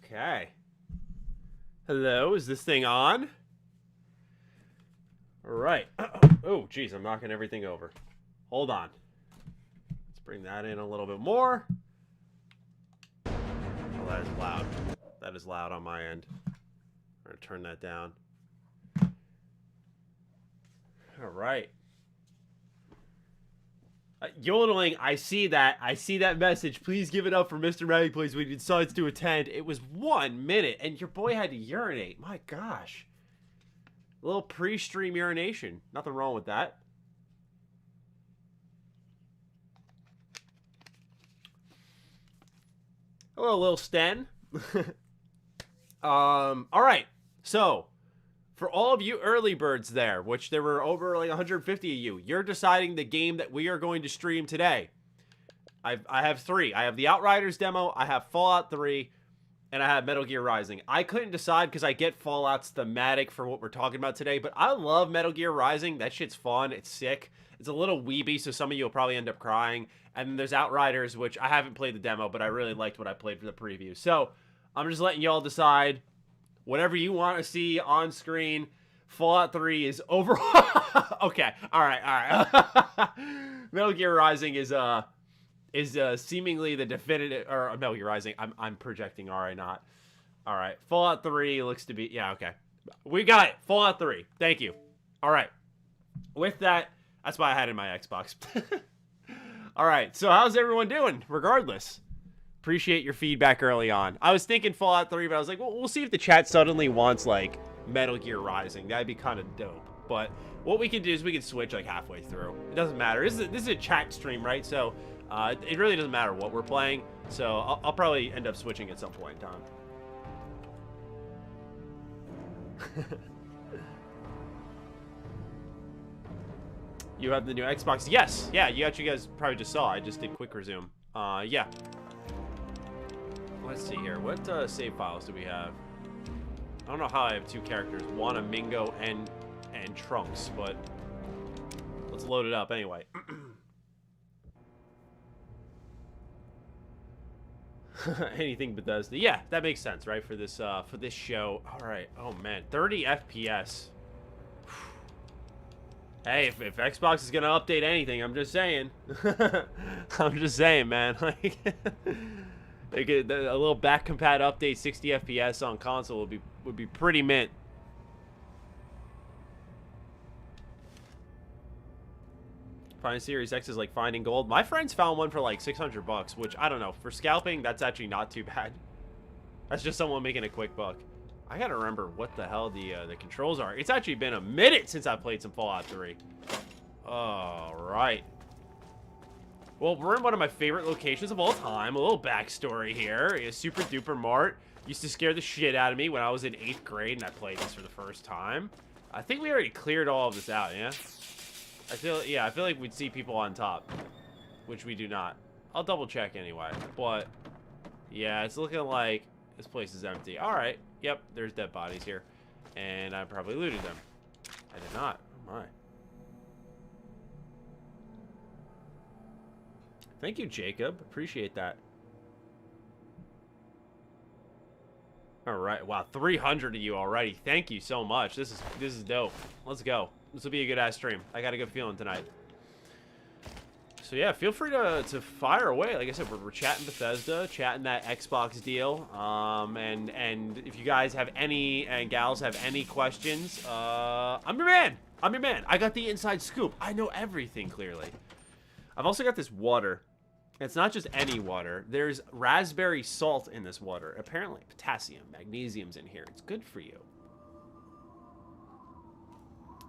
Okay. Hello, is this thing on? Alright. Oh, jeez, I'm knocking everything over. Hold on. Let's bring that in a little bit more. Oh, that is loud. That is loud on my end. I'm going to turn that down. Alright. Yodeling, I see that. I see that message. Please give it up for MrMattyPlays when he decides to attend. It was 1 minute, and your boy had to urinate. My gosh. A little pre-stream urination. Nothing wrong with that. Hello, Lil Sten. Alright. So, for all of you early birds there, which there were over like 150 of you, you're deciding the game that we are going to stream today. I have 3. I have the Outriders demo, I have Fallout 3, and I have Metal Gear Rising. I couldn't decide because I get Fallout's thematic for what we're talking about today, but I love Metal Gear Rising. That shit's fun. It's sick. It's a little weeby, so some of you will probably end up crying. And then there's Outriders, which I haven't played the demo, but I really liked what I played for the preview. So, I'm just letting y'all decide. Whatever you want to see on screen. Fallout 3 is over. Okay. All right. Metal Gear Rising is seemingly the definitive, or Metal Gear Rising. I'm projecting. All right, not. All right. Fallout 3 looks to be. Yeah. Okay. We got it. Fallout 3. Thank you. All right. With that, that's why I had it in my Xbox. All right. So how's everyone doing? Regardless. Appreciate your feedback early on. I was thinking Fallout 3, but I was like, well, we'll see if the chat suddenly wants, like, Metal Gear Rising. That'd be kind of dope. But what we can do is we can switch, like, halfway through. It doesn't matter. This is a chat stream, right? So, it really doesn't matter what we're playing. So, I'll probably end up switching at some point in time. You have the new Xbox? Yes. Yeah, you guys probably just saw. I just did quick resume. Yeah. Let's see here. What save files do we have? I don't know how I have 2 characters. One, a Mingo, and Trunks, but let's load it up anyway. Anything Bethesda. Yeah, that makes sense, right? For this show. All right. Oh man, 30 FPS. Hey, if Xbox is gonna update anything, I'm just saying. I'm just saying, man. Like. Like a little back compat update, 60 FPS on console would be pretty mint. Finding Series X is like finding gold. My friends found one for like $600, which I don't know. For scalping, that's actually not too bad. That's just someone making a quick buck. I gotta remember what the hell the controls are. It's actually been a minute since I played some Fallout 3. All right. Well, we're in one of my favorite locations of all time. A little backstory here. A super duper mart. Used to scare the shit out of me when I was in 8th grade and I played this for the first time. I think we already cleared all of this out, yeah? I feel like we'd see people on top, which we do not. I'll double check anyway. But yeah, it's looking like this place is empty. All right. Yep, there's dead bodies here. And I probably looted them. I did not. Oh my. Thank you, Jacob. Appreciate that. All right. Wow, 300 of you already. Thank you so much. This is dope. Let's go. This will be a good ass stream. I got a good feeling tonight. So yeah, feel free to fire away. Like I said, we're chatting Bethesda, chatting that Xbox deal. And if you guys have any and gals have any questions, I'm your man. I'm your man. I got the inside scoop. I know everything clearly. I've also got this water. It's not just any water. There's raspberry salt in this water. Apparently, potassium, magnesium's in here. It's good for you.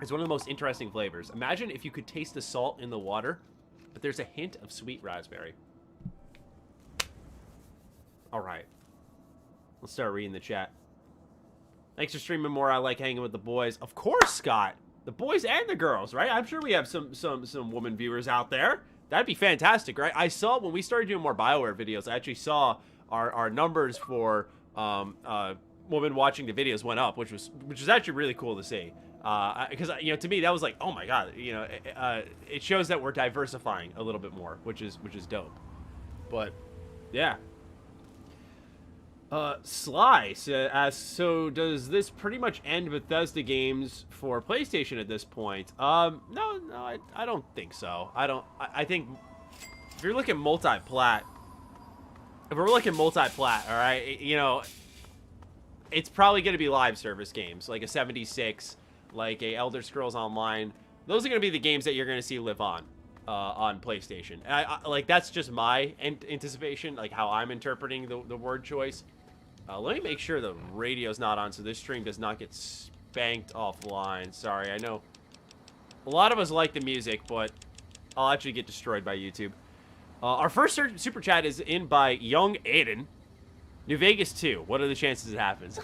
It's one of the most interesting flavors. Imagine if you could taste the salt in the water, but there's a hint of sweet raspberry. All right. Let's start reading the chat. Thanks for streaming more. I like hanging with the boys. Of course, Scott. The boys and the girls, right? I'm sure we have some woman viewers out there. That'd be fantastic, right? I saw when we started doing more BioWare videos, I actually saw our numbers for women watching the videos went up, which was actually really cool to see. Because you know, to me that was like, oh my god, you know, it shows that we're diversifying a little bit more, which is dope. But yeah. Slice asks, so does this pretty much end Bethesda games for PlayStation at this point? No, I don't think so. I think if you're looking multi-plat, if we're looking multi-plat, all right, you know, it's probably going to be live service games, like a 76, like a Elder Scrolls Online. Those are going to be the games that you're going to see live on PlayStation. And like, that's just my anticipation, like how I'm interpreting the word choice. Let me make sure the radio's not on so this stream does not get spanked offline. Sorry, I know a lot of us like the music, but I'll actually get destroyed by YouTube. Our first super chat is in by Young Aiden. New Vegas 2. What are the chances it happens?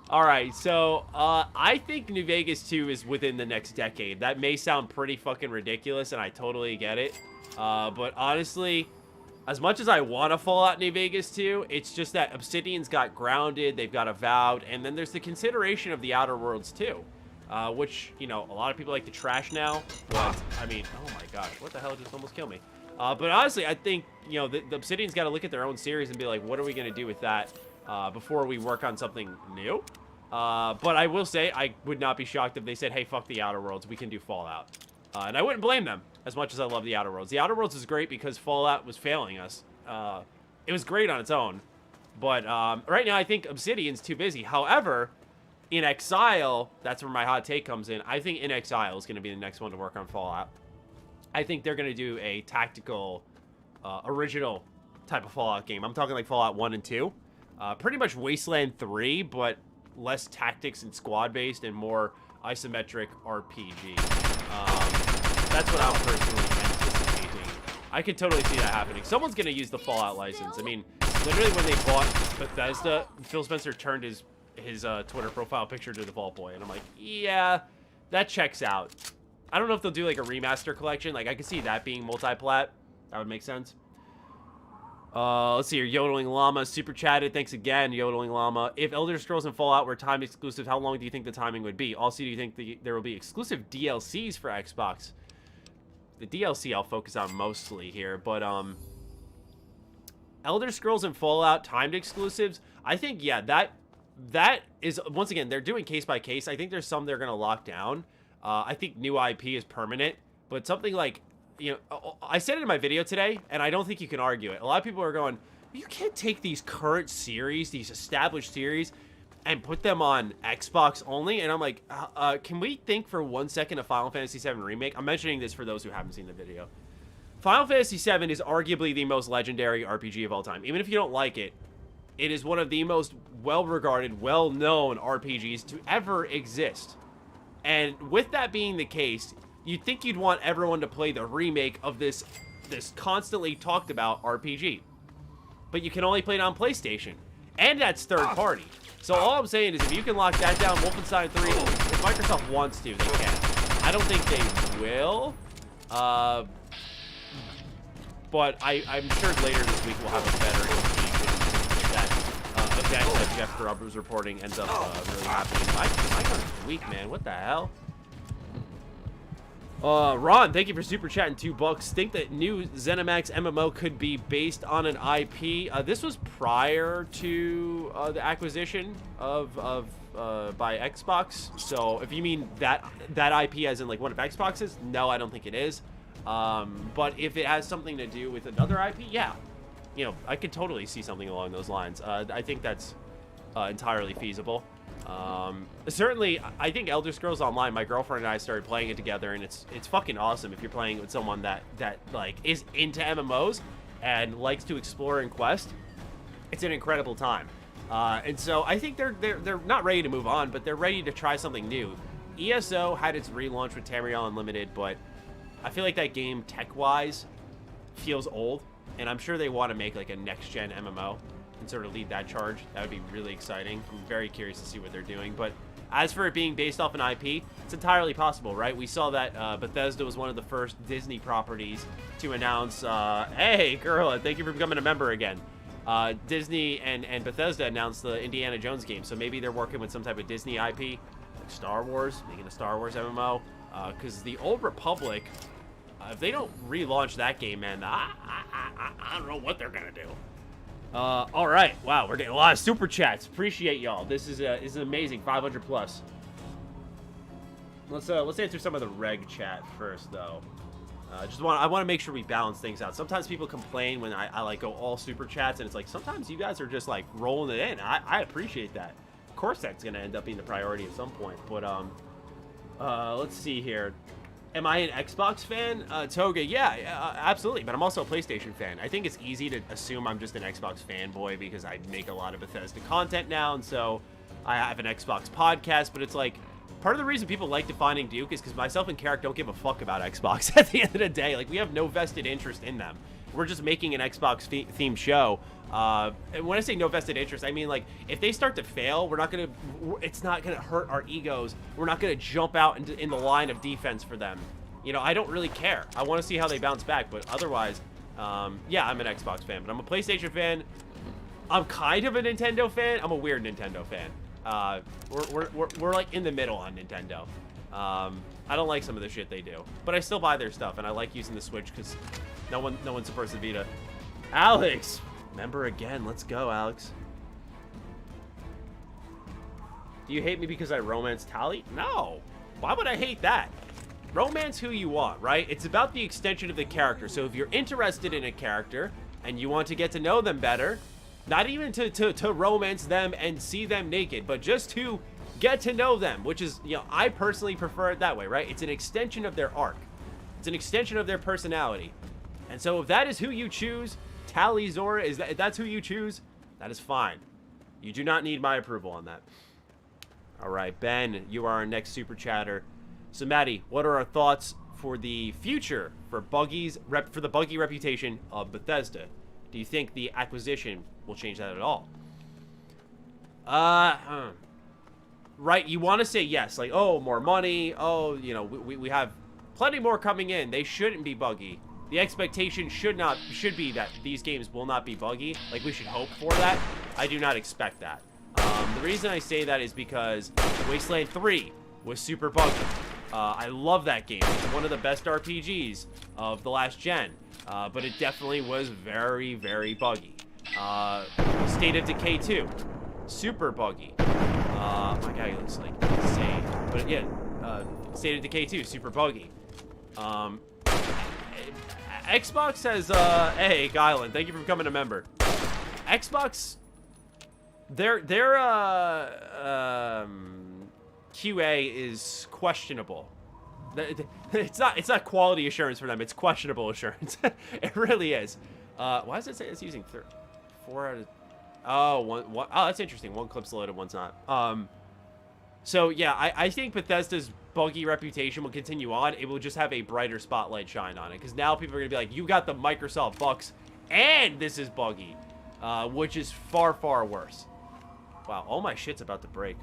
Alright, so I think New Vegas 2 is within the next decade. That may sound pretty fucking ridiculous, and I totally get it. But honestly, as much as I want to Fallout New Vegas 2, it's just that Obsidian's got Grounded, they've got Avowed, and then there's the consideration of the Outer Worlds too. Which, you know, a lot of people like to trash now, but, I mean, oh my gosh, what the hell just almost killed me? But honestly, I think, you know, the Obsidian's got to look at their own series and be like, what are we going to do with that before we work on something new? But I will say, I would not be shocked if they said, hey, fuck the Outer Worlds, we can do Fallout. And I wouldn't blame them, as much as I love the Outer Worlds. The Outer Worlds is great because Fallout was failing us. It was great on its own. But right now, I think Obsidian's too busy. However, In Exile, that's where my hot take comes in. I think In Exile is going to be the next one to work on Fallout. I think they're going to do a tactical, original type of Fallout game. I'm talking like Fallout 1 and 2. Pretty much Wasteland 3, but less tactics and squad-based and more isometric RPG. That's what I'm personally anticipating. I could totally see that happening. Someone's going to use the Fallout license. I mean, literally when they bought Bethesda, Phil Spencer turned his Twitter profile picture to the Vault Boy, and I'm like, yeah, that checks out. I don't know if they'll do like a remaster collection. Like, I could see that being multi-plat. That would make sense. Let's see here. Yodeling Llama super chatted. Thanks again, Yodeling Llama. If Elder Scrolls and Fallout were timed exclusive, how long do you think the timing would be? Also, do you think there will be exclusive DLCs for Xbox? The DLC I'll focus on mostly here, but Elder Scrolls and Fallout timed exclusives, I think, yeah, that is, once again, they're doing case by case. I think there's some they're going to lock down. I think new IP is permanent, but something like, you know, I said it in my video today, and I don't think you can argue it. A lot of people are going, you can't take these current series, these established series, and put them on Xbox only. And I'm like, can we think for 1 second of Final Fantasy VII Remake? I'm mentioning this for those who haven't seen the video. Final Fantasy VII is arguably the most legendary RPG of all time. Even if you don't like it, it is one of the most well-regarded, well-known RPGs to ever exist. And with that being the case, you'd think you'd want everyone to play the remake of this constantly talked about RPG. But you can only play it on PlayStation. And that's third party. So all I'm saying is if you can lock that down, Wolfenstein 3, if Microsoft wants to, they can. I don't think they will. But I'm sure later this week we'll have a better indication if that event that Jeff Grubb was reporting ends up really happening. My gun's weak, man. What the hell? Ron, thank you for super chatting $2. Think that new ZeniMax MMO could be based on an IP. This was prior to the acquisition of by Xbox. So if you mean that IP as in like one of Xbox's, no, I don't think it is. But if it has something to do with another IP, yeah, you know, I could totally see something along those lines. I think that's entirely feasible. Certainly, I think Elder Scrolls Online, my girlfriend and I started playing it together, and it's fucking awesome if you're playing with someone that like is into MMOs and likes to explore and quest. It's an incredible time. And so I think they're not ready to move on, but they're ready to try something new. ESO had its relaunch with Tamriel Unlimited, but I feel like that game tech-wise feels old, and I'm sure they want to make like a next-gen MMO and sort of lead that charge. That would be really exciting. I'm very curious to see what they're doing. But as for it being based off an IP, it's entirely possible, right? We saw that Bethesda was one of the first Disney properties to announce, hey, girl, thank you for becoming a member again. Disney and Bethesda announced the Indiana Jones game, so maybe they're working with some type of Disney IP, like Star Wars, making a Star Wars MMO. Because the Old Republic, if they don't relaunch that game, man, I don't know what they're going to do. All right. Wow, we're getting a lot of super chats. Appreciate y'all. This is amazing. 500 plus. Let's answer some of the reg chat first, though. I want to make sure we balance things out. Sometimes people complain when I like go all super chats, and it's like sometimes you guys are just like rolling it in. I appreciate that. Of course, that's gonna end up being the priority at some point. But let's see here. Am I an Xbox fan? Toga, yeah, absolutely. But I'm also a PlayStation fan. I think it's easy to assume I'm just an Xbox fanboy because I make a lot of Bethesda content now, and so I have an Xbox podcast. But it's like, part of the reason people like defining Duke is because myself and Carrick don't give a fuck about Xbox at the end of the day. Like, we have no vested interest in them. We're just making an Xbox themed show. And when I say no vested interest, I mean, like, if they start to fail, it's not gonna hurt our egos. We're not gonna jump out in the line of defense for them. You know, I don't really care. I want to see how they bounce back, but otherwise, yeah, I'm an Xbox fan, but I'm a PlayStation fan. I'm kind of a Nintendo fan. I'm a weird Nintendo fan. We're like in the middle on Nintendo. I don't like some of the shit they do, but I still buy their stuff, and I like using the Switch because no one supports the Vita. Alex, member again. Let's go, Alex. Do you hate me because I romance Tally? No. Why would I hate that? Romance who you want, right? It's about the extension of the character. So if you're interested in a character and you want to get to know them better, not even to romance them and see them naked, but just to get to know them, which is, you know, I personally prefer it that way, right? It's an extension of their arc. It's an extension of their personality. And so if that is who you choose, Tally Zora, if that's who you choose, that is fine. You do not need my approval on that. All right, Ben, you are our next super chatter. So, Matty, what are our thoughts for the future for the buggy reputation of Bethesda? Do you think the acquisition will change that at all? Right, you want to say yes, like, oh, more money, oh, you know, we have plenty more coming in. They shouldn't be buggy. The expectation should be that these games will not be buggy. Like, we should hope for that. I do not expect that. The reason I say that is because Wasteland 3 was super buggy. I love that game. It's one of the best RPGs of the last gen, but it definitely was very, very buggy. State of Decay 2, super buggy. My guy looks like insane, but yeah, State of Decay 2, super buggy. Xbox has, hey, Guyland, thank you for becoming a member. Xbox, their QA is questionable. It's not quality assurance for them. It's questionable assurance. It really is. Why does it say it's using 4 out of... Oh, that's interesting. One clip's loaded, one's not. So, yeah, I think Bethesda's buggy reputation will continue on. It will just have a brighter spotlight shine on it. Because now people are going to be like, you got the Microsoft bucks, and this is buggy. Which is far, far worse. Wow, all my shit's about to break.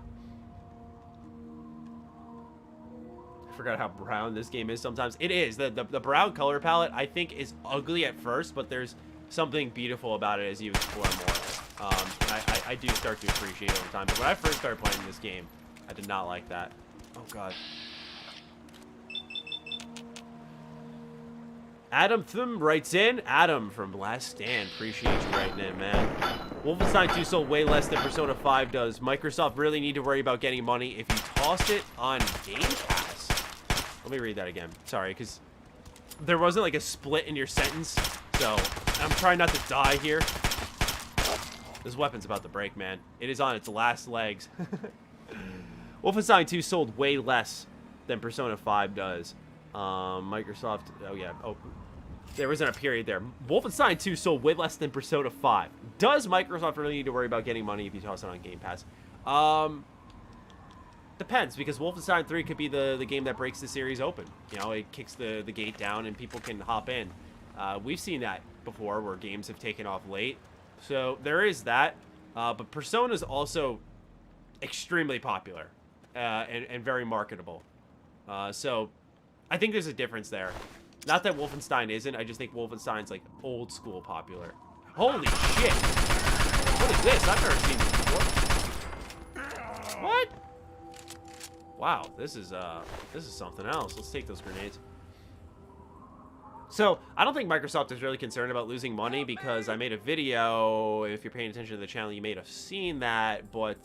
I forgot how brown this game is sometimes. It is. The brown color palette, I think, is ugly at first, but there's something beautiful about it as you explore more. And I do start to appreciate it over time. But when I first started playing this game, I did not like that. Oh, God. Adam Thum writes in. Adam from Last Stand. Appreciate you writing in, man. Wolfenstein 2 sold way less than Persona 5 does. Microsoft really need to worry about getting money if you tossed it on Game Pass. Let me read that again. Sorry, because there wasn't like a split in your sentence. So I'm trying not to die here. This weapon's about to break, man. It is on its last legs. Wolfenstein 2 sold way less than Persona 5 does. Microsoft, oh yeah, oh, there wasn't a period there. Wolfenstein 2 sold way less than Persona 5. Does Microsoft really need to worry about getting money if you toss it on Game Pass? Depends, because Wolfenstein 3 could be the game that breaks the series open. You know, it kicks the gate down and people can hop in. We've seen that before where games have taken off late. So there is that. But Persona is also extremely popular and very marketable. So I think there's a difference there. Not that Wolfenstein isn't. I just think Wolfenstein's like old school popular. Holy shit! What is this? I've never seen this before. What? Wow, this is something else. Let's take those grenades. So, I don't think Microsoft is really concerned about losing money because I made a video. If you're paying attention to the channel, you may have seen that. But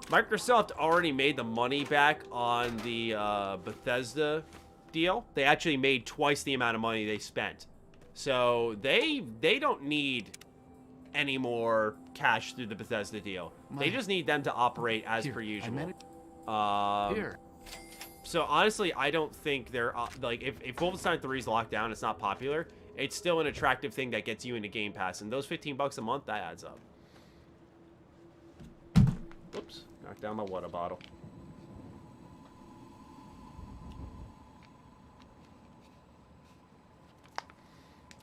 Microsoft already made the money back on the Bethesda deal. They actually made twice the amount of money they spent. So, they don't need any more cash through the Bethesda deal. They just need them to operate as per usual. So honestly, I don't think they're like if Wolfenstein 3 is locked down, it's not popular. It's still an attractive thing that gets you into Game Pass, and those 15 bucks a month, that adds up. Oops, knocked down my water bottle.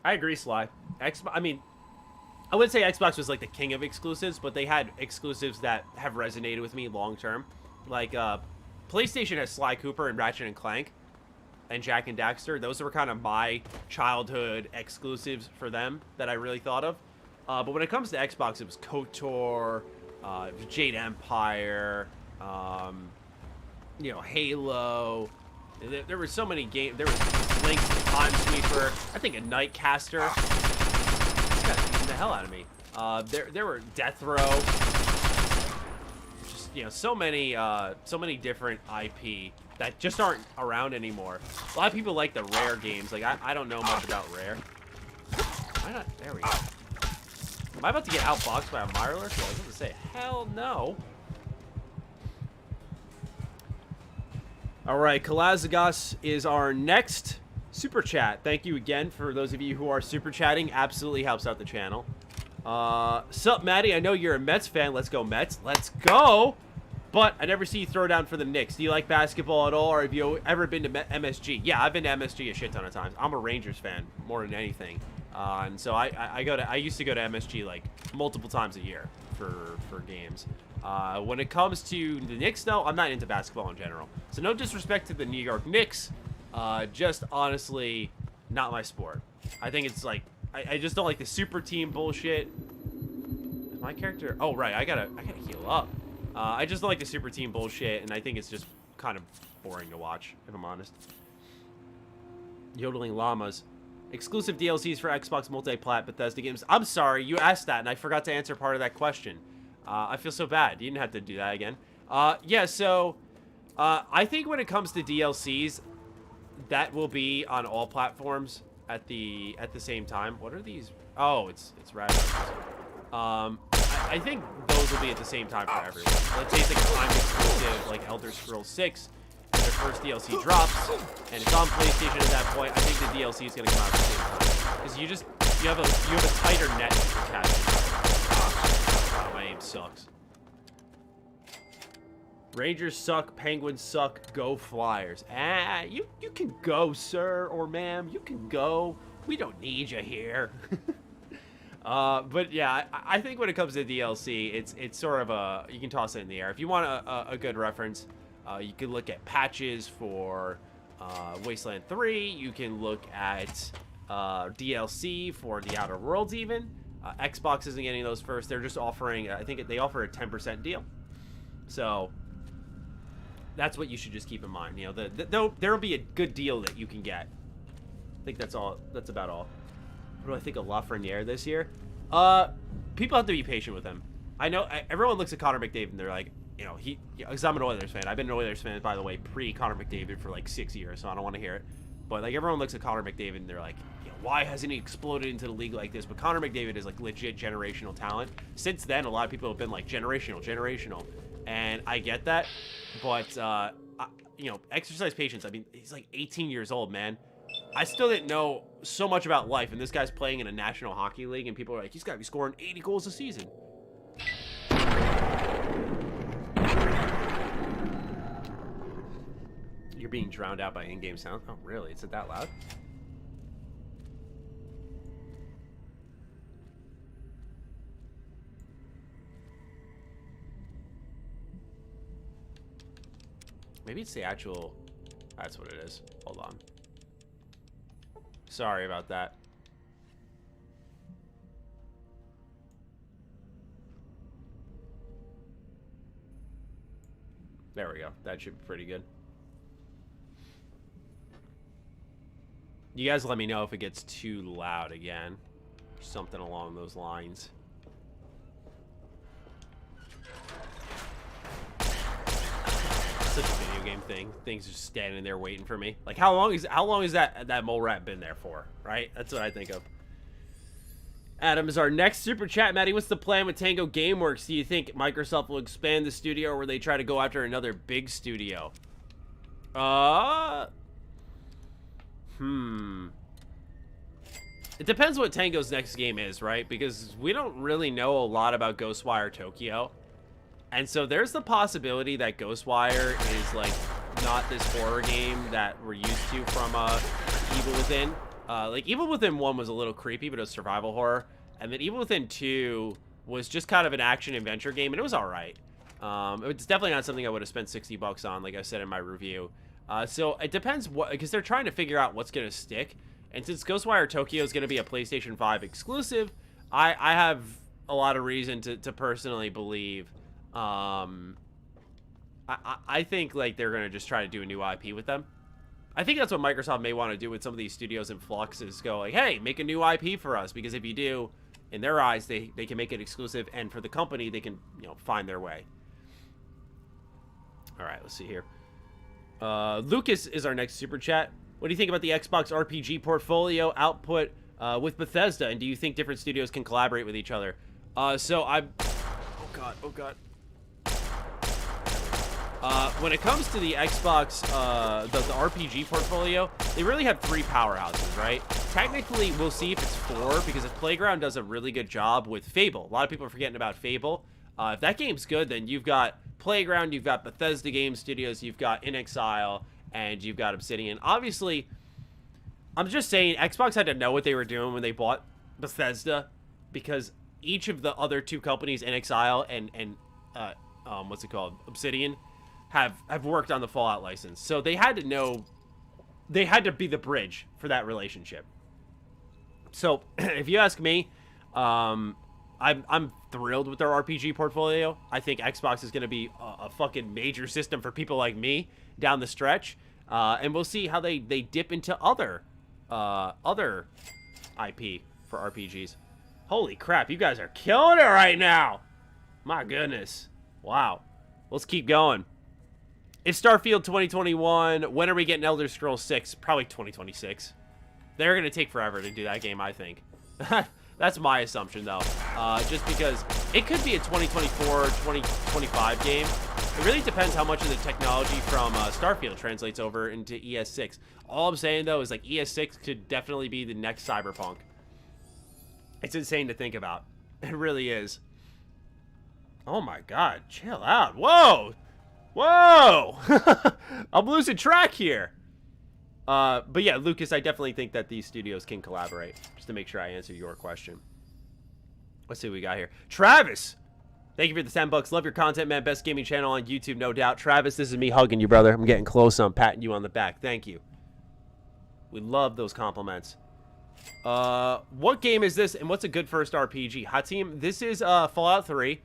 I agree, Sly. I mean, I wouldn't say Xbox was like the king of exclusives, but they had exclusives that have resonated with me long term. Like PlayStation has Sly Cooper and Ratchet and Clank and Jak and Daxter. Those were kind of my childhood exclusives for them that I really thought of. But when it comes to Xbox, it was KOTOR, Jade Empire, you know, Halo. There were so many games. There was Link, Time Sweeper. I think a Nightcaster. This guy's beating the hell out of me. There were Death Row. You know, so many different IP that just aren't around anymore. A lot of people like the Rare games. Like, I don't know much about Rare. Why not? There we go. Am I about to get outboxed by a Mirelurk? I was going to say, hell no. All right, Kalazagos is our next super chat. Thank you again for those of you who are super chatting. Absolutely helps out the channel. Sup, Matty? I know you're a Mets fan. Let's go, Mets. Let's go! But I never see you throw down for the Knicks. Do you like basketball at all, or have you ever been to MSG? Yeah, I've been to MSG a shit ton of times. I'm a Rangers fan more than anything, and so I used to go to MSG like multiple times a year for games. When it comes to the Knicks, though, I'm not into basketball in general. So no disrespect to the New York Knicks, just honestly not my sport. I think it's like I just don't like the super team bullshit. Is my character? Oh right, I gotta heal up. I just don't like the super team bullshit, and I think it's just kind of boring to watch, if I'm honest. Yodeling llamas. Exclusive DLCs for Xbox multi-plat Bethesda games. I'm sorry, you asked that, and I forgot to answer part of that question. I feel so bad. You didn't have to do that again. Yeah, so I think when it comes to DLCs, that will be on all platforms at the same time. What are these? Oh, it's rabbits. I think those will be at the same time for everyone. Let's say it's like a time exclusive, like Elder Scrolls 6, and their first DLC drops, and it's on PlayStation at that point. I think the DLC is gonna come out at the same time because you have a tighter net to catch. Wow, my aim sucks. Rangers suck, Penguins suck, go Flyers. Ah, you can go, sir or ma'am. You can go. We don't need you here. But yeah, I think when it comes to DLC, it's sort of a, you can toss it in the air. If you want a good reference, you can look at patches for Wasteland 3. You can look at DLC for The Outer Worlds even. Xbox isn't getting those first. They're just offering, I think they offer a 10% deal. So that's what you should just keep in mind. You know, there'll be a good deal that you can get. I think that's all. That's about all. What do I think of Lafreniere this year? People have to be patient with him. I know everyone looks at Connor McDavid and they're like, you know, because I'm an Oilers fan. I've been an Oilers fan, by the way, pre-Connor McDavid for like 6 years, so I don't want to hear it. But like everyone looks at Connor McDavid and they're like, you know, why hasn't he exploded into the league like this? But Connor McDavid is like legit generational talent. Since then, a lot of people have been like generational, and I get that. But you know, exercise patience. I mean, he's like 18 years old, man. I still didn't know so much about life, and this guy's playing in a National Hockey League, and people are like, he's got to be scoring 80 goals a season. You're being drowned out by in-game sound? Oh, really? Is it that loud? Maybe it's the actual... That's what it is. Hold on. Sorry about that. There we go. That should be pretty good. You guys let me know if it gets too loud again. Something along those lines. Such a video game thing. Things just standing there waiting for me. Like, how long is that mole rat been there for? Right? That's what I think of. Adam is our next super chat. Matty, what's the plan with Tango Gameworks? Do you think Microsoft will expand the studio, or will they try to go after another big studio? It depends what Tango's next game is, right? Because we don't really know a lot about Ghostwire Tokyo. And so there's the possibility that Ghostwire is, like, not this horror game that we're used to from Evil Within. Like, Evil Within 1 was a little creepy, but it was survival horror. And then Evil Within 2 was just kind of an action-adventure game, and it was alright. It's definitely not something I would have spent 60 bucks on, like I said in my review. So it depends what, because they're trying to figure out what's going to stick. And since Ghostwire Tokyo is going to be a PlayStation 5 exclusive, I have a lot of reason to personally believe... I think, like, they're going to just try to do a new IP with them. I think that's what Microsoft may want to do with some of these studios in flux, is go like, hey, make a new IP for us, because if you do, in their eyes, they can make it exclusive, and for the company, they can, you know, find their way. All right, let's see here. Lucas is our next super chat. What do you think about the Xbox RPG portfolio output with Bethesda, and do you think different studios can collaborate with each other? So I'm... Oh, God. When it comes to the Xbox, the RPG portfolio, they really have 3 powerhouses, right? Technically, we'll see if it's 4, because if Playground does a really good job with Fable. A lot of people are forgetting about Fable. If that game's good, then you've got Playground, you've got Bethesda Game Studios, you've got In Exile, and you've got Obsidian. Obviously, I'm just saying, Xbox had to know what they were doing when they bought Bethesda, because each of the other 2 companies, In Exile and what's it called, Obsidian, have worked on the Fallout license. So they had to know, they had to be the bridge for that relationship. So if you ask me, I'm thrilled with their RPG portfolio. I think Xbox is going to be a fucking major system for people like me down the stretch. And we'll see how they dip into other IP for RPGs. Holy crap, you guys are killing it right now. My goodness. Wow. Let's keep going. If Starfield 2021, when are we getting Elder Scrolls 6? Probably 2026. They're going to take forever to do that game, I think. That's my assumption, though. Just because it could be a 2024, 2025 game. It really depends how much of the technology from Starfield translates over into ES6. All I'm saying, though, is like ES6 could definitely be the next Cyberpunk. It's insane to think about. It really is. Oh my god, chill out. Whoa! Whoa! I'm losing track here. But yeah, Lucas, I definitely think that these studios can collaborate. Just to make sure I answer your question. Let's see what we got here. Travis! Thank you for the 10 bucks. Love your content, man. Best gaming channel on YouTube, no doubt. Travis, this is me hugging you, brother. I'm getting close. I'm patting you on the back. Thank you. We love those compliments. What game is this, and what's a good first RPG? Hot Team, this is Fallout 3.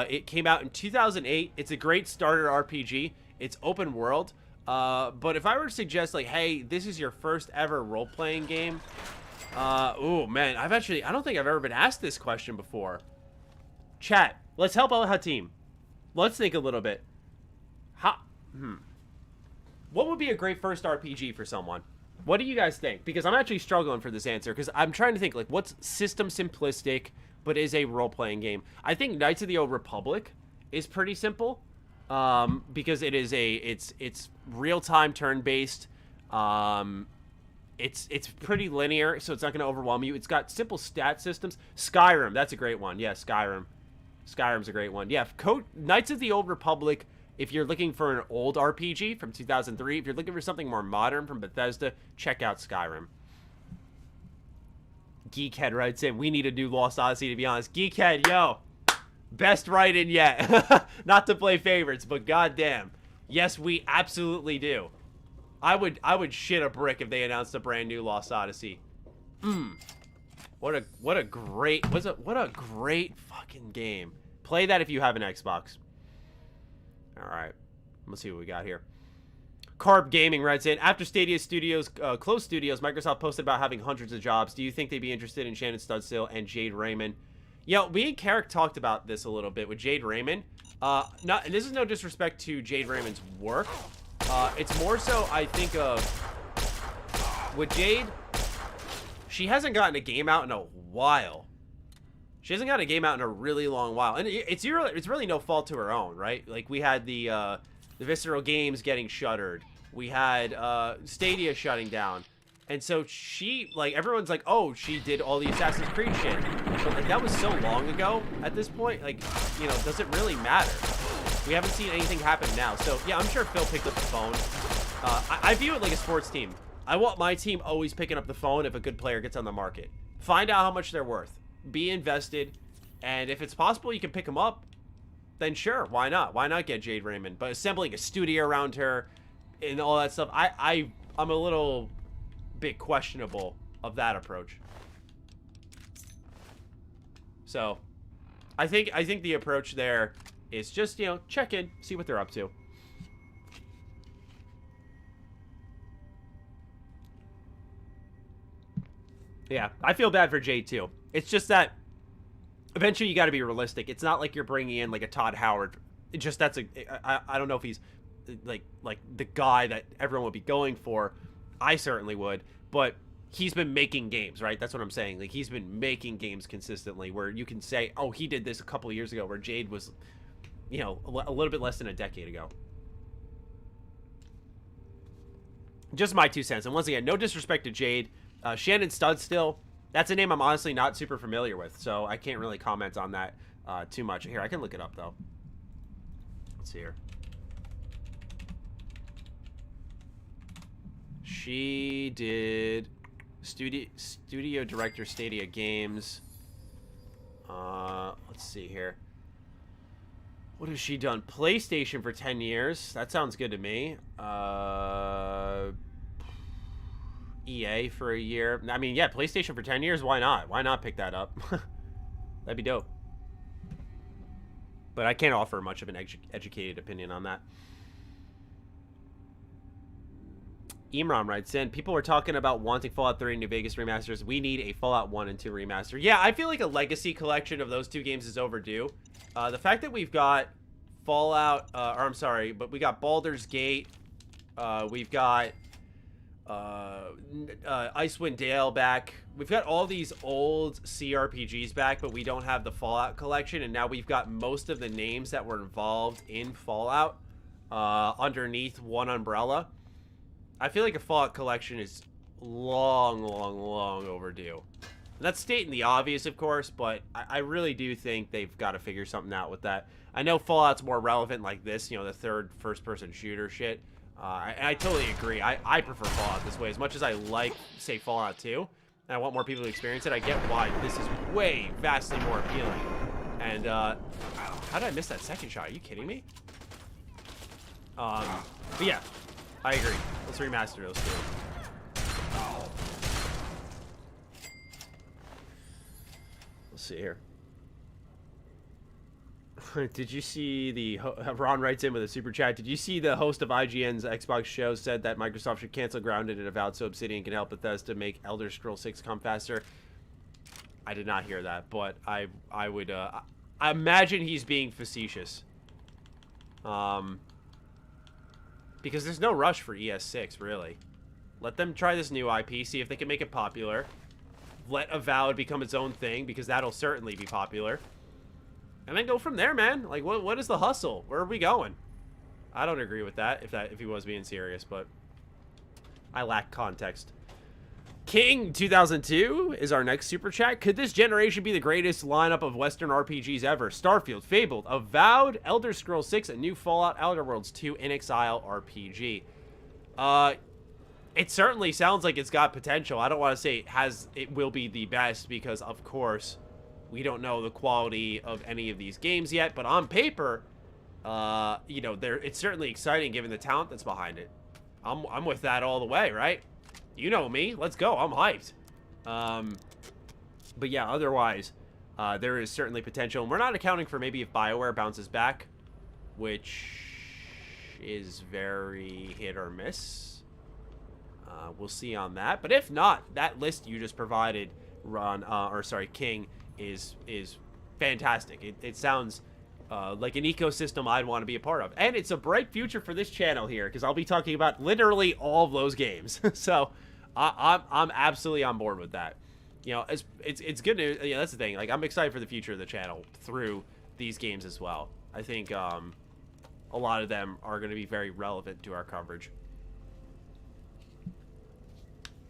It came out in 2008. It's a great starter RPG. It's open world. But if I were to suggest, like, hey, this is your first ever role-playing game. Oh, man. I don't think I've ever been asked this question before. Chat, let's help out Hatim. Let's think a little bit. What would be a great first RPG for someone? What do you guys think? Because I'm actually struggling for this answer, because I'm trying to think, like, what's system simplistic but is a role-playing game? I think Knights of the Old Republic is pretty simple, because it is it's real-time turn-based. It's pretty linear, so it's not going to overwhelm you. It's got simple stat systems. Skyrim, that's a great one. Yeah, Skyrim's a great one. Yeah, Knights of the Old Republic, if you're looking for an old RPG from 2003, if you're looking for something more modern from Bethesda, check out Skyrim. Geekhead writes in, we need a new Lost Odyssey, to be honest. Geekhead, yo, best write-in yet. Not to play favorites, but goddamn, yes, we absolutely do. I would shit a brick if they announced a brand new Lost Odyssey. What a great fucking game. Play that if you have an Xbox. All right, let's see what we got here. Carb Gaming writes in, after Stadia Studios closed studios, Microsoft posted about having hundreds of jobs. Do you think they'd be interested in Shannon Studstill and Jade Raymond? Yeah, me and Carrick talked about this a little bit with Jade Raymond. And this is no disrespect to Jade Raymond's work. It's more so, I think, with Jade, she hasn't gotten a game out in a while. She hasn't gotten a game out in a really long while. And it's really no fault to her own, right? Like, we had the Visceral Games getting shuttered. We had Stadia shutting down. And so she, like, everyone's like, oh, she did all the Assassin's Creed shit. But, like, that was so long ago at this point. Like, you know, does it really matter? We haven't seen anything happen now. So, yeah, I'm sure Phil picked up the phone. I view it like a sports team. I want my team always picking up the phone if a good player gets on the market. Find out how much they're worth. Be invested. And if it's possible you can pick them up, then sure, why not? Why not get Jade Raymond? But assembling a studio around her and all that stuff, I'm a little bit questionable of that approach. So, I think the approach there is just, you know, check in, see what they're up to. Yeah, I feel bad for Jade too. It's just that eventually you got to be realistic. It's not like you're bringing in like a Todd Howard. It just I don't know if he's like the guy that everyone would be going for. I certainly would, but he's been making games, right? That's what I'm saying. Like, he's been making games consistently where you can say, oh, he did this a couple of years ago, where Jade was, you know, a little bit less than a decade ago. Just my 2 cents. And once again, no disrespect to Jade. Shannon Studstill, that's a name I'm honestly not super familiar with, so I can't really comment on that too much. Here, I can look it up, though. Let's see here. She did studio director, Stadia Games. Let's see here. What has she done? PlayStation for 10 years. That sounds good to me. EA for a year. I mean, yeah, PlayStation for 10 years. Why not? Why not pick that up? That'd be dope. But I can't offer much of an educated opinion on that. Imran writes in, people were talking about wanting Fallout 3 and New Vegas remasters. We need a Fallout 1 and 2 remaster. Yeah, I feel like a legacy collection of those two games is overdue. The fact that we've got Fallout, but we got Baldur's Gate, we've got Icewind Dale back. We've got all these old CRPGs back, but we don't have the Fallout collection, and now we've got most of the names that were involved in Fallout underneath one umbrella. I feel like a Fallout collection is long overdue. And that's stating the obvious, of course, but I really do think they've got to figure something out with that. I know Fallout's more relevant like this, you know, the third first-person shooter shit. And I totally agree. I prefer Fallout this way. As much as I like, say, Fallout 2, and I want more people to experience it, I get why this is way, vastly more appealing. And, how did I miss that second shot? Are you kidding me? But yeah, I agree. Let's remaster those two. Let's see here. Did you see the Ron writes in with a super chat? Did you see the host of IGN's Xbox show said that Microsoft should cancel Grounded and Avowed so Obsidian can help Bethesda make Elder Scrolls 6 come faster? I did not hear that, but I would I imagine he's being facetious. Because there's no rush for ES6 really. Let them try this new IP, see if they can make it popular. Let Avowed become its own thing, because that'll certainly be popular. And then go from there, man. Like, what is the hustle? Where are we going? I don't agree with that if he was being serious, but I lack context. King 2002 is our next super chat. Could this generation be the greatest lineup of Western RPGs ever? Starfield, Fabled, Avowed, Elder Scrolls 6, a new Fallout, Outer Worlds 2, in Exile RPG. It certainly sounds like it's got potential. I don't want to say it will be the best, because of course we don't know the quality of any of these games yet, but on paper, you know, it's certainly exciting given the talent that's behind it. I'm with that all the way, right? You know me. Let's go. I'm hyped. But yeah, otherwise, there is certainly potential. And we're not accounting for maybe if BioWare bounces back, which is very hit or miss. We'll see on that. But if not, that list you just provided, King, is fantastic. It sounds like an ecosystem I'd want to be a part of. And it's a bright future for this channel here, because I'll be talking about literally all of those games. So I'm absolutely on board with that. You know, it's good news. Yeah, that's the thing. Like, I'm excited for the future of the channel through these games as well. I think a lot of them are going to be very relevant to our coverage.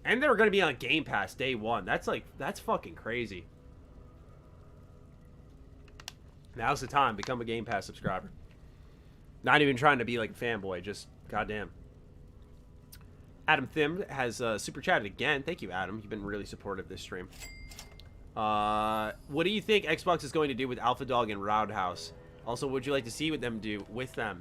And they're going to be on Game Pass day one. That's fucking crazy. Now's the time. Become a Game Pass subscriber. Not even trying to be like a fanboy. Just goddamn. Adam Thim has super chatted again. Thank you, Adam. You've been really supportive this stream. What do you think Xbox is going to do with Alpha Dog and Roundhouse? Also, what would you like to see what them do with them?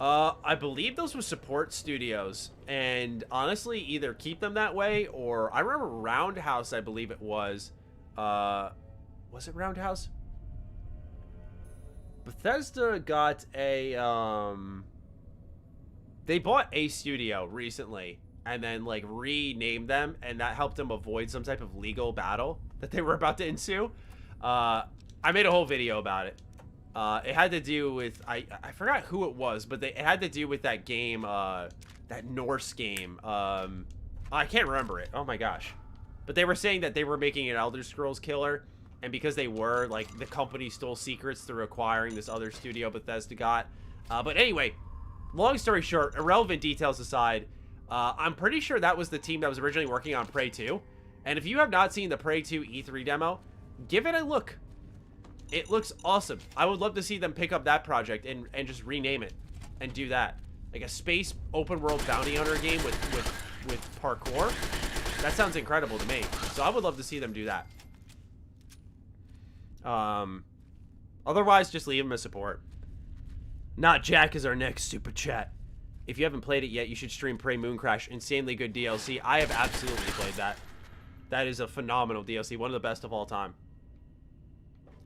I believe those were support studios, and honestly, either keep them that way, or I remember Roundhouse, I believe it was it Roundhouse? Bethesda got a, they bought a studio recently, and then, like, renamed them, and that helped them avoid some type of legal battle that they were about to ensue. I made a whole video about it. It had to do with, I forgot who it was, but it had to do with that game, that Norse game. I can't remember it. Oh my gosh. But they were saying that they were making an Elder Scrolls killer, and because they were, like, the company stole secrets through acquiring this other studio Bethesda got. But anyway, long story short, irrelevant details aside, I'm pretty sure that was the team that was originally working on Prey 2. And if you have not seen the Prey 2 E3 demo, give it a look. It looks awesome. I would love to see them pick up that project and just rename it and do that. Like a space open world bounty hunter game with parkour. That sounds incredible to me. So I would love to see them do that. Otherwise, just leave them as support. Not Jack is our next super chat. If you haven't played it yet, you should stream Prey Mooncrash. Insanely good DLC. I have absolutely played that. That is a phenomenal DLC. One of the best of all time.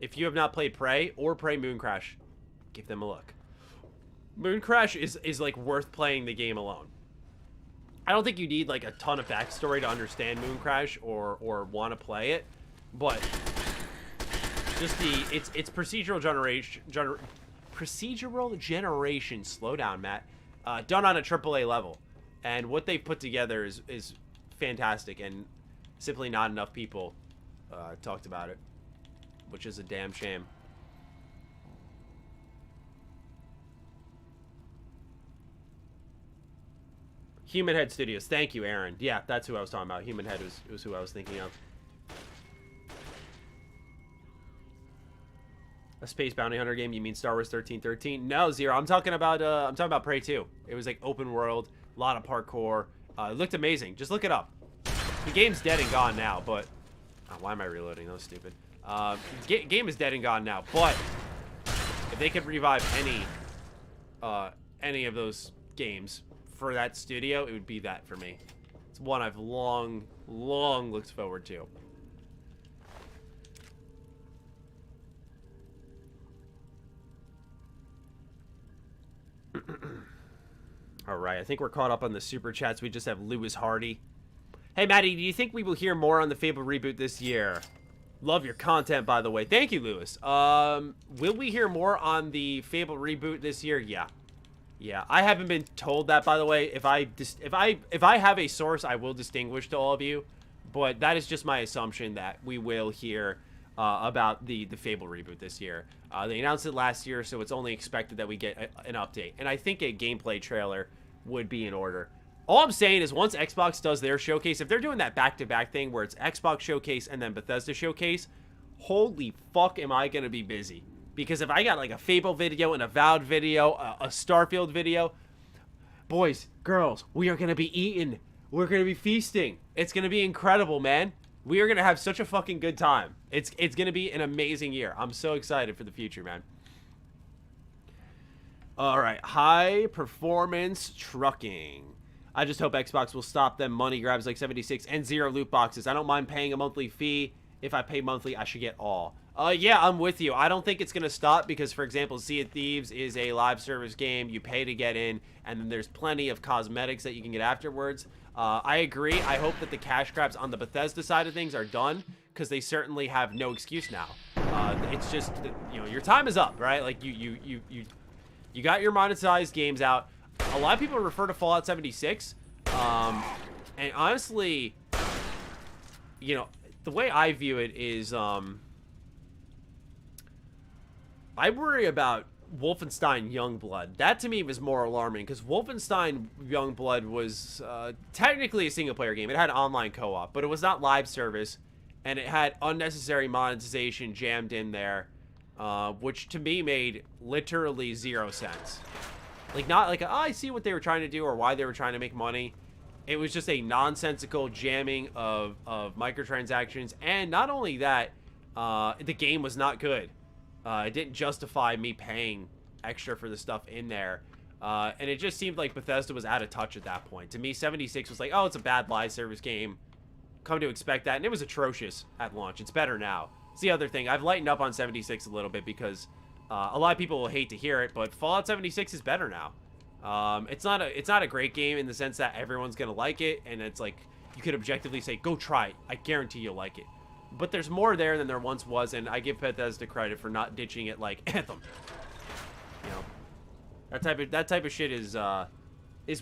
If you have not played Prey or Prey Mooncrash, give them a look. Mooncrash is like worth playing the game alone. I don't think you need like a ton of backstory to understand Mooncrash or want to play it, but just it's procedural generation. Slow down, Matt. Done on a AAA level, and what they've put together is fantastic, and simply not enough people talked about it, which is a damn shame. Human Head Studios. Thank you, Aaron. Yeah, that's who I was talking about. Human Head was who I was thinking of. A space bounty hunter game? You mean Star Wars 1313? No, Zero. I'm talking about Prey 2. It was like open world, a lot of parkour. It looked amazing. Just look it up. The game's dead and gone now, but why am I reloading? That was stupid. Game is dead and gone now, but if they could revive any of those games for that studio, it would be that for me. It's one I've long looked forward to. All right, I think we're caught up on the super chats. We just have Lewis Hardy. Hey, Matty, do you think we will hear more on the Fable reboot this year? Love your content, by the way. Thank you, Lewis. Will we hear more on the Fable reboot this year? Yeah. Yeah, I haven't been told that, by the way. If I have a source, I will distinguish to all of you. But that is just my assumption that we will hear about the Fable reboot this year. They announced it last year, so it's only expected that we get an update. And I think a gameplay trailer would be in order. All I'm saying is once Xbox does their showcase, if they're doing that back-to-back thing where it's Xbox showcase and then Bethesda showcase, holy fuck am I going to be busy. Because if I got like a Fable video, an Avowed video, a Starfield video, boys, girls, we are going to be eating. We're going to be feasting. It's going to be incredible, man. We are going to have such a fucking good time. It's going to be an amazing year. I'm so excited for the future, man. All right, high performance trucking. I just hope Xbox will stop them money grabs like 76 and zero loot boxes. I don't mind paying a monthly fee if I pay monthly, I should get all. Yeah, I'm with you. I don't think it's going to stop because, for example, Sea of Thieves is a live service game. You pay to get in, and then there's plenty of cosmetics that you can get afterwards. I agree. I hope that the cash grabs on the Bethesda side of things are done because they certainly have no excuse now. It's just, you know, your time is up, right? Like, you got your monetized games out. A lot of people refer to Fallout 76. And honestly, you know, the way I view it is, I worry about Wolfenstein Youngblood. That to me was more alarming because Wolfenstein Youngblood was technically a single-player game. It had online co-op, but it was not live service, and it had unnecessary monetization jammed in there, which to me made literally 0 sense. Like, not like, oh, I see what they were trying to do or why they were trying to make money. It was just a nonsensical jamming of microtransactions, and not only that, the game was not good. It didn't justify me paying extra for the stuff in there. And it just seemed like Bethesda was out of touch at that point. To me, 76 was like, oh, it's a bad live service game. Come to expect that. And it was atrocious at launch. It's better now. It's the other thing. I've lightened up on 76 a little bit because a lot of people will hate to hear it, but Fallout 76 is better now. It's not a great game in the sense that everyone's going to like it. And it's like, you could objectively say, go try it. I guarantee you'll like it. But there's more there than there once was, and I give Bethesda credit for not ditching it like Anthem. You know, that type of shit is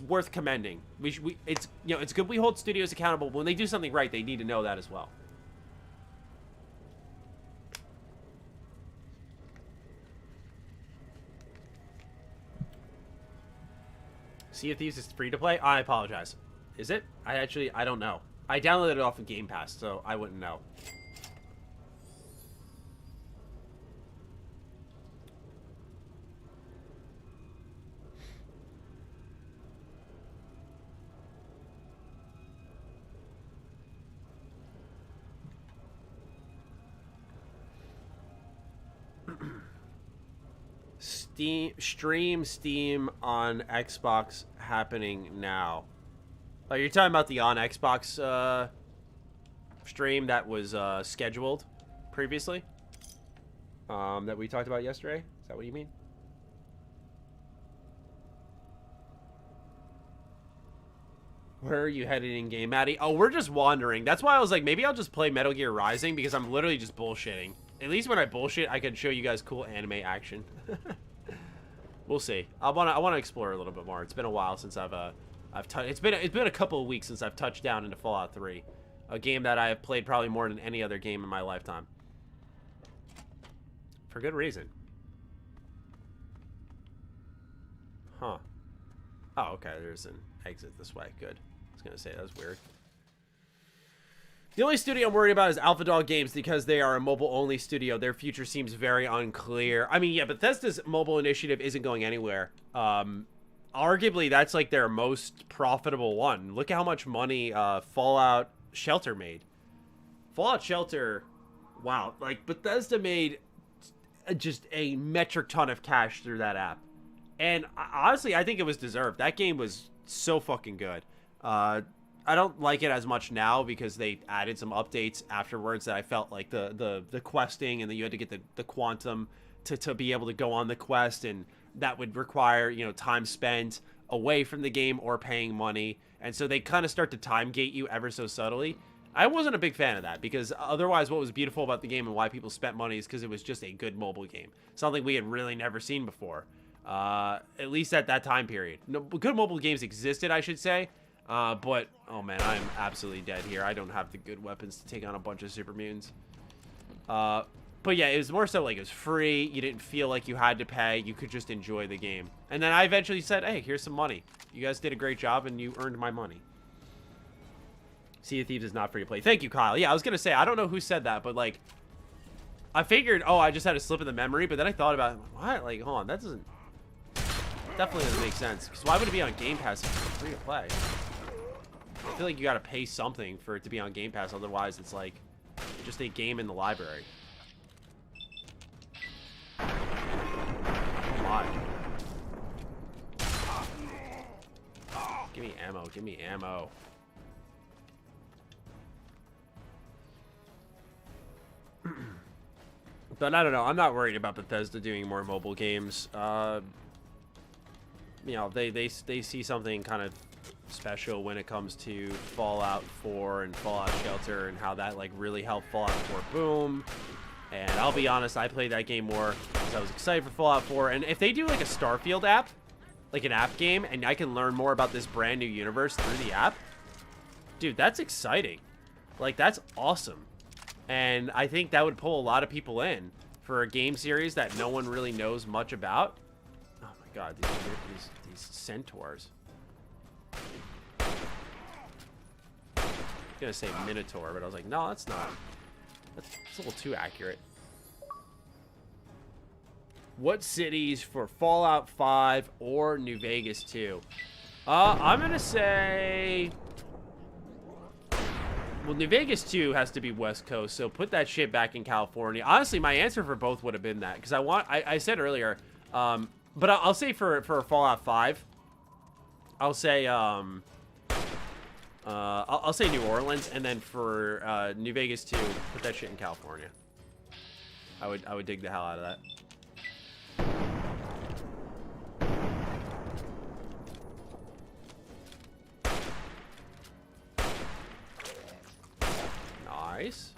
worth commending. It's, you know, it's good we hold studios accountable. When they do something right, they need to know that as well. Sea of Thieves is free to play? I apologize. Is it? I don't know. I downloaded it off of Game Pass, so I wouldn't know. Steam on Xbox happening now. Oh, you're talking about the on Xbox stream that was scheduled previously? That we talked about yesterday? Is that what you mean? Where are you headed in game, Matty? Oh, we're just wandering. That's why I was like, maybe I'll just play Metal Gear Rising because I'm literally just bullshitting. At least when I bullshit, I can show you guys cool anime action. We'll see. I want to explore a little bit more. It's been a while since I've touched. It's been a couple of weeks since I've touched down into Fallout 3, a game that I have played probably more than any other game in my lifetime. For good reason. Huh. Oh, okay. There's an exit this way. Good. I was gonna say that was weird. The only studio I'm worried about is Alpha Dog Games because they are a mobile-only studio. Their future seems very unclear. I mean, yeah, Bethesda's mobile initiative isn't going anywhere. Arguably, that's like their most profitable one. Look at how much money Fallout Shelter made. Fallout Shelter, wow. Like, Bethesda made just a metric ton of cash through that app. And honestly, I think it was deserved. That game was so fucking good. I don't like it as much now because they added some updates afterwards that I felt like the questing and then you had to get the quantum to be able to go on the quest, and that would require, you know, time spent away from the game or paying money. And so they kind of start to time gate you ever so subtly. I wasn't a big fan of that because otherwise what was beautiful about the game and why people spent money is because it was just a good mobile game. Something we had really never seen before. At least at that time period. No, good mobile games existed, I should say. But, oh man, I'm absolutely dead here. I don't have the good weapons to take on a bunch of super mutants. But yeah, it was more so like it was free. You didn't feel like you had to pay. You could just enjoy the game. And then I eventually said, hey, here's some money. You guys did a great job and you earned my money. Sea of Thieves is not free to play. Thank you, Kyle. Yeah, I was going to say, I don't know who said that, but like, I figured, oh, I just had a slip in the memory, but then I thought about it. What? Like, hold on, that definitely doesn't make sense. Because why would it be on Game Pass if it's free to play? I feel like you gotta pay something for it to be on Game Pass, otherwise it's like just a game in the library. Come on. Give me ammo, give me ammo. But I don't know. I'm not worried about Bethesda doing more mobile games. You know, they see something kind of special when it comes to Fallout 4 and Fallout Shelter and how that like really helped Fallout 4 boom. And I'll be honest, I played that game more because I was excited for Fallout 4. And if they do like a Starfield app, like an app game, and I can learn more about this brand new universe through the app, dude, that's exciting. Like, that's awesome. And I think that would pull a lot of people in for a game series that no one really knows much about. Oh my god, these centaurs. I was gonna say Minotaur, but I was like, no, that's not. That's a little too accurate. What cities for Fallout 5 or New Vegas 2? I'm gonna say... Well, New Vegas 2 has to be West Coast, so put that shit back in California. Honestly, my answer for both would have been that, because I said earlier, but I'll say for Fallout 5, I'll say, I'll say New Orleans, and then for New Vegas 2, put that shit in California. I would dig the hell out of that. Nice.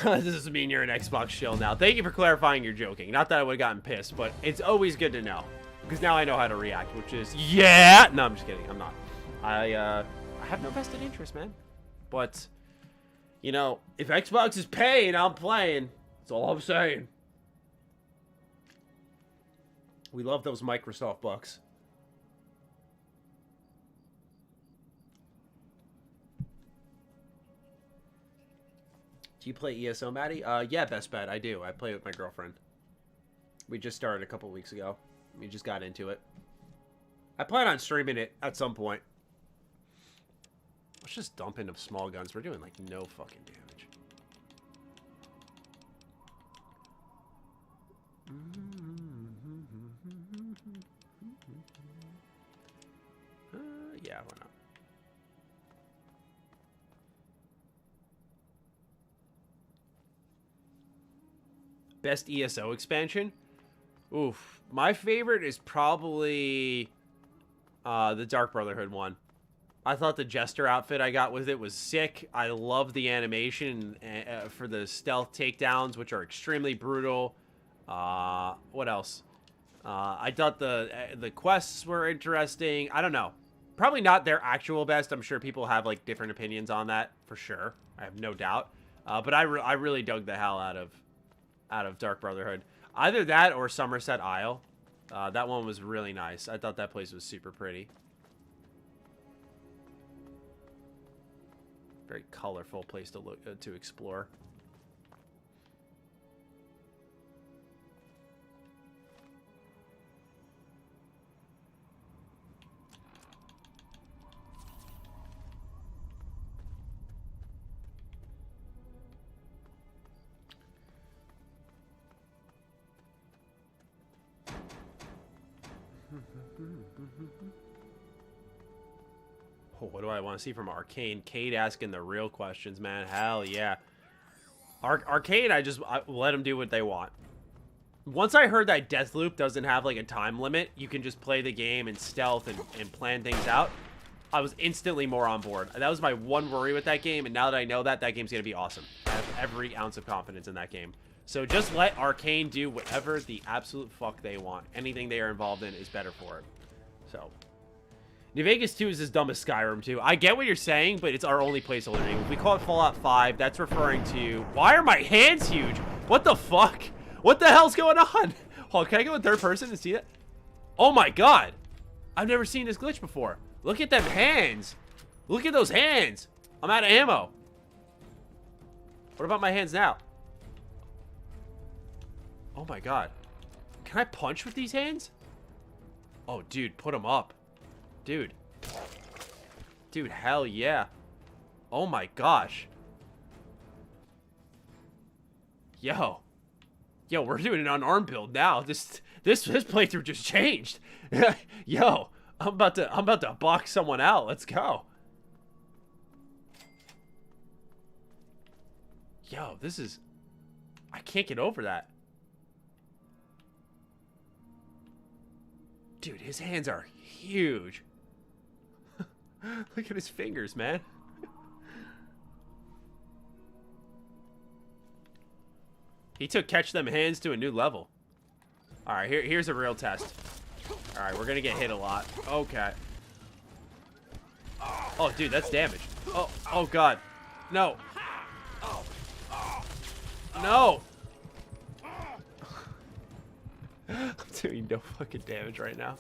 This doesn't mean you're an Xbox shill now. Thank you for clarifying you're joking. Not that I would have gotten pissed, but it's always good to know. Because now I know how to react, which is, yeah! No, I'm just kidding. I'm not. I have no vested interest, man. But, you know, if Xbox is paying, I'm playing. That's all I'm saying. We love those Microsoft bucks. Do you play ESO, Matty? Yeah, best bet. I do. I play with my girlfriend. We just started a couple weeks ago. We just got into it. I plan on streaming it at some point. Let's just dump into small guns. We're doing, like, no fucking damage. Yeah, why not? Best ESO expansion? Oof. My favorite is probably the Dark Brotherhood one. I thought the Jester outfit I got with it was sick. I love the animation for the stealth takedowns, which are extremely brutal. What else? I thought the quests were interesting. I don't know. Probably not their actual best. I'm sure people have like different opinions on that for sure. I have no doubt. But I really dug the hell out of Dark Brotherhood. Either that or Somerset Isle. That one was really nice. I thought that place was super pretty. Very colorful place to look to explore. Oh, what do I want to see from Arcane? Cade asking the real questions, man. Hell yeah. Arcane, I let them do what they want. Once I heard that Deathloop doesn't have like a time limit, you can just play the game and stealth and plan things out, I was instantly more on board. That was my one worry with that game, and now that I know that, that game's going to be awesome. I have every ounce of confidence in that game. So just let Arcane do whatever the absolute fuck they want. Anything they are involved in is better for it. So, New Vegas 2 is as dumb as Skyrim 2. I get what you're saying, but it's our only placeholder name. If we call it Fallout 5, that's referring to... Why are my hands huge? What the fuck? What the hell's going on? Hold on, can I go in third person and see that? Oh my god. I've never seen this glitch before. Look at them hands. Look at those hands. I'm out of ammo. What about my hands now? Oh my god. Can I punch with these hands? Oh, dude, put them up. Dude. Dude, hell yeah. Oh my gosh. Yo. Yo, we're doing an unarmed build now. This playthrough just changed. Yo, I'm about to box someone out. Let's go. Yo, this is... I can't get over that. Dude, his hands are huge. Look at his fingers, man. He took catch them hands to a new level. Alright, here's a real test. Alright, we're gonna get hit a lot. Okay. Oh, dude, that's damage. Oh god. No. No. I'm doing no fucking damage right now.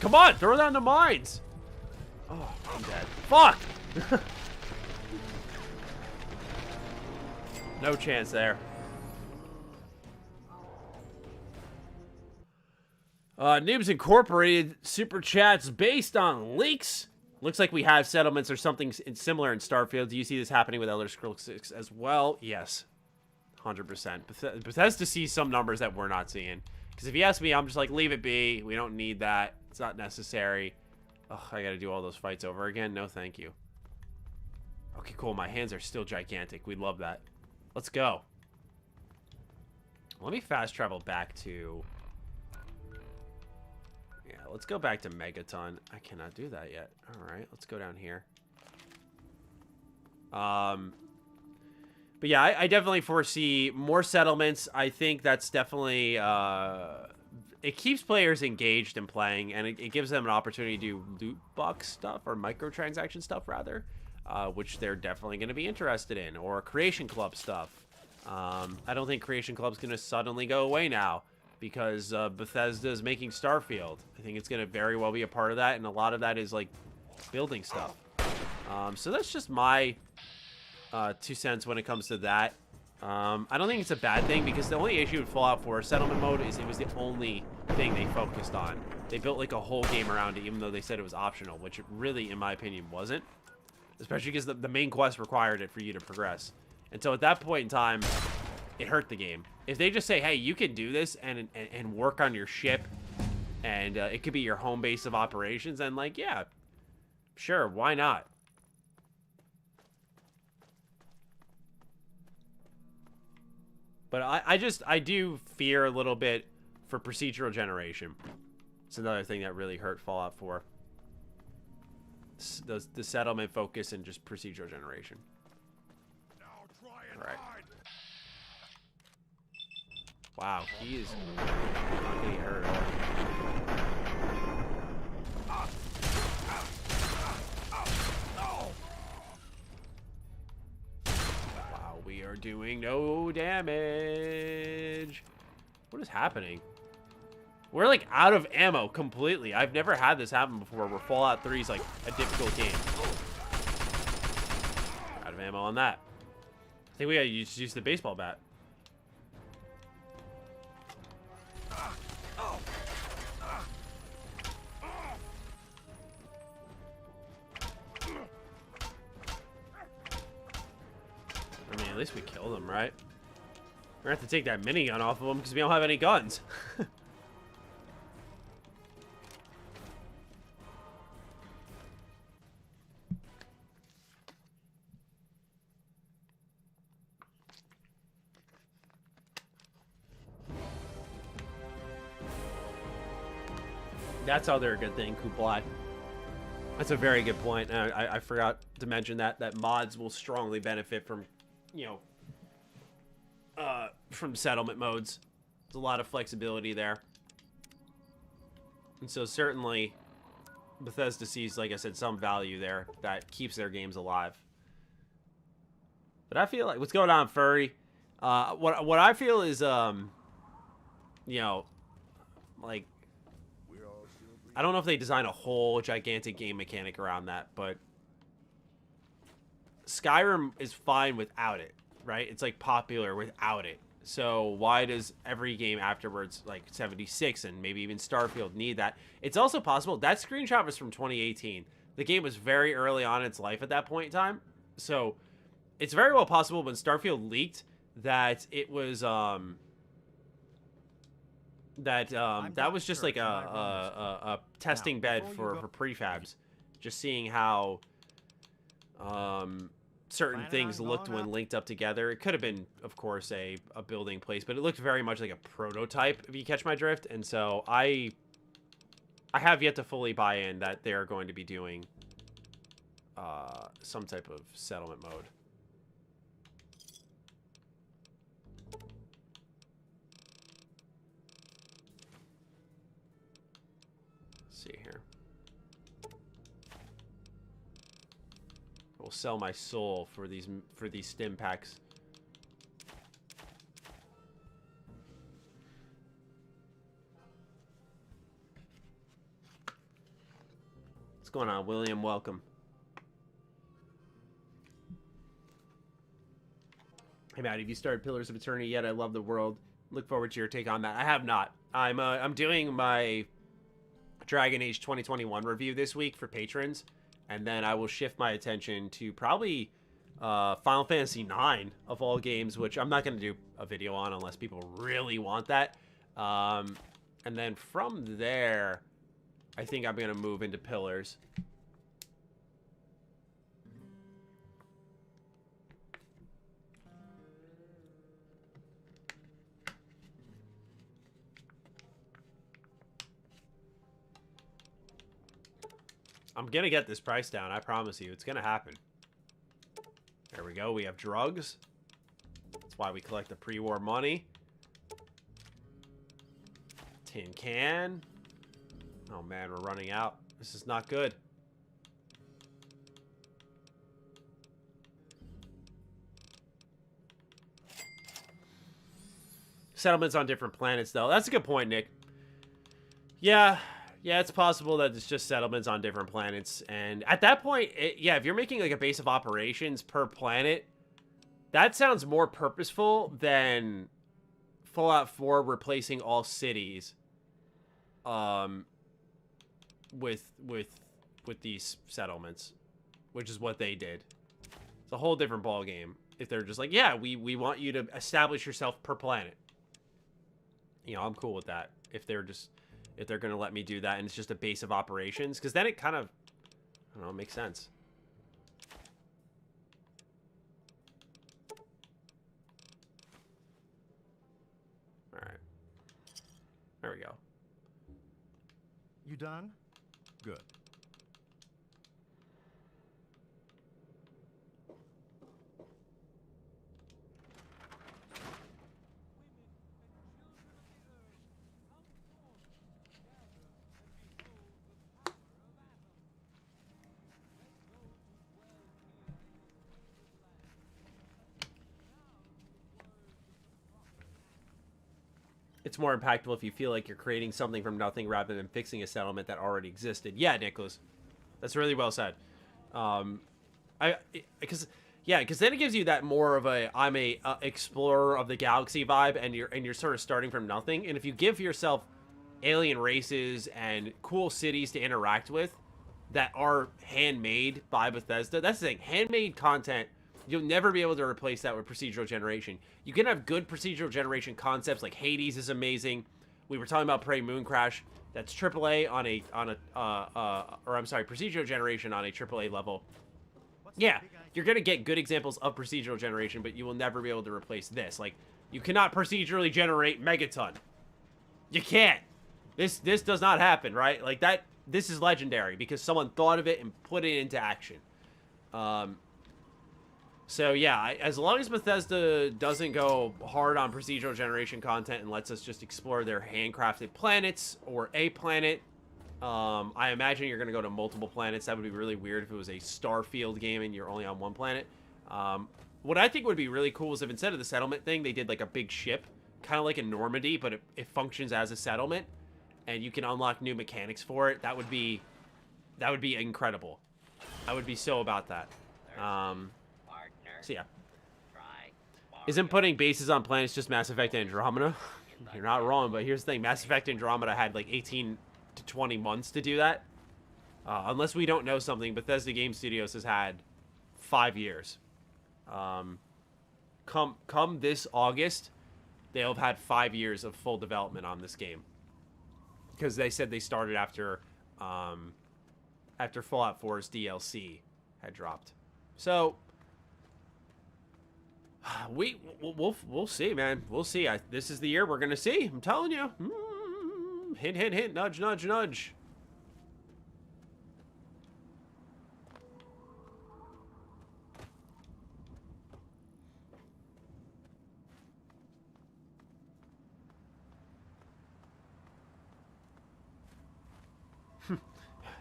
Come on, throw down the mines. Oh, I'm dead. Fuck. No chance there. Noobs Incorporated super chats based on leaks. Looks like we have settlements or something similar in Starfield. Do you see this happening with Elder Scrolls 6 as well? Yes. 100%. Bethesda sees some numbers that we're not seeing. Because if you ask me, I'm just like, leave it be. We don't need that. It's not necessary. Ugh, I gotta do all those fights over again? No, thank you. Okay, cool. My hands are still gigantic. We love that. Let's go. Let me fast travel back to... Yeah, let's go back to Megaton. I cannot do that yet. Alright, let's go down here. But yeah, I definitely foresee more settlements. I think that's definitely... it keeps players engaged in playing, and it gives them an opportunity to do loot box stuff, or microtransaction stuff, rather. Which they're definitely going to be interested in, or Creation Club stuff. I don't think Creation Club's going to suddenly go away now, because Bethesda is making Starfield. I think it's going to very well be a part of that, and a lot of that is, like, building stuff. So that's just my 2 cents when it comes to that. I don't think it's a bad thing, because the only issue with Fallout 4 settlement mode is it was the only thing they focused on. They built, like, a whole game around it, even though they said it was optional, which it really, in my opinion, wasn't. Especially because the main quest required it for you to progress. And so at that point in time, it hurt the game. If they just say, hey, you can do this and work on your ship, and it could be your home base of operations, then, like, yeah, sure, why not? But I do fear a little bit for procedural generation. It's another thing that really hurt Fallout 4. The settlement focus and just procedural generation. All right. Wow, he is not getting hurt at all. Wow, we are doing no damage. What is happening? We're, like, out of ammo completely. I've never had this happen before, where Fallout 3 is, like, a difficult game. Out of ammo on that. I think we gotta use the baseball bat. I mean, at least we killed him, right? We're gonna have to take that minigun off of him because we don't have any guns. That's other good thing, Kublai. That's a very good point. I forgot to mention that mods will strongly benefit from, you know, from settlement modes. There's a lot of flexibility there. And so certainly Bethesda sees, like I said, some value there that keeps their games alive. But I feel like, what's going on, Furry? What I feel is, you know, like, I don't know if they design a whole gigantic game mechanic around that, but Skyrim is fine without it, right? It's, like, popular without it. So why does every game afterwards, like 76 and maybe even Starfield, need that? It's also possible that screenshot was from 2018. The game was very early on in its life at that point in time. So it's very well possible when Starfield leaked that it was that was just like a testing bed for prefabs, just seeing how certain things looked when linked up together. It could have been, of course, a building place, but it looked very much like a prototype, if you catch my drift. And so I have yet to fully buy in that they're going to be doing some type of settlement mode. Let's see here. I will sell my soul for these stim packs. What's going on, William? Welcome. Hey, Matt, have you started Pillars of Eternity yet? I love the world. Look forward to your take on that. I have not. I'm doing my Dragon Age 2021 review this week for patrons, and then I will shift my attention to probably Final Fantasy IX of all games, which I'm not going to do a video on unless people really want that. And then from there, I think I'm going to move into Pillars. I'm going to get this price down. I promise you. It's going to happen. There we go. We have drugs. That's why we collect the pre-war money. Tin can. Oh, man. We're running out. This is not good. Settlements on different planets, though. That's a good point, Nick. Yeah. Yeah, it's possible that it's just settlements on different planets. And at that point, yeah, if you're making like a base of operations per planet, that sounds more purposeful than Fallout 4 replacing all cities with these settlements, which is what they did. It's a whole different ball game. If they're just like, yeah, we want you to establish yourself per planet. You know, I'm cool with that. If they're going to let me do that and it's just a base of operations, because then it kind of, I don't know, makes sense. All right. There we go. You done? Good. It's more impactful if you feel like you're creating something from nothing rather than fixing a settlement that already existed. Yeah, Nicholas, that's really well said. Because then it gives you that more of a I'm a explorer of the galaxy vibe, and you're sort of starting from nothing. And if you give yourself alien races and cool cities to interact with that are handmade by Bethesda, that's the thing. Handmade content. You'll never be able to replace that with procedural generation. You can have good procedural generation concepts, like Hades is amazing. We were talking about Prey Moon Crash. That's AAA procedural generation on a AAA level. Yeah, you're gonna get good examples of procedural generation, but you will never be able to replace this. Like, you cannot procedurally generate Megaton. You can't. This does not happen, right? Like that. This is legendary because someone thought of it and put it into action. So yeah, as long as Bethesda doesn't go hard on procedural generation content and lets us just explore their handcrafted planets or a planet, I imagine you're going to go to multiple planets. That would be really weird if it was a Starfield game and you're only on one planet. What I think would be really cool is if instead of the settlement thing, they did like a big ship, kind of like in Normandy, but it functions as a settlement, and you can unlock new mechanics for it. That would be incredible. I would be so about that. So yeah. Isn't putting bases on planets just Mass Effect Andromeda? You're not wrong, but here's the thing. Mass Effect Andromeda had like 18 to 20 months to do that. Unless we don't know something, Bethesda Game Studios has had 5 years. come this August, they'll have had 5 years of full development on this game. Because they said they started after Fallout 4's DLC had dropped. So we'll see, man. We'll see. This is the year we're gonna see. I'm telling you. Hint, hint, hint. Nudge, nudge, nudge.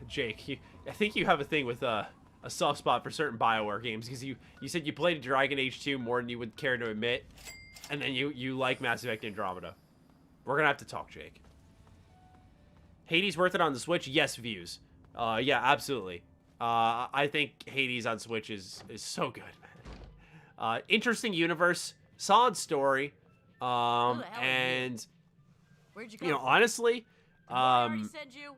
Jake, I think you have a thing with a soft spot for certain BioWare games, because you said you played Dragon Age 2 more than you would care to admit, and then you like Mass Effect Andromeda. We're gonna have to talk, Jake. Hades worth it on the Switch? Yes, views. Yeah, absolutely. I think Hades on Switch is so good, man. Interesting universe, solid story, and Where'd you go? you know, honestly, I already said you.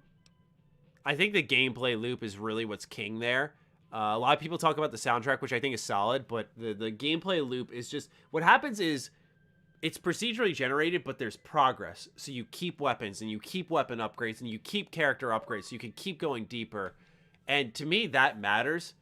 I think the gameplay loop is really what's king there. A lot of people talk about the soundtrack, which I think is solid, but the gameplay loop is just... What happens is, it's procedurally generated, but there's progress. So you keep weapons, and you keep weapon upgrades, and you keep character upgrades, so you can keep going deeper. And to me, that matters.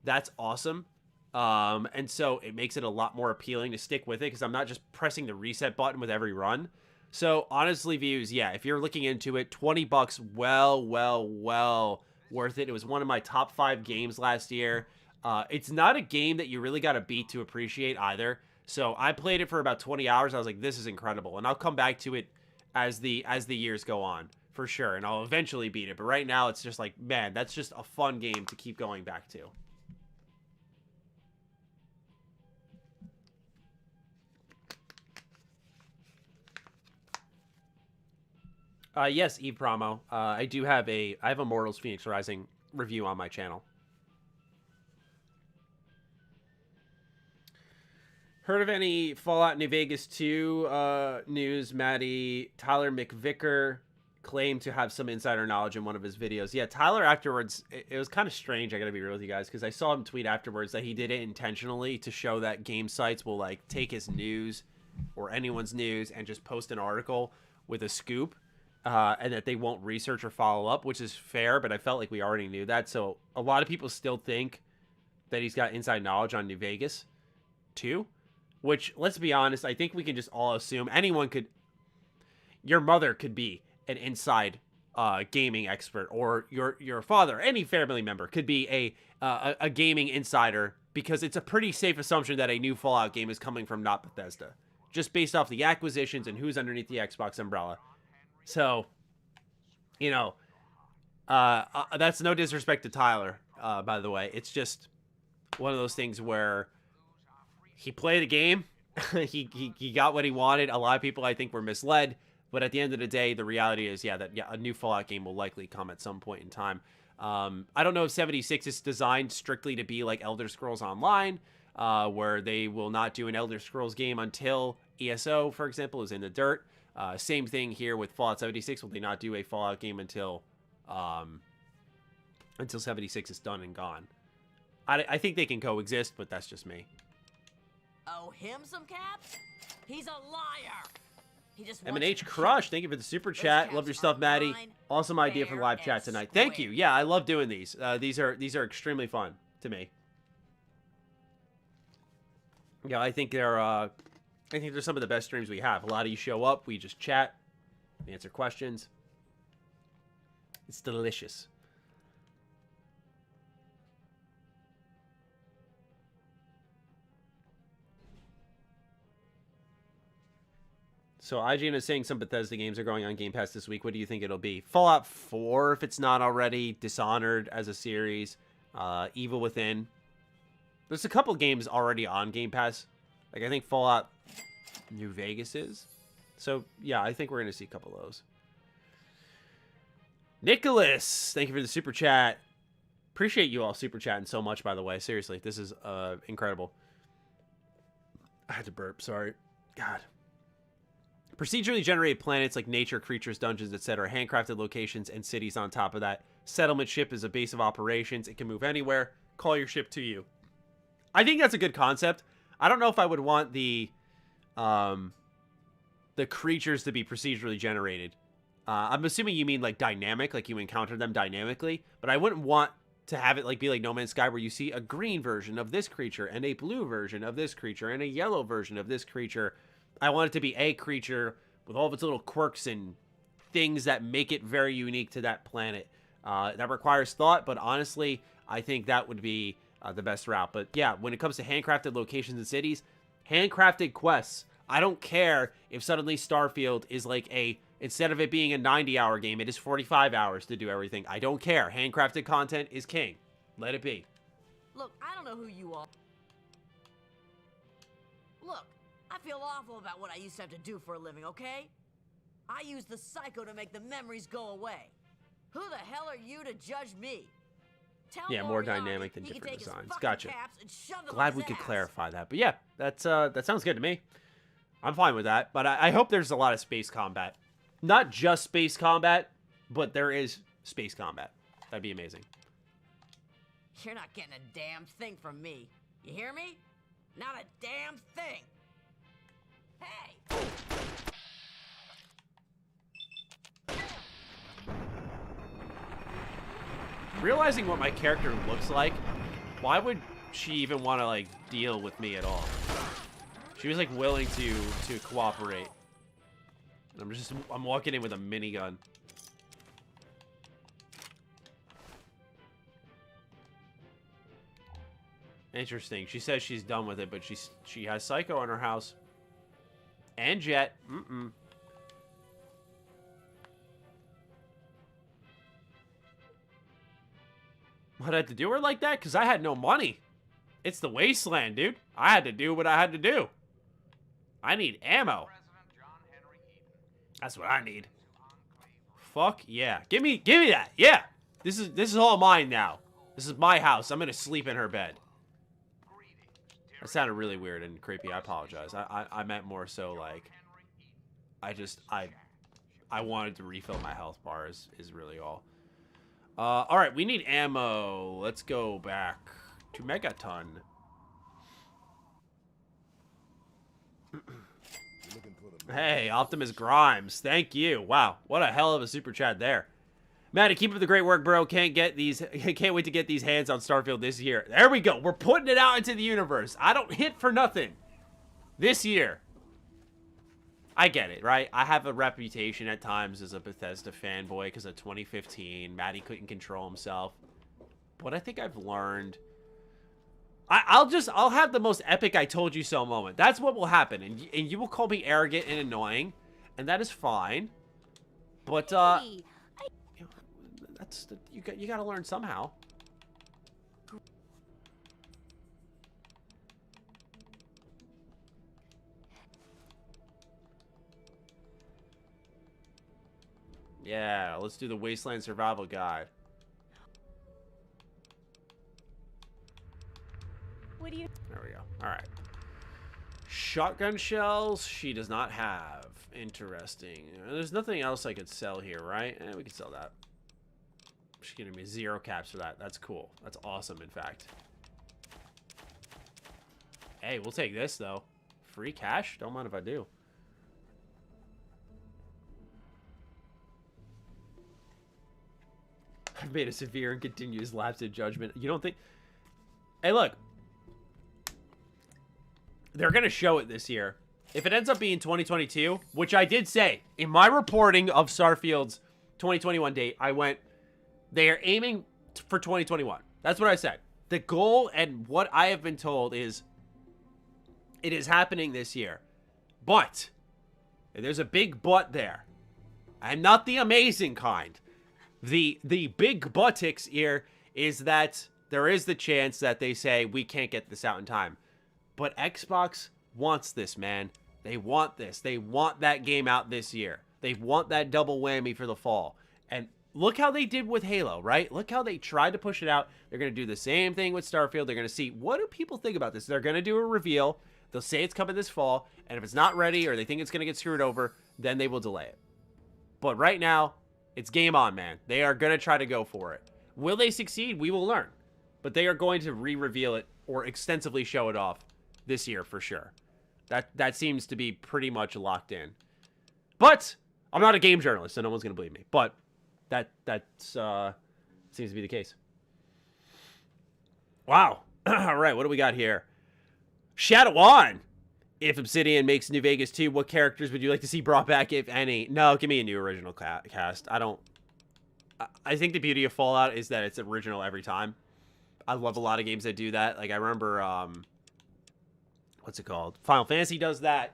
That's awesome. And so it makes it a lot more appealing to stick with it, because I'm not just pressing the reset button with every run. So, honestly, views, yeah, if you're looking into it, $20, well worth it. It was one of my top 5 games last year. It's not a game that you really got to beat to appreciate either. So, I played it for about 20 hours. I was like, this is incredible. And I'll come back to it as the years go on, for sure. And I'll eventually beat it. But right now, it's just like, man, that's just a fun game to keep going back to. Yes, Eve Promo. I have a Mortals Phoenix Rising review on my channel. Heard of any Fallout New Vegas 2 news, Matty? Tyler McVicker claimed to have some insider knowledge in one of his videos. Yeah, Tyler afterwards, it was kind of strange, I gotta be real with you guys, because I saw him tweet afterwards that he did it intentionally to show that game sites will, like, take his news or anyone's news and just post an article with a scoop. And that they won't research or follow up, which is fair, but I felt like we already knew that. So a lot of people still think that he's got inside knowledge on New Vegas, too. Which, let's be honest, I think we can just all assume anyone could... Your mother could be an inside gaming expert, or your father, any family member, could be a gaming insider, because it's a pretty safe assumption that a new Fallout game is coming from not Bethesda, just based off the acquisitions and who's underneath the Xbox umbrella. So, you know, that's no disrespect to Tyler, by the way. It's just one of those things where he played a game, he got what he wanted. A lot of people, I think, were misled. But at the end of the day, the reality is, yeah, a new Fallout game will likely come at some point in time. I don't know if 76 is designed strictly to be like Elder Scrolls Online, where they will not do an Elder Scrolls game until ESO, for example, is in the dirt. Same thing here with Fallout 76. Will they not do a Fallout game until 76 is done and gone? I think they can coexist, but that's just me. Oh, him some caps? He's a liar. He just wants M&H to Crush, thank you for the super chat. Love your stuff, Matty. Awesome idea for live chat tonight. Thank you. Yeah, I love doing these. These are extremely fun to me. Yeah, I think they're some of the best streams we have. A lot of you show up, we just chat, we answer questions. It's delicious. So IGN is saying some Bethesda games are going on Game Pass this week. What do you think it'll be? Fallout 4, if it's not already. Dishonored as a series. Evil Within. There's a couple games already on Game Pass. Like, I think Fallout New Vegas is. So, yeah, I think we're going to see a couple of those. Nicholas, thank you for the super chat. Appreciate you all super chatting so much, by the way. Seriously, this is incredible. I had to burp, sorry. God. Procedurally generated planets like nature, creatures, dungeons, etc. Handcrafted locations and cities on top of that. Settlement ship is a base of operations. It can move anywhere. Call your ship to you. I think that's a good concept. I don't know if I would want the creatures to be procedurally generated. I'm assuming you mean like dynamic, like you encounter them dynamically, but I wouldn't want to have it like be like No Man's Sky where you see a green version of this creature and a blue version of this creature and a yellow version of this creature. I want it to be a creature with all of its little quirks and things that make it very unique to that planet. That requires thought, but honestly, I think that would be the best route. But yeah, when it comes to handcrafted locations and cities, handcrafted quests, I don't care if suddenly Starfield is like instead of it being a 90-hour game, it is 45 hours to do everything. I don't care. Handcrafted content is king. Let it be. Look, I don't know who you are. Look, I feel awful about what I used to have to do for a living, okay? I used the psycho to make the memories go away. Who the hell are you to judge me? Tell More Moriarty dynamic than he can different take his designs. fucking Gotcha. caps and shove them Glad up we his could ass. clarify that. But yeah, that sounds good to me. I'm fine with that. But I hope there's a lot of space combat. Not just space combat, but there is space combat. That'd be amazing. You're not getting a damn thing from me. You hear me? Not a damn thing. Hey! Realizing what my character looks like, why would she even want to like deal with me at all? She was like willing to cooperate. And I'm walking in with a minigun. Interesting. She says she's done with it, but she has Psycho in her house. And Jet. What, I had to do her like that? Because I had no money. It's the wasteland, dude. I had to do what I had to do. I need ammo. That's what I need. Fuck yeah. Give me that. Yeah. This is all mine now. This is my house. I'm gonna sleep in her bed. That sounded really weird and creepy. I apologize. I meant more so like I wanted to refill my health bar is really all. Alright, we need ammo. Let's go back to Megaton. Hey, Optimus Grimes. Thank you. Wow, what a hell of a super chat there. Matty, keep up the great work, bro. Can't wait to get these hands on Starfield this year. There we go. We're putting it out into the universe. I don't hit for nothing. This year. I get it, right? I have a reputation at times as a Bethesda fanboy because of 2015. Matty couldn't control himself. But I think I've learned. I'll have the most epic I told you so moment. That's what will happen. And you will call me arrogant and annoying. And that is fine. But, Hey, you gotta learn somehow. Yeah, let's do the Wasteland Survival Guide. what do you... There we go. Alright. Shotgun shells, she does not have. Interesting. There's nothing else I could sell here, right? We could sell that. She's giving me 0 caps for that. That's cool. That's awesome, in fact. Hey, we'll take this, though. Free cash? Don't mind if I do. I've made a severe and continuous lapse in judgment. You don't think... Hey, look. They're going to show it this year. If it ends up being 2022, which I did say in my reporting of Starfield's 2021 date, I went, they are aiming for 2021. That's what I said. The goal and what I have been told is it is happening this year. But, and there's a big but there. I'm not the amazing kind. The big buttocks here is that there is the chance that they say we can't get this out in time. But Xbox wants this, man. They want this. They want that game out this year. They want that double whammy for the fall. And look how they did with Halo, right? Look how they tried to push it out. They're going to do the same thing with Starfield. They're going to see, what do people think about this? They're going to do a reveal. They'll say it's coming this fall. And if it's not ready or they think it's going to get screwed over, then they will delay it. But right now, it's game on, man. They are going to try to go for it. Will they succeed? We will learn. But they are going to re-reveal it or extensively show it off this year for sure. That seems to be pretty much locked in. But I'm not a game journalist, so no one's gonna believe me. But that's seems to be the case. Wow. All right, what do we got here? Shadow On. If Obsidian makes New Vegas 2, what characters would you like to see brought back, if any? No, give me a new original cast. I think the beauty of Fallout is that it's original every time. I love a lot of games that do that. Like, I remember, what's it called? Final Fantasy does that.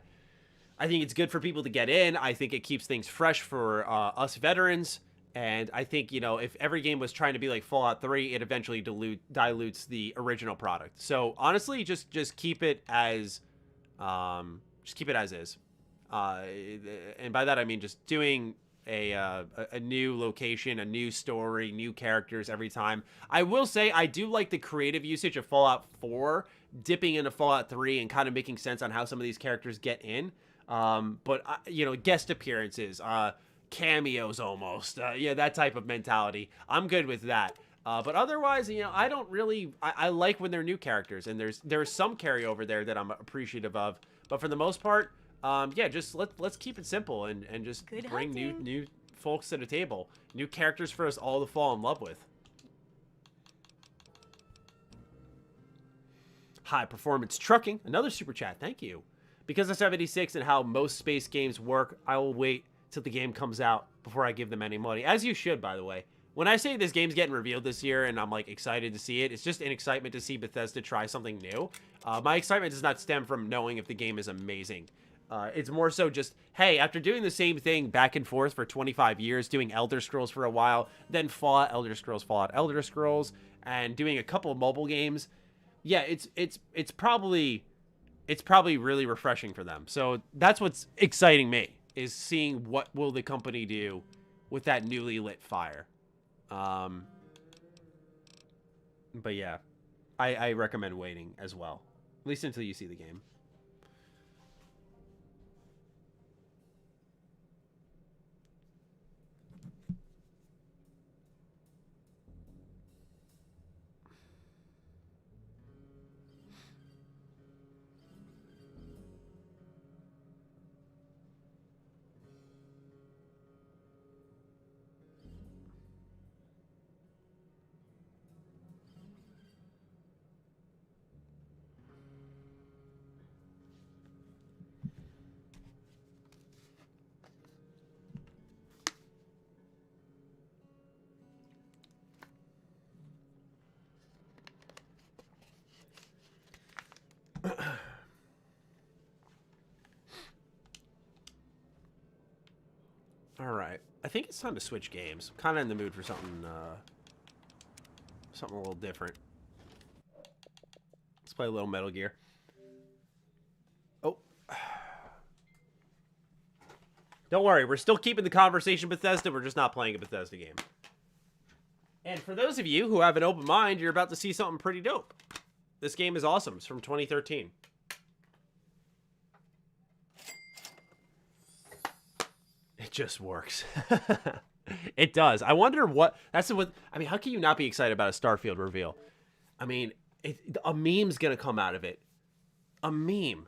I think it's good for people to get in. I think it keeps things fresh for us veterans. And I think, you know, if every game was trying to be like Fallout 3, it eventually dilutes the original product. So, honestly, just keep it as... just keep it as is. And by that, I mean just doing a new location, a new story, new characters every time. I will say I do like the creative usage of Fallout 4, dipping into Fallout 3 and kind of making sense on how some of these characters get in. But, you know, guest appearances, cameos almost, yeah, that type of mentality. I'm good with that. But otherwise, you know, I don't really... I like when they're new characters, and there's some carryover there that I'm appreciative of. But for the most part, yeah, just let's keep it simple and just bring new folks to the table. New characters for us all to fall in love with. High Performance Trucking, another super chat, thank you. Because of 76 and how most space games work, I will wait till the game comes out before I give them any money. As you should, by the way. When I say this game's getting revealed this year and I'm, like, excited to see it, it's just an excitement to see Bethesda try something new. My excitement does not stem from knowing if the game is amazing. It's more so just, hey, after doing the same thing back and forth for 25 years, doing Elder Scrolls for a while, then Fallout, Elder Scrolls, Fallout, Elder Scrolls, and doing a couple of mobile games, yeah, it's probably really refreshing for them. So that's what's exciting me, is seeing what will the company do with that newly lit fire. But yeah, I recommend waiting as well, at least until you see the game. Alright, I think it's time to switch games. I'm kind of in the mood for something, something a little different. Let's play a little Metal Gear. Oh. Don't worry, we're still keeping the conversation Bethesda, we're just not playing a Bethesda game. And for those of you who have an open mind, you're about to see something pretty dope. This game is awesome. It's from 2013. It just works. It does. I wonder what... That's what... I mean, how can you not be excited about a Starfield reveal? I mean, a meme's gonna come out of it. A meme.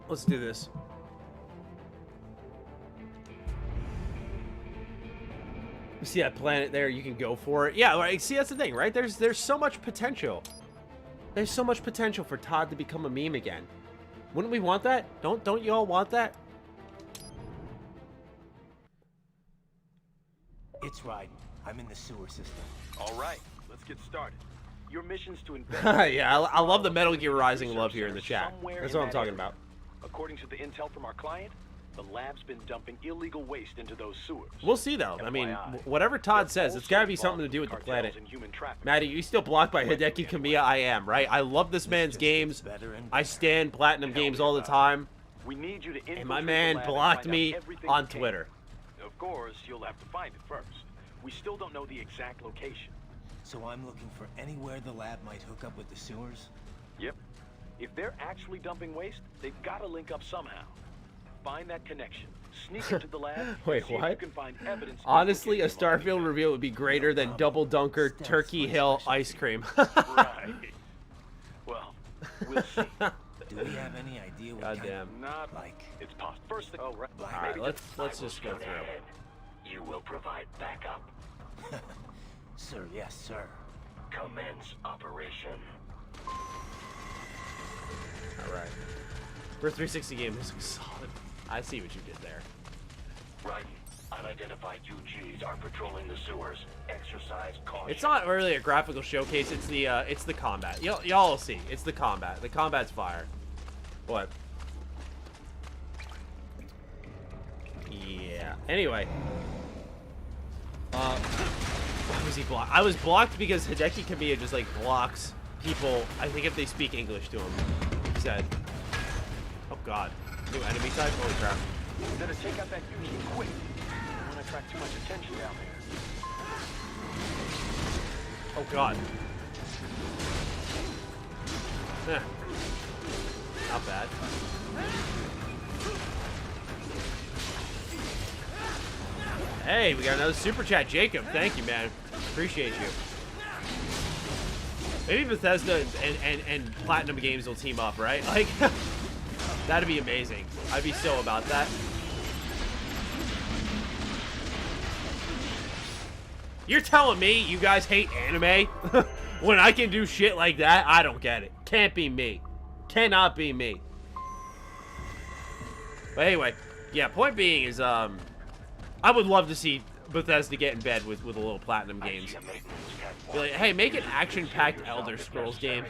Let's do this. You see that planet there? You can go for it. Yeah, like, see, that's the thing, right? There's so much potential. There's so much potential for Todd to become a meme again. Wouldn't we want that? Don't you all want that? It's right. I'm in the sewer system. All right, let's get started. Your mission's to investigate. Yeah, I love the Metal Gear Rising love here in the chat. That's what I'm talking about. According to the intel from our client, the lab's been dumping illegal waste into those sewers. We'll see, though. I mean, whatever Todd says, it's got to be something to do with the planet. Matty, you still blocked by Hideki Kamiya? I am, right? I love this man's games. I stand Platinum games all the time. We need you to infiltrate And my the man lab and blocked find out me everything on you can. Twitter. Of course, you'll have to find it first. We still don't know the exact location. So I'm looking for anywhere the lab might hook up with the sewers? Yep. If they're actually dumping waste, they've got to link up somehow. Find that connection. Sneak into the lab. and Wait, see if what? you can find evidence Honestly, a implicating the Starfield reveal would be greater than Double Dunker Steph's Turkey my Hill specialty. ice cream. Right. Well, we'll see. Do we have any idea what kind Goddamn. Not like it's possible. First thing. Oh, right. All All right, Maybe let's just go through. You will provide backup. Sir, yes, sir. Commence operation. All right. For a 360 game, this is solid. I see what you did there. Right. Unidentified UGs are patrolling the sewers. Exercise caution. It's not really a graphical showcase. It's the combat. Y'all will see. It's the combat. The combat's fire. What? Yeah. Anyway. Why was he blocked? I was blocked because Hideki Kamiya just like blocks people. I think if they speak English to him. He said. Oh God. New enemy type. Holy crap. We better take out that UG quick. I don't want to attract too much attention down there. Oh God. Eh. Not bad. Hey, we got another super chat, Jacob. Thank you, man. Appreciate you. Maybe Bethesda and Platinum Games will team up, right? Like, that'd be amazing. I'd be so about that. You're telling me you guys hate anime? When I can do shit like that? I don't get it. Can't be me. Cannot be me. But anyway, yeah, point being is, I would love to see Bethesda get in bed with a little Platinum Games. Be like, hey, make an action-packed Elder Scrolls game.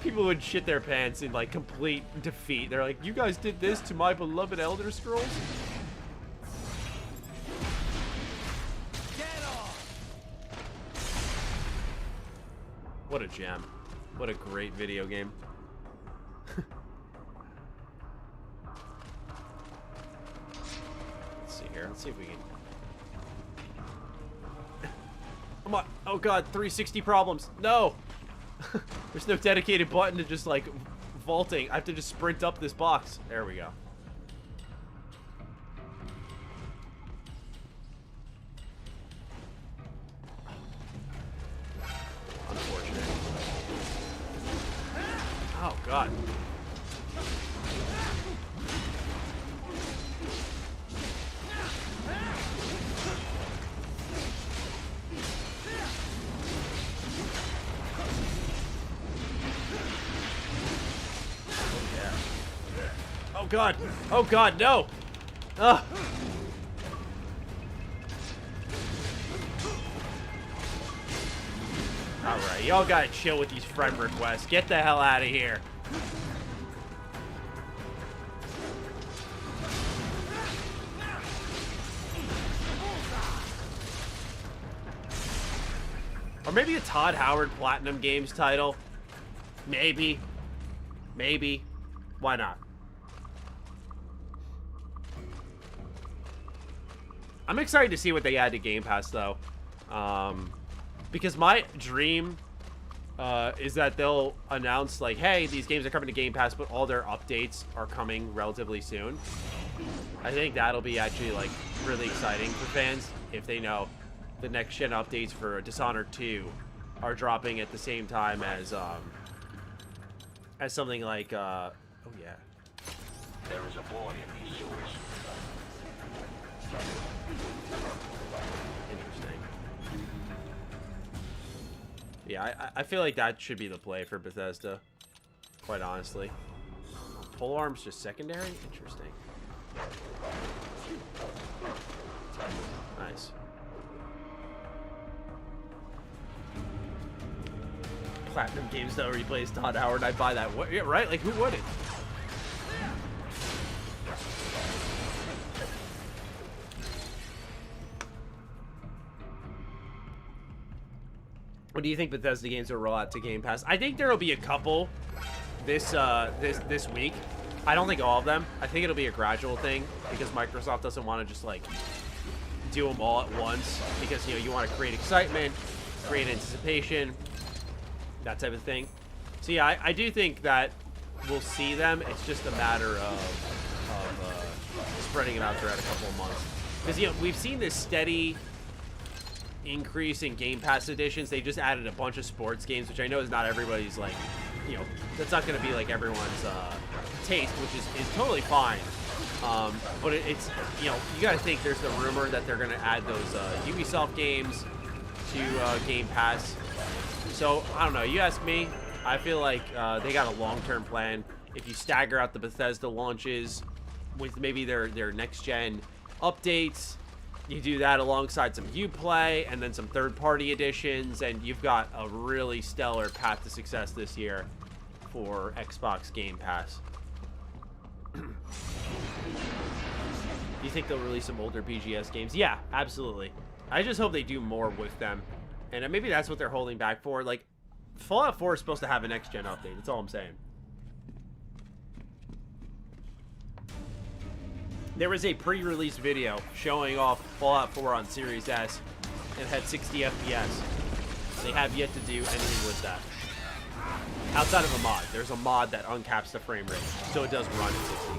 People would shit their pants in, like, complete defeat. They're like, you guys did this to my beloved Elder Scrolls? What a gem. What a great video game. Let's see here. Let's see if we can... Come on. Oh God, 360 problems. No! There's no dedicated button to just, like, vaulting. I have to just sprint up this box. There we go. Unfortunate. Oh, God. Oh, God. Oh, God, no. Ugh. Alright, y'all gotta chill with these friend requests. Get the hell out of here. Or maybe a Todd Howard Platinum Games title. Maybe. Maybe. Why not? I'm excited to see what they add to Game Pass, though. Because my dream is that they'll announce, like, hey, these games are coming to Game Pass, but all their updates are coming relatively soon. I think that'll be actually, like, really exciting for fans if they know the next-gen updates for Dishonored 2 are dropping at the same time as something like, oh, yeah. There is a boy in these sewers. Interesting. Yeah, I feel like that should be the play for Bethesda, quite honestly. Pole arm's just secondary? Interesting. Nice. Platinum Games though replays Todd Howard. I'd buy that. What, yeah, right? Like, who wouldn't? What do you think Bethesda games will roll out to Game Pass? I think there'll be a couple this week. I don't think all of them. I think it'll be a gradual thing because Microsoft doesn't want to just like do them all at once because, you know, you want to create excitement, create anticipation, that type of thing. So yeah, I do think that we'll see them. It's just a matter of spreading it out throughout a couple of months. Because, you know, we've seen this steady increase in Game Pass editions. They just added a bunch of sports games, which I know is not everybody's, like, you know, that's not going to be, like, everyone's taste, which is totally fine. But it's, you know, you got to think there's the rumor that they're going to add those Ubisoft games to Game Pass. So, I don't know. You ask me, I feel like they got a long-term plan. If you stagger out the Bethesda launches with maybe their next-gen updates, you do that alongside some Uplay and then some third-party editions, and you've got a really stellar path to success this year for Xbox Game Pass. Do you think they'll release some older BGS games? Yeah, absolutely. I just hope they do more with them. And maybe that's what they're holding back for. Like, Fallout 4 is supposed to have a next-gen update. That's all I'm saying. There was a pre-release video showing off Fallout 4 on Series S and had 60 FPS. They have yet to do anything with that. Outside of a mod. There's a mod that uncaps the frame rate, so it does run at 60.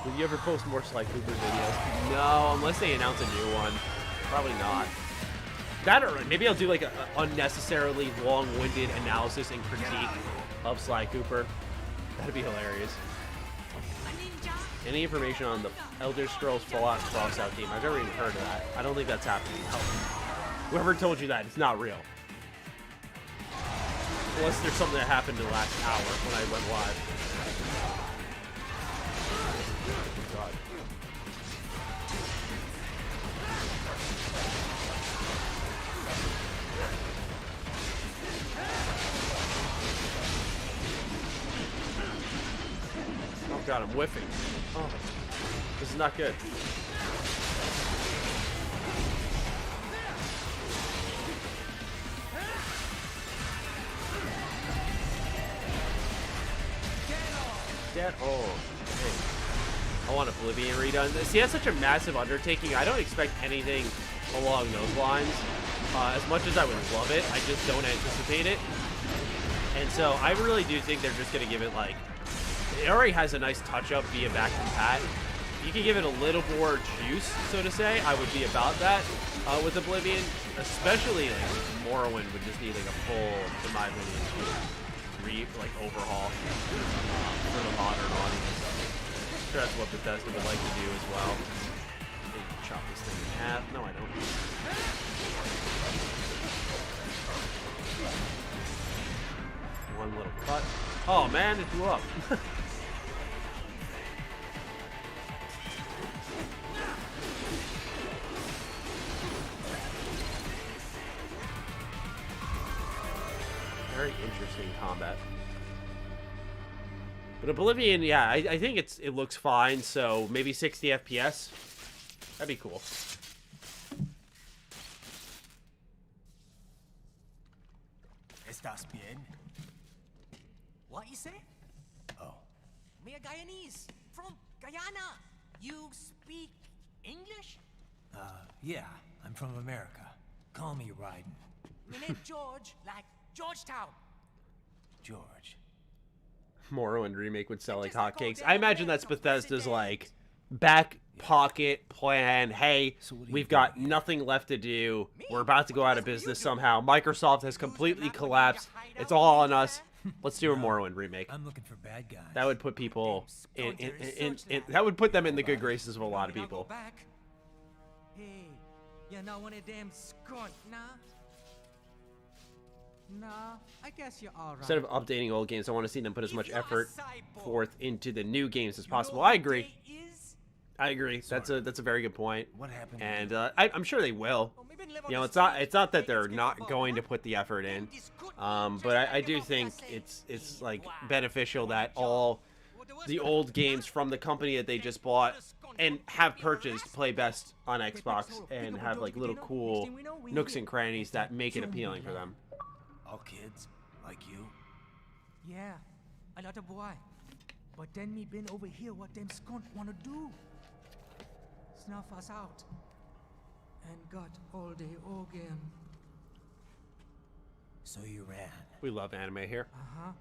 Will you ever post more Sly Cooper videos? No, unless they announce a new one. Probably not. That, or maybe I'll do like an unnecessarily long-winded analysis and critique of Sly Cooper. That'd be hilarious. Any information on the Elder Scrolls Fallout Crossout game? I've never even heard of that. I don't think that's happening. Whoever told you that, it's not real. Unless there's something that happened in the last hour when I went live. Oh, God. Oh God, I'm whiffing. Oh, this is not good. Dead. Oh, hey. I want Oblivion redone. See, that's such a massive undertaking. I don't expect anything along those lines. As much as I would love it, I just don't anticipate it. And so I really do think they're just going to give it like. It already has a nice touch-up via back compat. You can give it a little more juice, so to say. I would be about that with Oblivion. Especially, like, Morrowind would just need, like, a full, in my opinion, overhaul for the modern audience. I'm sure that's what Bethesda would like to do as well. Maybe chop this thing in half. No, I don't. One little cut. Oh, man, it blew up. Very interesting combat. But Oblivion, yeah, I think it looks fine, so maybe 60 FPS. That'd be cool. Estás bien? What you say? Oh. Me a Guyanese from Guyana. You speak English? Yeah, I'm from America. Call me Ryden. My name George, like Georgetown. George. Morrowind remake would sell like hotcakes. I imagine that's Bethesda's like back pocket plan. Hey, we've got nothing left to do. We're about to go out of business somehow. Microsoft has completely collapsed. It's all on us. Let's do a Morrowind remake. I'm looking for bad guys. That would put people in that would put them in the good graces of a lot of people. Hey, you're not one of them skunk, nah? Nah, I guess you're alright. Instead of updating old games, I want to see them put as much effort forth into the new games as possible. I agree. I agree. That's a very good point. What happened? And I'm sure they will. You know, it's not that they're not going to put the effort in, but I do think it's like beneficial that all the old games from the company that they just bought and have purchased play best on Xbox and have like little cool nooks and crannies that make it appealing for them. All kids like you. Yeah, a lot of boy. But then me been over here what them skunt wanna do. Snuff us out. And got all day again. So you ran. We love anime here. Uh-huh.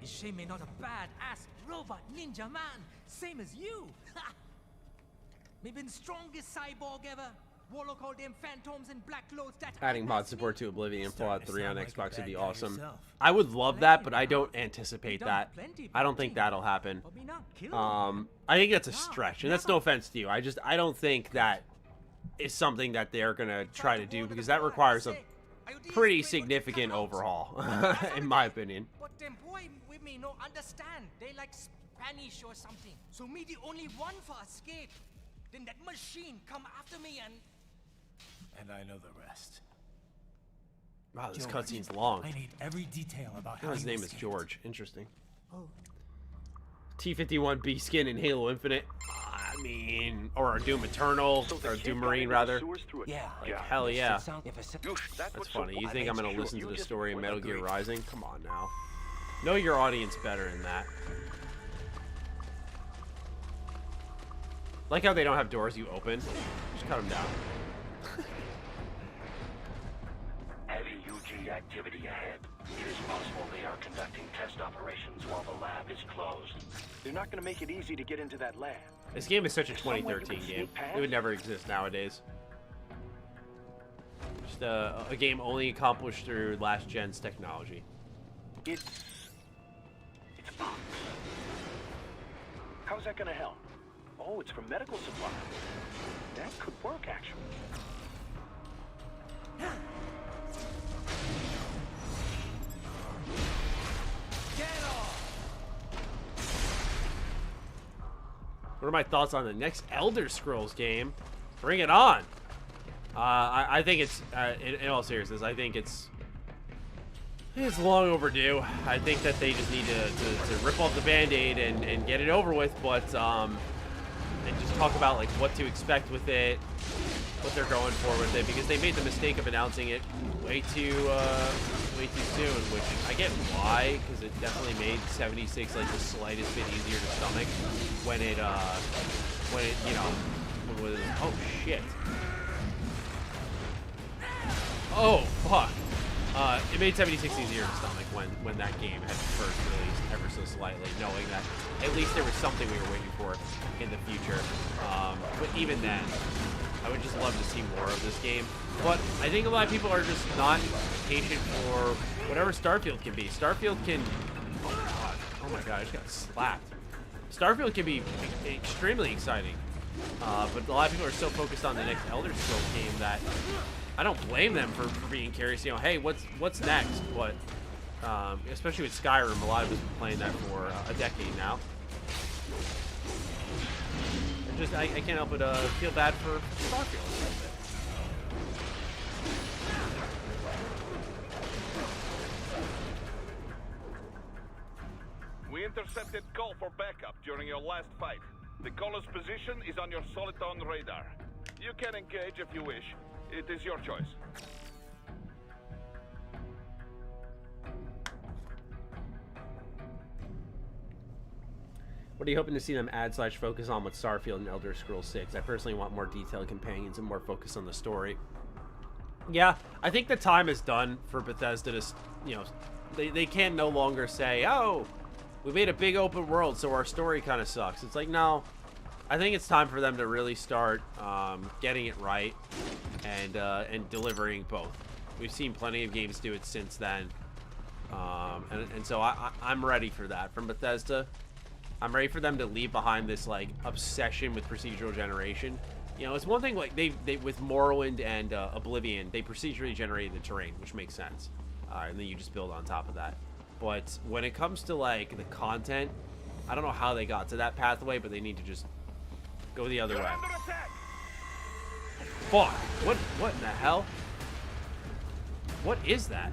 Is she me not a badass robot ninja man? Same as you. Me been strongest cyborg ever. Warlock all them phantoms in black clothes that Adding mod outlast support me. to Oblivion and Fallout 3 on Starting to sound Xbox like a would be bad guy awesome. yourself. I would love that, but I don't anticipate that. Plenty, I don't think that'll happen. But me not kill them. I think that's a stretch, and that's no offense to you. I don't think that is something that they're gonna try to do, because that requires a pretty significant overhaul, in my opinion. But them boy with me no understand. They like Spanish or something. So me the only one for escape. Then that machine come after me and And I know the rest. Wow, this George, cutscene's long. I need every detail about how Oh, his you name is escaped. George. Interesting. oh, T-51B skin in Halo Infinite. I mean, or a Doom Eternal, So the or kid Doom got Marine into the rather. sewers through a- Yeah. Yeah. Hell yeah. It sounds- if I said- That's That's what's funny. so You cool. think I'm gonna Sure, listen to you the just story of went Metal Gear agreed. Rising? Come on now. Know your audience better than that. Like how they don't have doors you open. Just cut them down. Heavy UG activity ahead. It is possible they are conducting test operations while the lab is closed. They're not going to make it easy to get into that lab. This game is such a Somewhere you 2013 can game. sneak past? It would never exist nowadays. Just a game only accomplished through last gen's technology. It's a box. How's that going to help? Oh, it's for medical supplies. That could work, actually. What are my thoughts on the next Elder Scrolls game? Bring it on! I think it's, in all seriousness, I think it's long overdue. I think that they just need to rip off the Band-Aid and get it over with, but, and just talk about, like, what to expect with it, what they're going for with it, because they made the mistake of announcing it way too soon, which I get why, because it definitely made 76 like the slightest bit easier to stomach when it you know, when it was, oh shit, oh fuck, it made 76 easier to stomach when that game had first released ever so slightly, knowing that at least there was something we were waiting for in the future, but even then, I would just love to see more of this game. But I think a lot of people are just not patient for whatever Starfield can be. Starfield can... Oh my god, I just got slapped. Starfield can be extremely exciting. But a lot of people are so focused on the next Elder Scrolls game that I don't blame them for being curious. You know, hey, what's next? But especially with Skyrim, a lot of us have been playing that for a decade now. I can't help but feel bad for Starfield a little bit. We intercepted call for backup during your last fight. The caller's position is on your Soliton radar. You can engage if you wish. It is your choice. What are you hoping to see them add / focus on with Starfield and Elder Scrolls 6? I personally want more detailed companions and more focus on the story. Yeah, I think the time is done for Bethesda to, you know, they can no longer say, oh, we made a big open world, so our story kind of sucks. It's like, no, I think it's time for them to really start getting it right and delivering both. We've seen plenty of games do it since then, and so I'm ready for that from Bethesda. I'm ready for them to leave behind this like obsession with procedural generation. You know, it's one thing like they with Morrowind and Oblivion, they procedurally generated the terrain, which makes sense, and then you just build on top of that. But when it comes to like the content, I don't know how they got to that pathway, but they need to just go the other way. Fuck! What in the hell? What is that?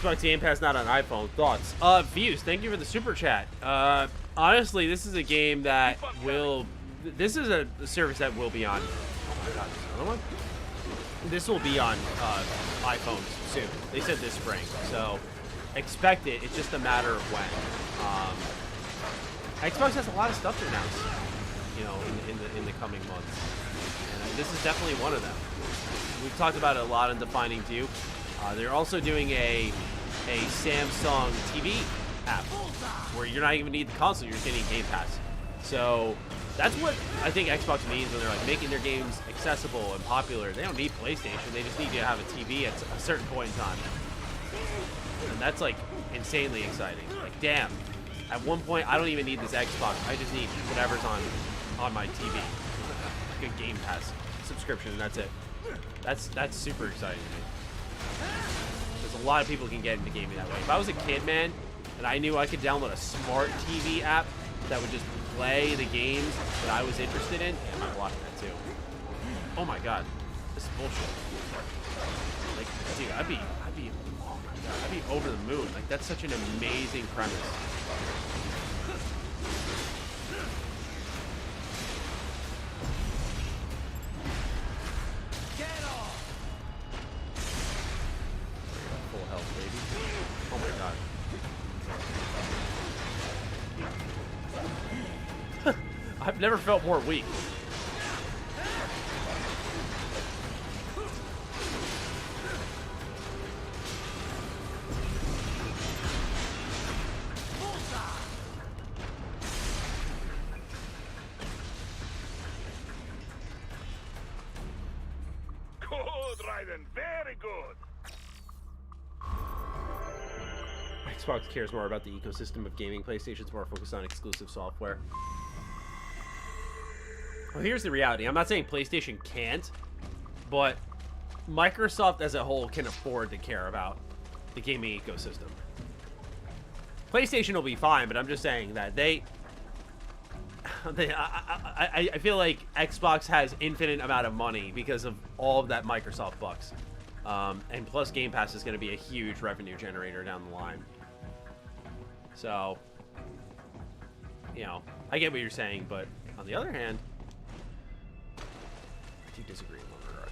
Xbox Game Pass not on iPhone. Thoughts? Views, thank you for the super chat. Honestly, this is a game that will... This is a service that will be on... Oh my god, there's another one? This will be on iPhones soon. They said this spring, so expect it. It's just a matter of when. Xbox has a lot of stuff to announce, you know, in the coming months, and this is definitely one of them. We've talked about it a lot in Defining Duke. They're also doing a Samsung TV app where you're not even need the console, you're just getting Game Pass. So that's what I think Xbox means when they're like making their games accessible and popular. They don't need PlayStation, they just need you to have a TV at a certain point in time. And that's like insanely exciting. Like, damn, at one point I don't even need this Xbox, I just need whatever's on my TV. Like a Game Pass subscription, and that's it. That's super exciting to me. Because a lot of people can get into gaming that way. If I was a kid, man, and I knew I could download a smart TV app that would just play the games that I was interested in, yeah, I'd watch that too. Oh my god, this is bullshit. Like, dude, I'd be, oh my god, I'd be over the moon. Like, that's such an amazing premise. Full health, baby. Oh my god. I've never felt more weak. Good, Raiden. Very good. Xbox cares more about the ecosystem of gaming. PlayStation's more focused on exclusive software. Well, here's the reality. I'm not saying PlayStation can't, but Microsoft as a whole can afford to care about the gaming ecosystem. PlayStation will be fine, but I'm just saying that I feel like Xbox has infinite amount of money because of all of that Microsoft bucks. And plus Game Pass is going to be a huge revenue generator down the line. So, you know, I get what you're saying, but on the other hand, I do disagree in one regard.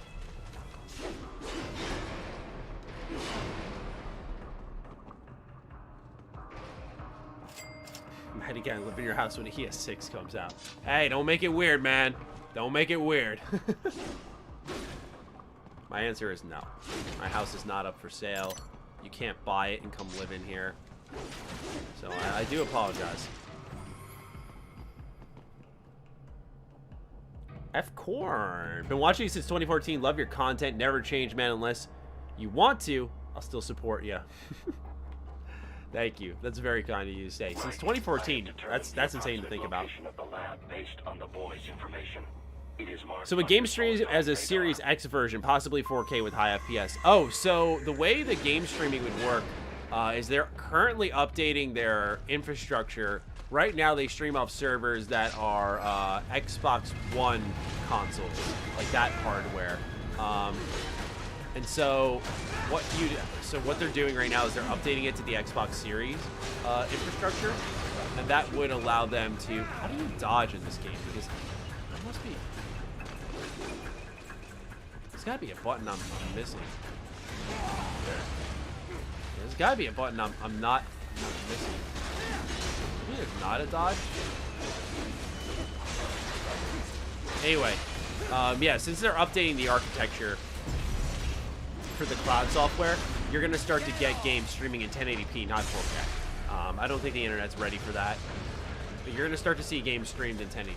Matty can't live in your house when ES6 comes out. Hey, don't make it weird, man. Don't make it weird. My answer is no. My house is not up for sale. You can't buy it and come live in here. So I do apologize. F Corn. Been watching you since 2014. Love your content. Never change, man, unless you want to. I'll still support you. Thank you. That's very kind of you to say. Since 2014. That's insane to think about. So a game streams as a Series X version, possibly 4K with high FPS. Oh, so the way the game streaming would work is they're currently updating their infrastructure. Right now they stream off servers that are Xbox One consoles, like that hardware. And so what they're doing right now is they're updating it to the Xbox Series infrastructure, and that would allow them to... How do you dodge in this game? Because there must be... There's got to be a button I'm missing. There's got to be a button I'm not missing. Maybe there's not a dodge? Anyway, yeah, since they're updating the architecture for the cloud software, you're going to start to get games streaming in 1080p, not 4K. I don't think the internet's ready for that, but you're going to start to see games streamed in 1080p.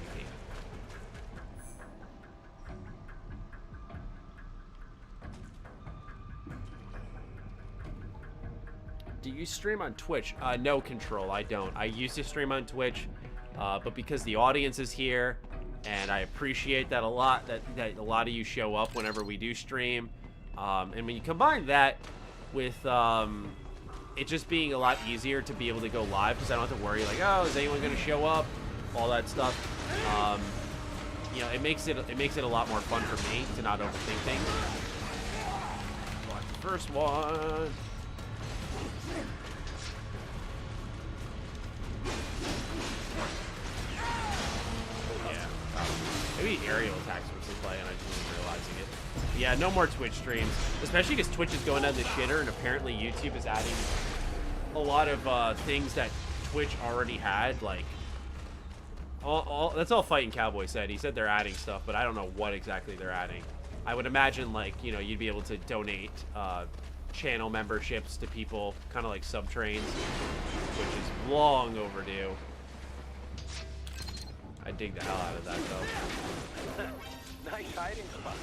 Do you stream on Twitch? No, Control, I don't. I used to stream on Twitch, but because the audience is here, and I appreciate that a lot, that a lot of you show up whenever we do stream, and when you combine that with it just being a lot easier to be able to go live, because I don't have to worry, like, oh, is anyone going to show up? All that stuff. You know, it makes it a lot more fun for me to not overthink things. Watch the first one. Maybe aerial attacks were some play and I just wasn't realizing it. But yeah, no more Twitch streams. Especially because Twitch is going down the shitter and apparently YouTube is adding a lot of things that Twitch already had. Like, that's all Fighting Cowboy said. He said they're adding stuff, but I don't know what exactly they're adding. I would imagine, like, you know, you'd be able to donate channel memberships to people, kind of like subtrains, which is long overdue. I dig the hell out of that, though. Nice hiding spot.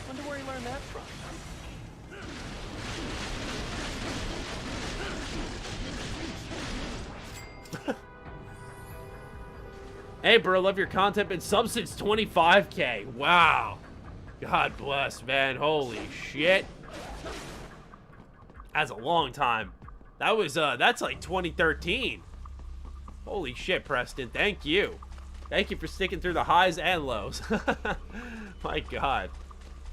Wonder where he learned that from. Hey, bro, love your content. Been sub since 25K. Wow. God bless, man. Holy shit. That's a long time. That was, that's like 2013. Holy shit, Preston. Thank you. Thank you for sticking through the highs and lows. My God.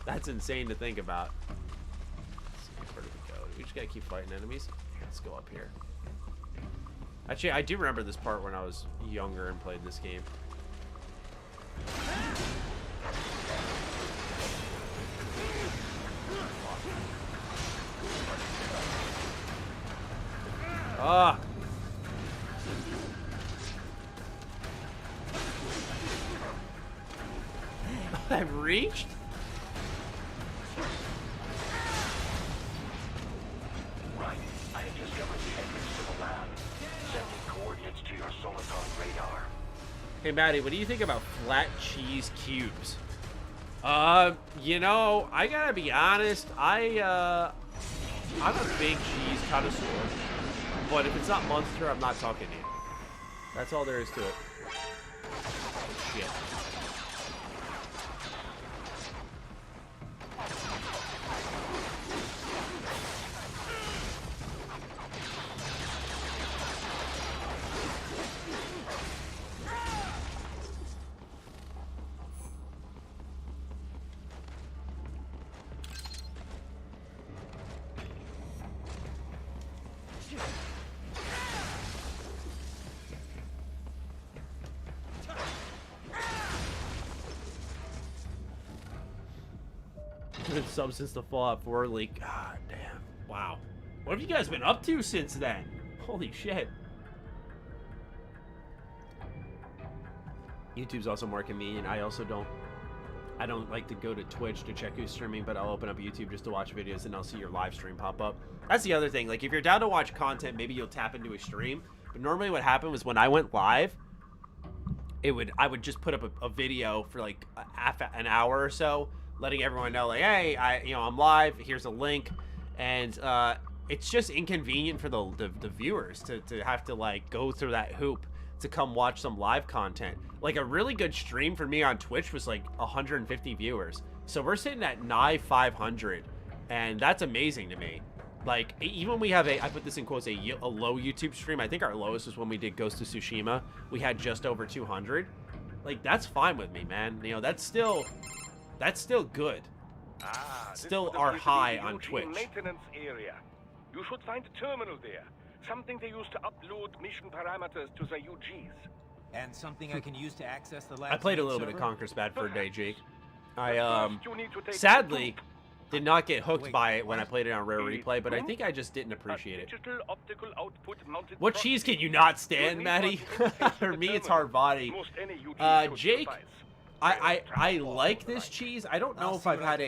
That's insane to think about. Let's see, where do we go? We just gotta keep fighting enemies. Let's go up here. Actually, I do remember this part when I was younger and played this game. Ah! I've reached? Right. I have discovered the entrance to the lab. Sending coordinates to your soliton radar. Hey, Matty, what do you think about flat cheese cubes? You know, I gotta be honest, I'm a big cheese connoisseur, but if it's not Munster, I'm not talking to you. That's all there is to it. Oh, shit. Been sub since the Fallout 4 leak. God damn. Wow. What have you guys been up to since then? Holy shit. YouTube's also more convenient. I don't like to go to Twitch to check who's streaming, but I'll open up YouTube just to watch videos and I'll see your live stream pop up. That's the other thing. Like, if you're down to watch content, maybe you'll tap into a stream. But normally what happened was when I went live, I would just put up a video for like an hour or so, letting everyone know, like, hey, I'm live. Here's a link, and it's just inconvenient for the viewers to have to like go through that hoop to come watch some live content. Like, a really good stream for me on Twitch was like 150 viewers, so we're sitting at nigh 500, and that's amazing to me. Like, even when we have I put this in quotes, a low YouTube stream. I think our lowest was when we did Ghost of Tsushima. We had just over 200. Like, that's fine with me, man. You know, that's still good. Still our high on Twitch. Maintenance area. You should find a terminal there. Something they use to upload mission parameters to the UGs. And something I can use to access the lab. I played a little bit of Conquer's Bad Fur Day, Jake. I sadly did not get hooked by it when I played it on Rare Replay, but I think I just didn't appreciate it. What cheese can you not stand, Matty? For me, it's hard body. Jake, I like this cheese. I don't know if I've had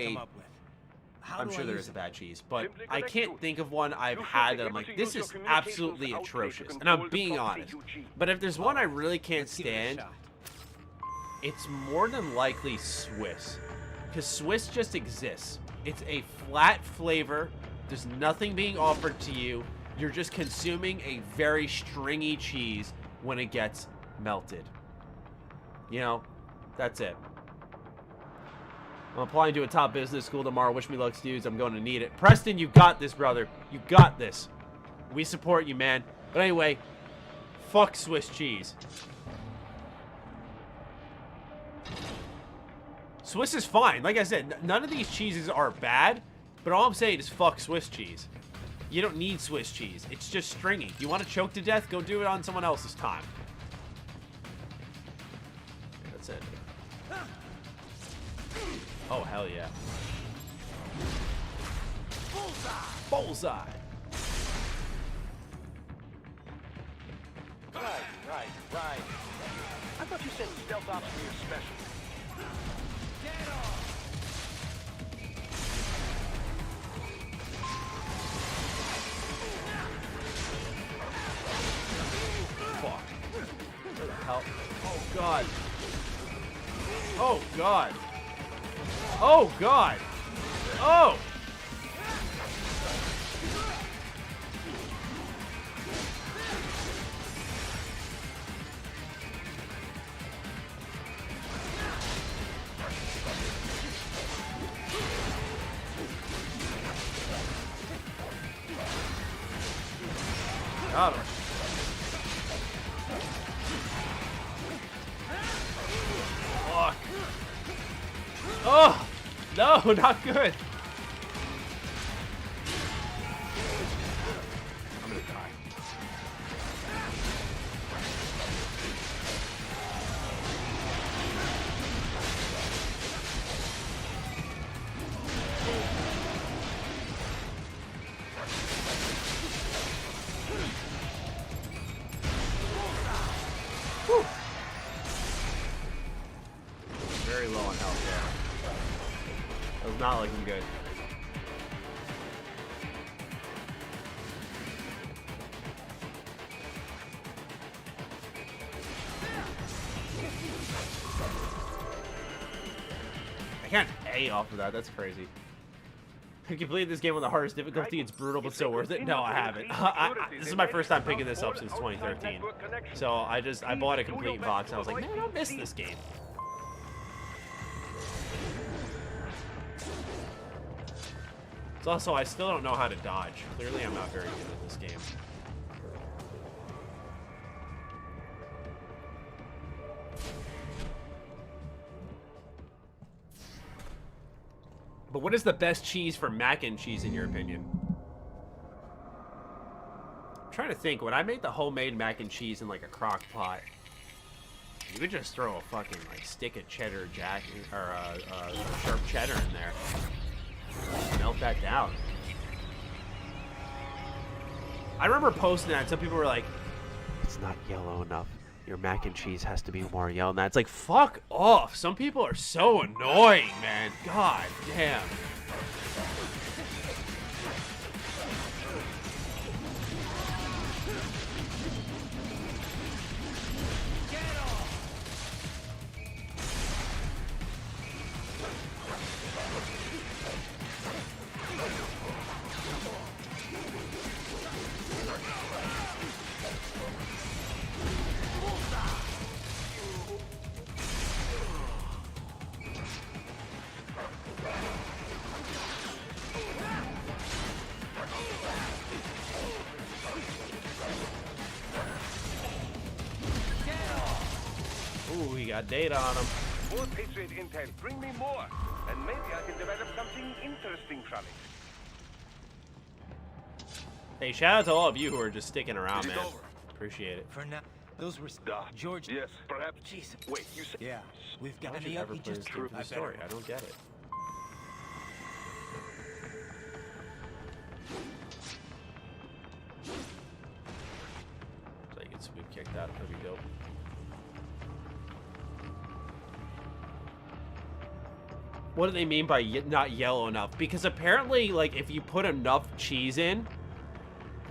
I'm sure there is a bad cheese, but I can't think of one I've had that I'm like, this is absolutely atrocious. And I'm being honest. But if there's one I really can't stand, it's more than likely Swiss. Because Swiss just exists. It's a flat flavor. There's nothing being offered to you. You're just consuming a very stringy cheese when it gets melted. You know, that's it. I'm applying to a top business school tomorrow. Wish me luck, dudes. I'm going to need it. Preston, you got this, brother. You got this. We support you, man. But anyway, fuck Swiss cheese. Swiss is fine. Like I said, none of these cheeses are bad. But all I'm saying is fuck Swiss cheese. You don't need Swiss cheese. It's just stringy. You want to choke to death? Go do it on someone else's time. That's it. Oh, hell yeah. Bullseye! Right. I thought you said stealth ops were your specialty. Fuck. Where the hell? Oh, God. Oh, God. Oh, God. Oh! Got him. Fuck. Oh! No, not good. I'm gonna die. Whew. Very low on health there. That was not looking good. I can't A off of that. That's crazy. I completed this game on the hardest difficulty. It's brutal, but so worth it. No, I haven't. This is my first time picking this up since 2013. So I bought a complete box. And I was like, man, I missed this game. It's also, I still don't know how to dodge. Clearly, I'm not very good at this game. But what is the best cheese for mac and cheese, in your opinion? I'm trying to think. When I made the homemade mac and cheese in, like, a crock pot, you could just throw a fucking, like, stick of cheddar jack, or sharp cheddar in there. Melt that down. I remember posting that, and some people were like, it's not yellow enough. Your mac and cheese has to be more yellow. And that's like, fuck off. Some people are so annoying, man. God damn. Ooh, he got data on him. More Patriot intel. Bring me more. And maybe I can develop something interesting from it. Hey, shout out to all of you who are just sticking around, man. Appreciate it. For now, those were George. Yes, perhaps. Jeez. Wait, you said... Yeah, we've got Why would any you up. ever He play just this game for the story? I don't get it. So you get sweep kicked out. That'd be dope. What do they mean by not yellow enough? Because apparently, like, if you put enough cheese in,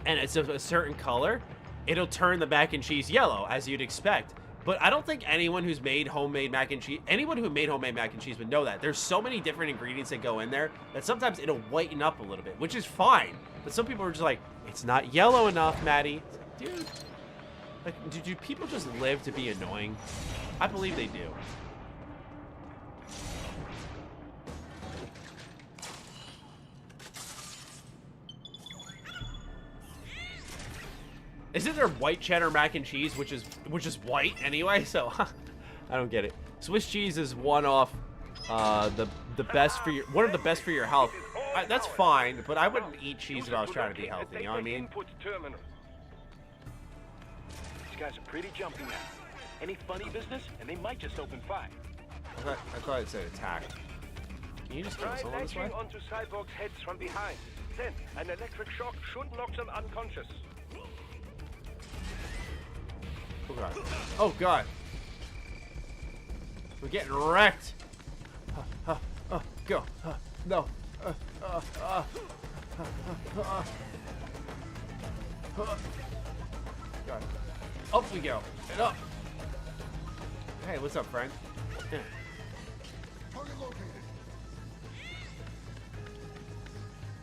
and it's of a certain color, it'll turn the mac and cheese yellow, as you'd expect. But I don't think anyone who's made homemade mac and cheese, anyone who made homemade mac and cheese would know that. There's so many different ingredients that go in there that sometimes it'll whiten up a little bit, which is fine. But some people are just like, it's not yellow enough, Matty. Dude, like, do people just live to be annoying? I believe they do. Isn't there white cheddar mac and cheese, which is white anyway? So I don't get it. Swiss cheese is one off the best for your of the best for your health. That's fine, but I wouldn't eat cheese if I was trying to be healthy. You know what I mean? These guys are pretty jumpy now. Any funny business, and they might just open fire. I thought it said attack. Can you just kill Try someone this way? latching onto cyborgs' heads from behind. Then an electric shock should knock them unconscious. Oh god. Oh god. We're getting wrecked. Go. No. God. Up we go. And up. Hey, what's up, friend? Yeah.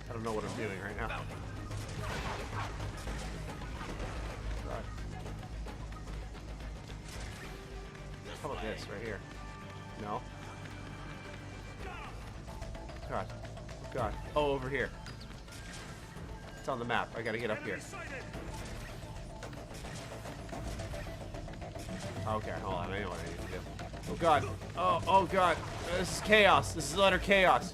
I don't know what I'm doing right now. God. How about this right here? No. God. God. Oh, over here. It's on the map. I gotta get up here. Okay, hold on. I know what I need to do. Oh god. Oh god. This is chaos. This is utter chaos.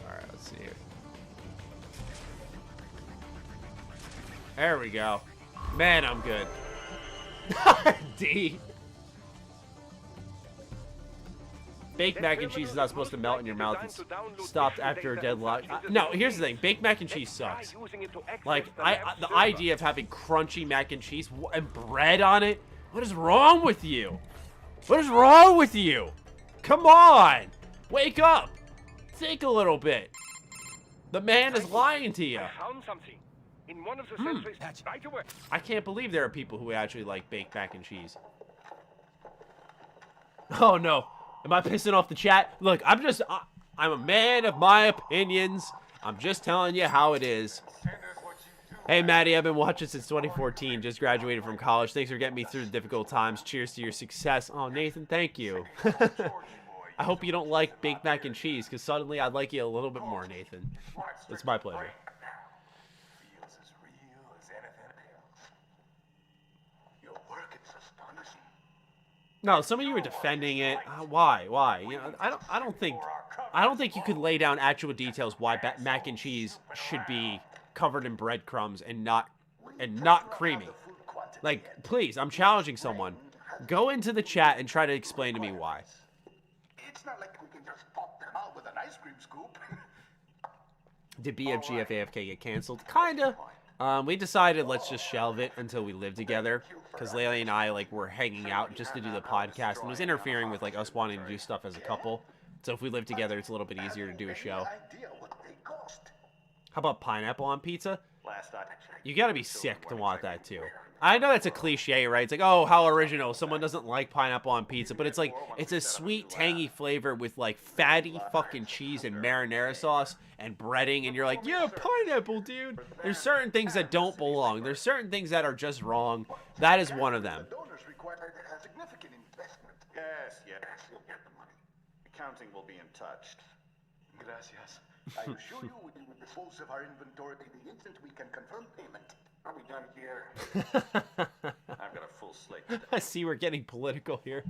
Alright, let's see here. There we go. Man, I'm good. D. Baked mac and cheese is not supposed to melt in your mouth. It's stopped after a deadlock. No, here's the thing. Baked mac and cheese sucks. Like, the idea of having crunchy mac and cheese and bread on it. What is wrong with you? What is wrong with you? Come on. Wake up. Think a little bit. The man is lying to you. I found something in one of the sentries right away. I can't believe there are people who actually like baked mac and cheese. Oh no. Am I pissing off the chat? Look, I'm a man of my opinions. I'm just telling you how it is. Hey, Matty, I've been watching since 2014. Just graduated from college. Thanks for getting me through the difficult times. Cheers to your success. Oh, Nathan, thank you. I hope you don't like baked mac and cheese, because suddenly I'd like you a little bit more, Nathan. It's my pleasure. Feels as real as anything else. Your work is astonishing. No, some of you are defending it. Why? You know, I don't think you could lay down actual details why mac and cheese should be covered in breadcrumbs and not creamy. Like, please, I'm challenging someone. Go into the chat and try to explain to me why. It's not like we can just pop them out with an ice cream scoop. Did BFGF AFK get canceled? Kinda. We decided let's just shelve it until we live together, because Layla and I were hanging out just to do the podcast, and it was interfering with us wanting to do stuff as a couple. So if we live together, it's a little bit easier to do a show. How about pineapple on pizza? You gotta be sick to want that too. I know that's a cliche, right? It's like, oh, how original. Someone doesn't like pineapple on pizza, but it's like, it's a sweet, tangy flavor with fatty fucking cheese and marinara sauce and breading, and you're like, yeah, pineapple, dude. There's certain things that don't belong. There's certain things that are just wrong. That is one of them. Donors require a significant investment. Yes. You'll get the money. Accounting will be in touch. Gracias. I assure you we will dispose of our inventory the instant we can confirm payment. Are we done here? I've got a full slate. I see we're getting political here.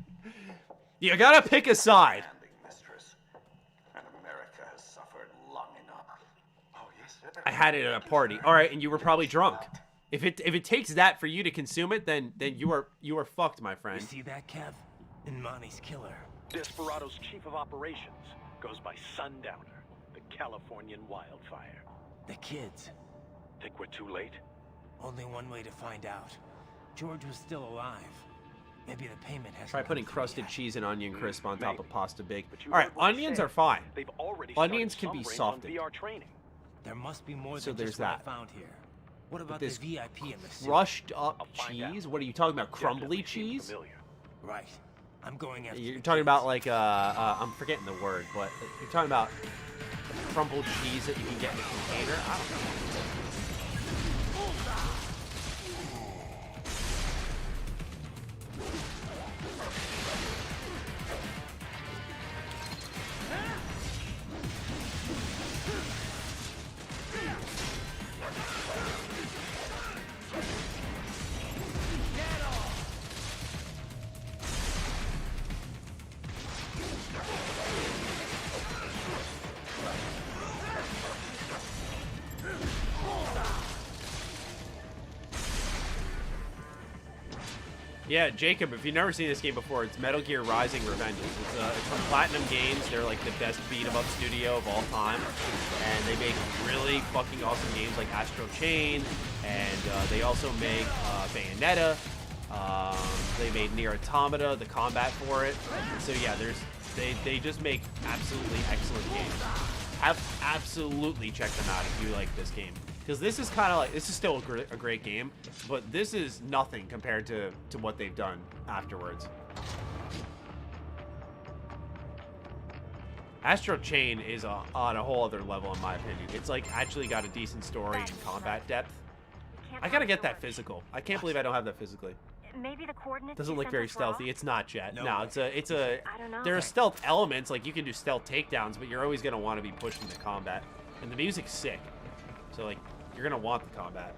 You gotta pick a side. Mistress, and America has suffered long enough. Oh yes. I had it at a party. All right, and you were probably drunk. If it takes that for you to consume it, then you are fucked, my friend. You see that, Kev? Manny's killer. Desperado's chief of operations goes by Sundowner, the Californian wildfire. The kids. Think we're too late? Only one way to find out. George was still alive. Maybe the payment has. Try putting crusted cheese and onion crisp on top of pasta big. But you All right, heard what he onions said. are fine. They've already Onions started can be some reigns on softened. VR training. There must be more So than there's just what that. I found here. What about this the VIP in the suit? Crushed up I'll find cheese? out. What are you talking about? Crumbly Definitely seem cheese? familiar. Right. I'm going after. You're the talking kids. about I'm forgetting the word, but you're talking about crumbled cheese that you can get in a container? I don't know. Yeah, Jacob, if you've never seen this game before, it's Metal Gear Rising: Revengeance. It's from Platinum Games. They're like the best beat-em-up studio of all time, and they make really fucking awesome games like Astro Chain, and they also make Bayonetta. They made Nier Automata, the combat for it. So yeah, they just make absolutely excellent games. Absolutely check them out if you like this game. Because this is kind of like, this is still a great game, but this is nothing compared to what they've done afterwards. Astro Chain is on a whole other level in my opinion. It's like actually got a decent story and combat depth. I gotta get that physical. I can't believe I don't have that physically. Maybe the coordinates Doesn't look very stealthy. It's not Jet. No, it's a. I don't know. There are stealth elements, like you can do stealth takedowns, but you're always gonna want to be pushed into combat. And the music's sick, so like you're gonna want the combat.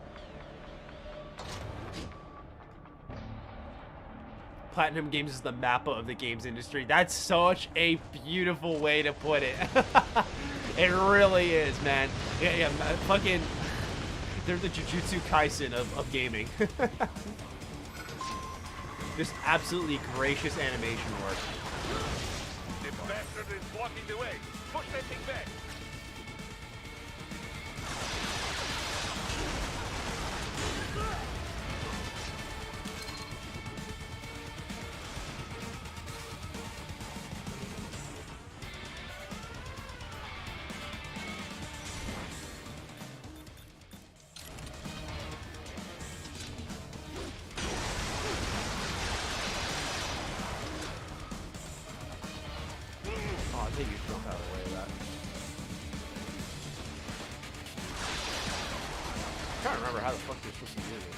Platinum Games is the Mappa of the games industry. That's such a beautiful way to put it. It really is, man. Yeah, fucking. They're the Jujutsu Kaisen of gaming. Just absolutely gracious animation work. The bastard is blocking the way. Push that thing back. Take your jump out of the way of that. I'm trying to remember how the fuck you're supposed to do this.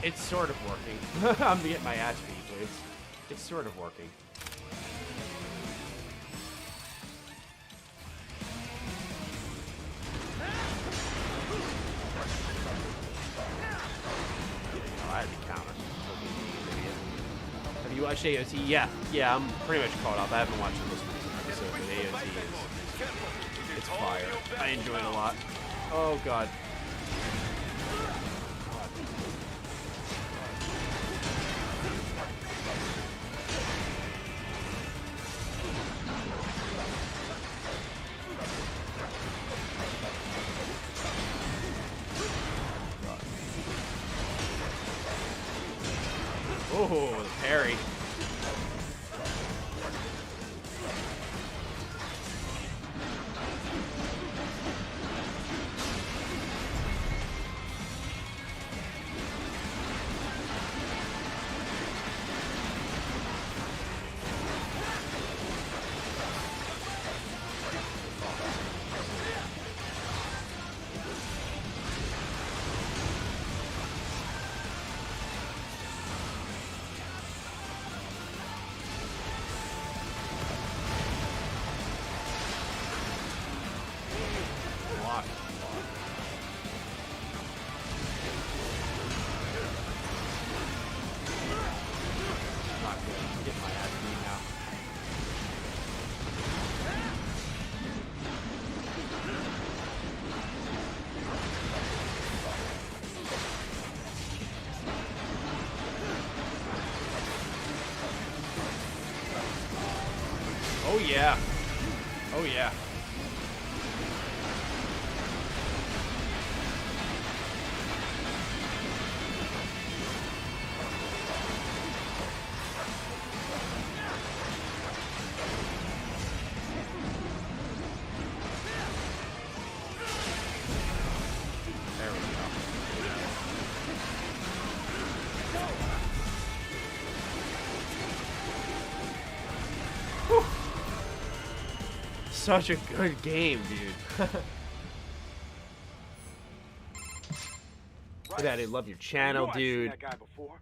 It's sort of working. I'm getting my ass beat, but it's sort of working. Oh, I had to counter. Have you watched AOT? Yeah, I'm pretty much caught up. I haven't watched the most recent episode, but AOT it's fire. I enjoy it a lot. Oh god. Oh, the parry. Oh yeah. Oh yeah. There we go. Whew. Such a good game, dude. Right. Daddy, love your channel, I've seen dude. that guy before.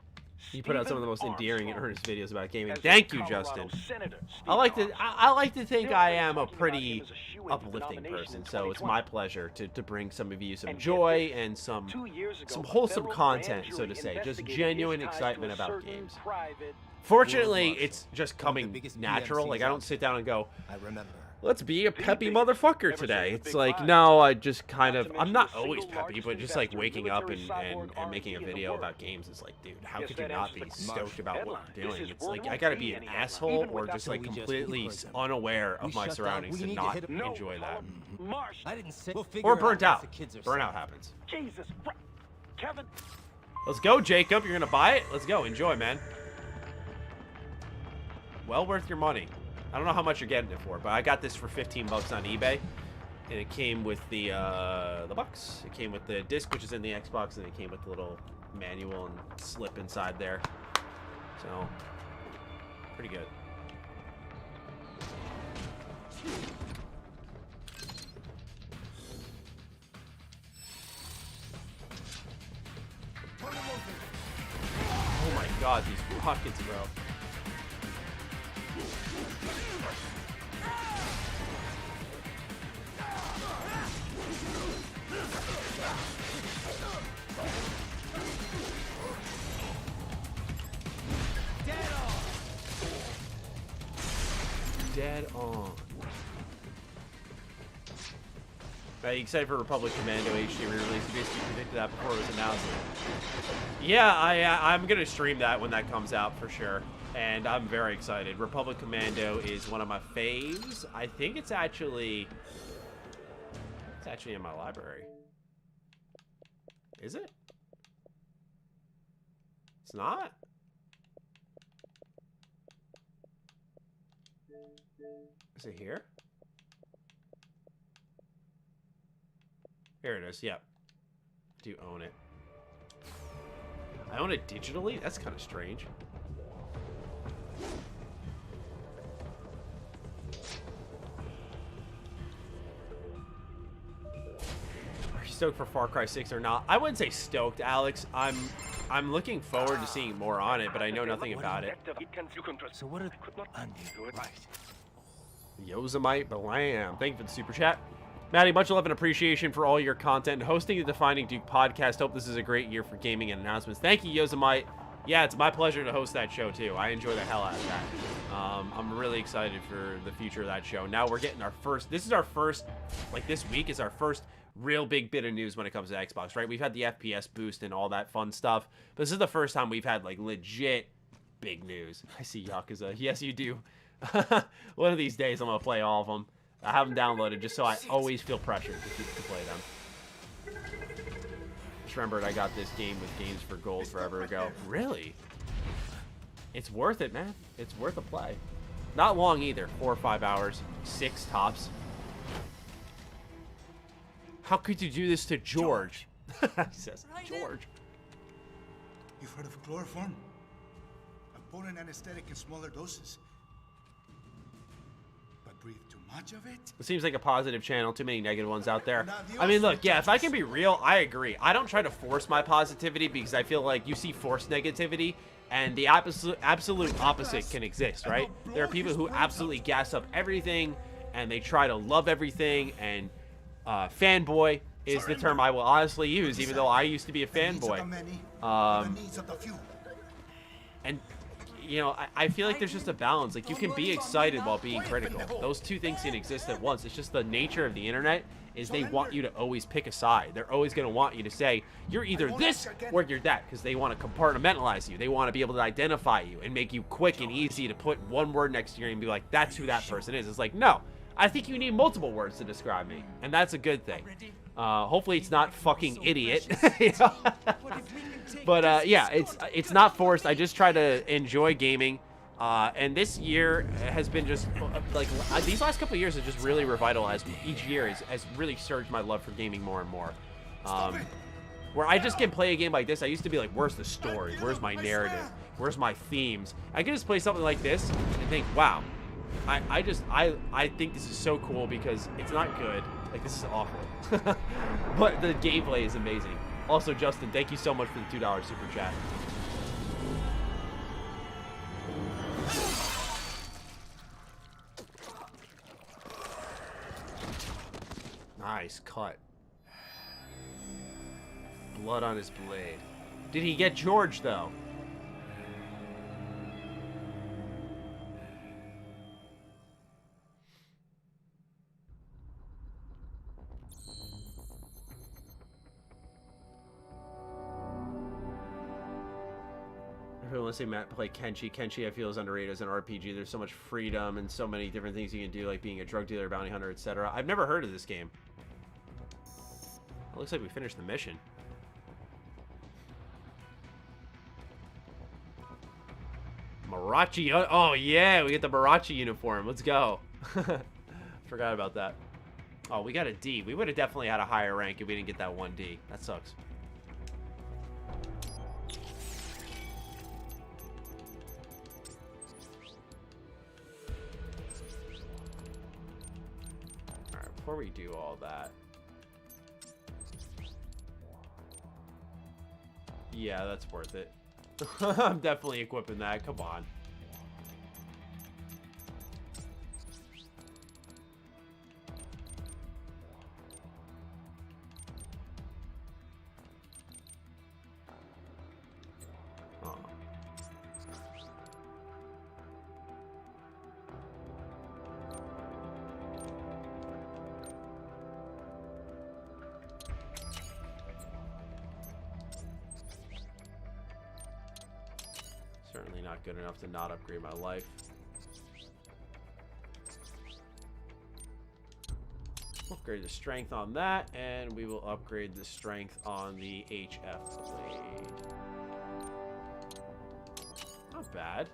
You put out some of the most endearing and earnest videos about gaming. As a Thank you, Colorado Justin. Senator, I like to Steve I like to think Still, I they're am a talking about pretty him as a shoo-in for the uplifting nomination person, in so it's 2020. my pleasure to bring some of you some And get joy this, and some 2 years ago, a wholesome federal content, grand so to jury say, just investigated genuine his ties excitement to a about certain games. private Fortunately, World it's just One of the coming biggest natural. Like, I don't PMCs sit down and go, I remember. let's be a peppy biggest, motherfucker ever today. since the It's big like, five. no, I just kind Not of, to I'm mention not the always single peppy, but largest just like investor in waking up military and cyborg making a R&D in the video world. about games. It's like, dude, how Guess could you that not ends be the stoked about what headline. we're This doing? is It's like, word I gotta won't be be an any headline. asshole Even or without just the like we just completely click them. unaware We of my shut down. surroundings We to need to not hit 'em. No, enjoy that. Marsh. I didn't say. We'll figure Or it burnt out. out. once the kids are Burnout safe. happens. Jesus. Kevin. Let's go, Jacob. You're gonna buy it? Let's go. Enjoy, man. Well worth your money. I don't know how much you're getting it for, but I got this for 15 bucks on eBay, and it came with the box. It came with the disc, which is in the Xbox, and it came with the little manual and slip inside there. So, pretty good. Oh my God, these rockets, bro. Dead on. Are you excited for Republic Commando HD re-release? You basically predicted that before it was announced. Yeah, I'm gonna stream that when that comes out for sure, and I'm very excited. Republic Commando is one of my faves. I think it's actually in my library. Is it? It's not? Is it here? Here it is. Yep. Do you own it? I own it digitally? That's kind of strange. Are you stoked for Far Cry 6 or not? I wouldn't say stoked, Alex. I'm looking forward to seeing more on it, but I know nothing about it. So what did undo? Right. Yosemite Blam. Thank you for the super chat. Matty, much love and appreciation for all your content. Hosting the Defining Duke podcast. Hope this is a great year for gaming and announcements. Thank you, Yosemite. Yeah, it's my pleasure to host that show, too. I enjoy the hell out of that. I'm really excited for the future of that show. Now we're getting our first... This is our first... Like, this week is our first real big bit of news when it comes to Xbox, right? We've had the FPS boost and all that fun stuff. But this is the first time we've had, like, legit big news. I see Yakuza. Yes, you do. One of these days I'm gonna play all of them. I have them downloaded just so I always feel pressured to play them. Just remembered I got this game with Games for Gold forever ago. Really? It's worth it, man. It's worth a play. Not long either. 4 or 5 hours. 6 tops. How could you do this to George? He says, George. You've heard of chloroform? A potent anesthetic in smaller doses. But breathe too much of it? It seems like a positive channel. Too many negative ones out there. I mean, look, yeah, if I can be real, I agree. I don't try to force my positivity because I feel like you see forced negativity and the absolute opposite can exist, right? There are people who absolutely gas up everything and they try to love everything, and fanboy is the term I will honestly use, even though I used to be a fanboy. And you know, I feel like there's just a balance. Like, you can be excited while being critical. Those two things can exist at once. It's just the nature of the internet is they want you to always pick a side. They're always going to want you to say, you're either this or you're that, because they want to compartmentalize you. They want to be able to identify you and make you quick and easy to put one word next to your name and be like, that's who that person is. It's like, no, I think you need multiple words to describe me, and that's a good thing. Hopefully it's not fucking idiot. But yeah, it's not forced. I just try to enjoy gaming. And this year has been just like these last couple of years have just really revitalized me. Each year has really surged my love for gaming more and more. Where I just can play a game like this, I used to be like, where's the story? Where's my narrative? Where's my themes? I can just play something like this and think, wow, I think this is so cool because it's not good. Like, this is awful. But the gameplay is amazing. Also, Justin, thank you so much for the $2 super chat. Nice cut. Blood on his blade. Did he get George, though? Everyone wants to say Matt play Kenshi. Kenshi, I feel, is underrated as an RPG. There's so much freedom and so many different things you can do, like being a drug dealer, bounty hunter, etc. I've never heard of this game. It looks like we finished the mission. Marachi. Oh, yeah. We get the Marachi uniform. Let's go. Forgot about that. Oh, we got a D. We would have definitely had a higher rank if we didn't get that 1D. That sucks. Alright, before we do all that. Yeah, that's worth it. I'm definitely equipping that. Come on. Oh. Certainly not good enough to not upgrade my life. Upgrade the strength on that, and we will upgrade the strength on the HF blade. Not bad.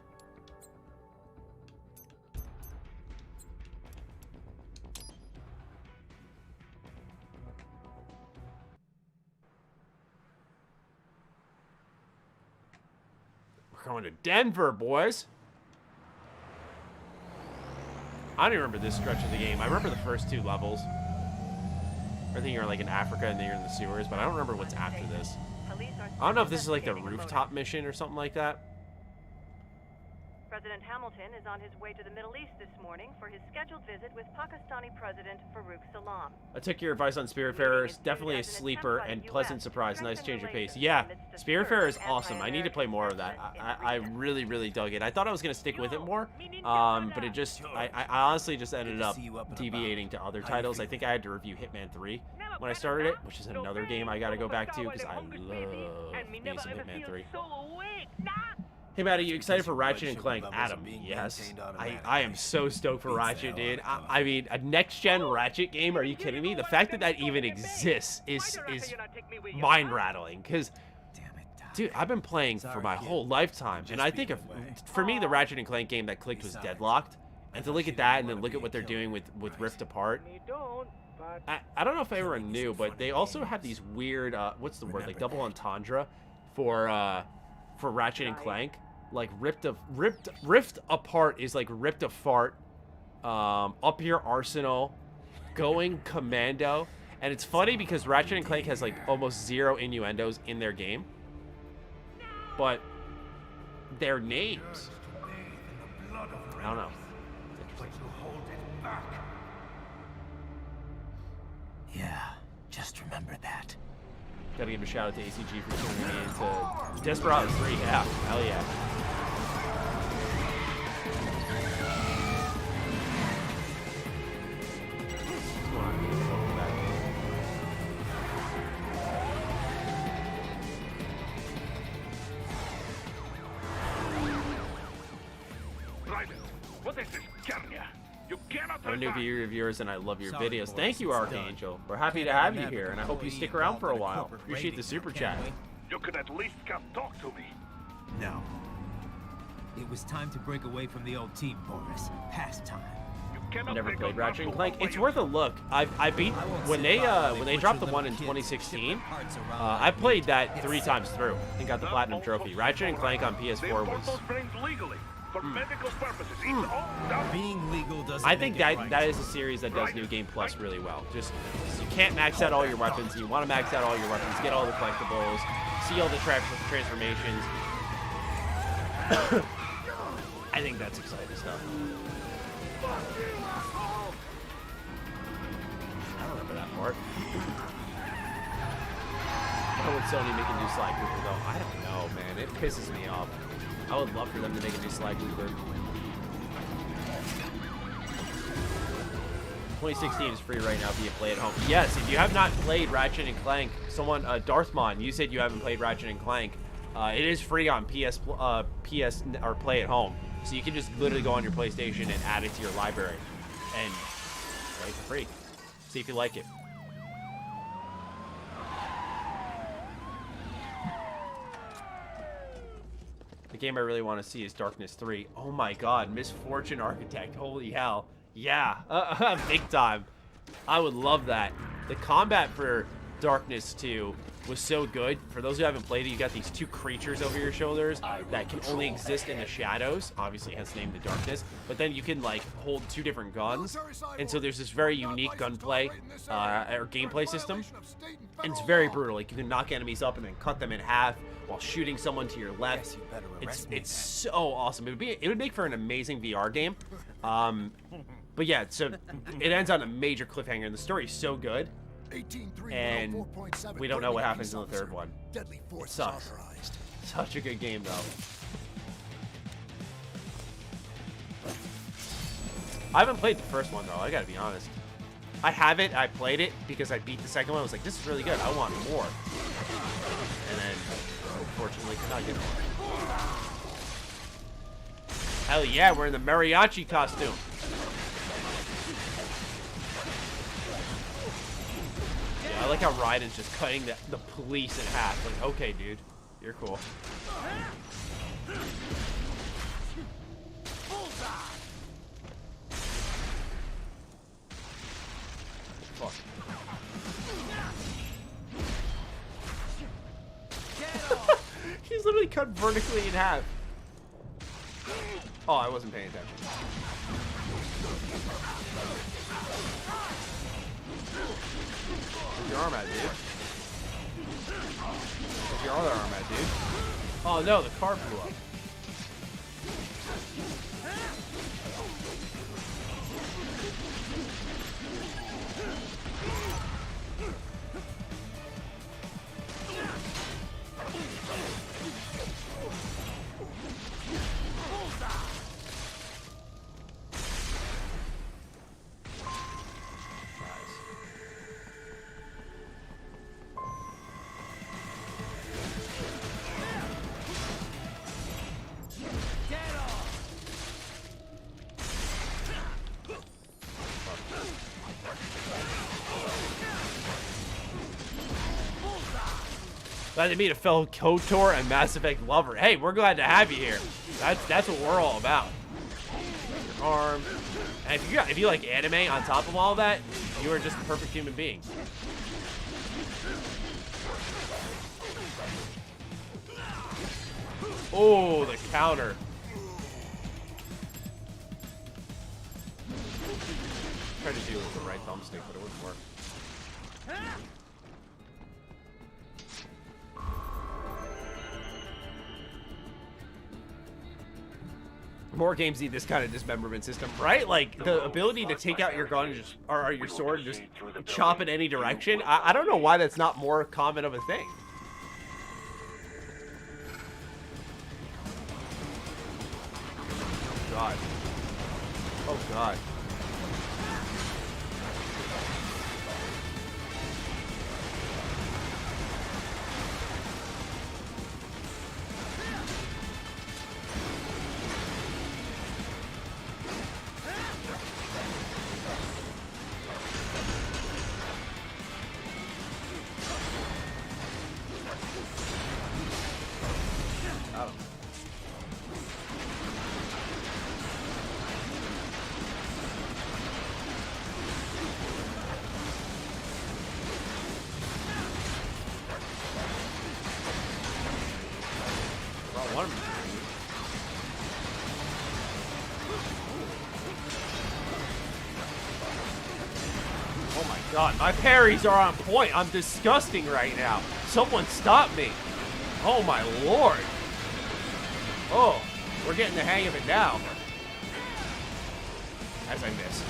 Going to Denver, boys. I don't even remember this stretch of the game. I remember the first 2 levels. I think you're like in Africa and then you're in the sewers, but I don't remember what's after this. I don't know if this is like the rooftop mission or something like that. President Hamilton is on his way to the Middle East this morning for his scheduled visit with Pakistani President Farouk Salam. I took your advice on Spiritfarers. Definitely a sleeper and pleasant surprise. Nice change of pace. Yeah, Spiritfarer is awesome. I need to play more of that. I really, really dug it. I thought I was going to stick with it more, but it just, I honestly just ended up deviating to other titles. I think I had to review Hitman 3 when I started it, which is another game I got to go back to because I love me some Hitman 3. Hey, Matt, are you excited for Ratchet and Clank? Adam, yes. I am so stoked for Ratchet, dude. I mean, a next-gen Ratchet game? Are you kidding me? The fact that that even exists is mind-rattling. Because, dude, I've been playing for my whole lifetime. And I think, for me, the Ratchet and Clank game that clicked was Deadlocked. And to look at that and then look at what they're doing with Rift Apart. I don't know if everyone knew, but they also have these weird, what's the word, like double entendre for Ratchet and Clank. Like Rift Apart is like Ripped Apart, Up Your Arsenal, Going Commando. And it's funny because Ratchet and Clank has like almost 0 innuendos in their game, but their names, I don't know. Yeah, just remember that. Gotta give a shout out to ACG for turning me into Desperados 3. Yeah, hell yeah. Come on, welcome back. Raiden, what is this, Kenya? You cannot. I'm a new viewer of yours, and I love your videos. Thank you, Archangel. We're happy to have you here, and I hope you stick around for a while. Appreciate the super chat. You could at least come talk to me. No. It was time to break away from the old team, Boris. Past time. Never played Ratchet and Clank. It's worth a look. I beat when they dropped the one in 2016. I played that 3 times through and got the platinum trophy. Ratchet and Clank on PS4 was. For medical purposes, being legal doesn't. I think that is a series that does New Game Plus really well. Just you can't max out all your weapons. You want to max out all your weapons, get all the collectibles, see all the transformations. I think that's exciting stuff. I don't remember that part. Sony make a new Sly Cooper, though? I don't know, man. It pisses me off. I would love for them to make a new Sly Cooper. 2016 is free right now via Play at Home. Yes, if you have not played Ratchet and Clank, someone, Darthmon, you said you haven't played Ratchet and Clank. It is free on PS or Play at Home. So you can just literally go on your PlayStation and add it to your library and play it for free. See if you like it. The game I really want to see is Darkness 3. Oh my god, Misfortune Architect. Holy hell. Yeah, big time. I would love that. The combat for Darkness 2 was so good. For those who haven't played it, you got these two creatures over your shoulders that can only exist in the shadows. Obviously, hence the name The Darkness. But then you can, like, hold two different guns. And so there's this very unique gunplay or gameplay system. And it's very brutal. Like, you can knock enemies up and then cut them in half while shooting someone to your left. It's so awesome. It would make for an amazing VR game. But yeah, so it ends on a major cliffhanger, and the story is so good. And we don't know what happens in the third one. It sucks. Such a good game, though. I haven't played the first one, though. I gotta be honest. I have it. I played it because I beat the second one. I was like, this is really good. I want more. And then, unfortunately, could not get more. Hell yeah, we're in the mariachi costume. I like how Raiden's just cutting the police in half. Like, okay, dude, you're cool. Fuck. He's literally cut vertically in half. Oh, I wasn't paying attention. Where's your arm at, dude? Where's your other arm at, dude? Oh no, the car blew up. Glad to meet a fellow KOTOR and Mass Effect lover. Hey, we're glad to have you here. That's what we're all about. Your arm. And if you like anime on top of all that, you are just a perfect human being. Oh, the counter. Tried to do it with the right thumbstick, but it wouldn't work. More games need this kind of dismemberment system, right? Like the ability to take out your gun and just, or your sword and just chop in any direction. I don't know why that's not more common of a thing. Oh god. Oh god. Oh my god, my parries are on point. I'm disgusting right now. Someone stop me. Oh my lord. Oh, we're getting the hang of it now. As I miss.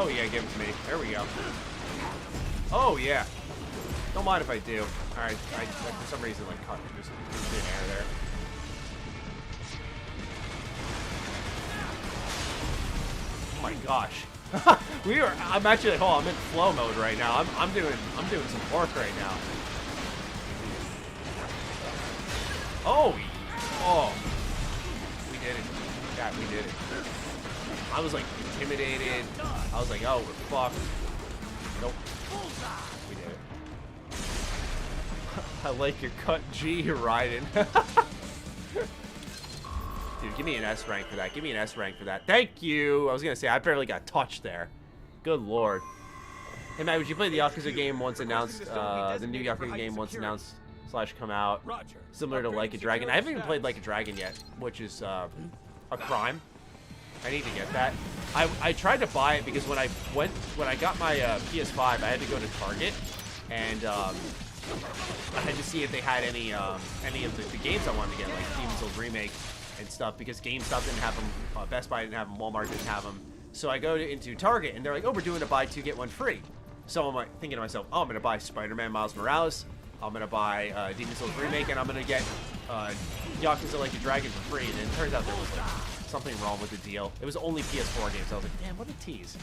Oh, yeah, give it to me. There we go. Oh, yeah. Don't mind if I do. Alright, I for some reason, like, caught just in air there. Oh my gosh. I'm actually, hold on, I'm in flow mode right now. I'm doing some work right now. Oh, we did it. Yeah, we did it. I was like intimidated. I was like, oh, we're fucked. Nope. We did it. I like your cut G, Raiden. Dude, give me an S rank for that. Give me an S rank for that. Thank you. I was gonna say I barely got touched there. Good lord. Hey Matt, would you play the Yakuza game once announced? The new Yakuza game once announced / come out. Similar to Like a Dragon. I haven't even played Like a Dragon yet, which is a crime. I need to get that. I tried to buy it because when I got my PS5, I had to go to Target and I had to see if they had any of the games I wanted to get, like Demon's Souls Remake and stuff, because GameStop didn't have them, Best Buy didn't have them, Walmart didn't have them. So I go into Target and they're like, oh, we're doing a buy two get one free. So I'm like thinking to myself, oh, I'm gonna buy Spider-Man Miles Morales, I'm gonna buy Demon's Souls Remake, and I'm gonna get Yakuza Like a Dragon for free. And then it turns out there was like something wrong with the deal. It was only PS4 games. I was like, damn, what a tease.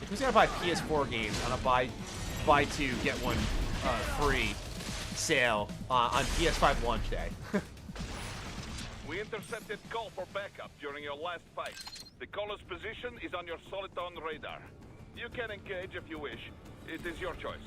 If who's gonna buy PS4 games on a buy two get one free sale on PS5 launch day? We intercepted call for backup during your last fight. The caller's position is on your Soliton radar. You can engage if you wish. It is your choice.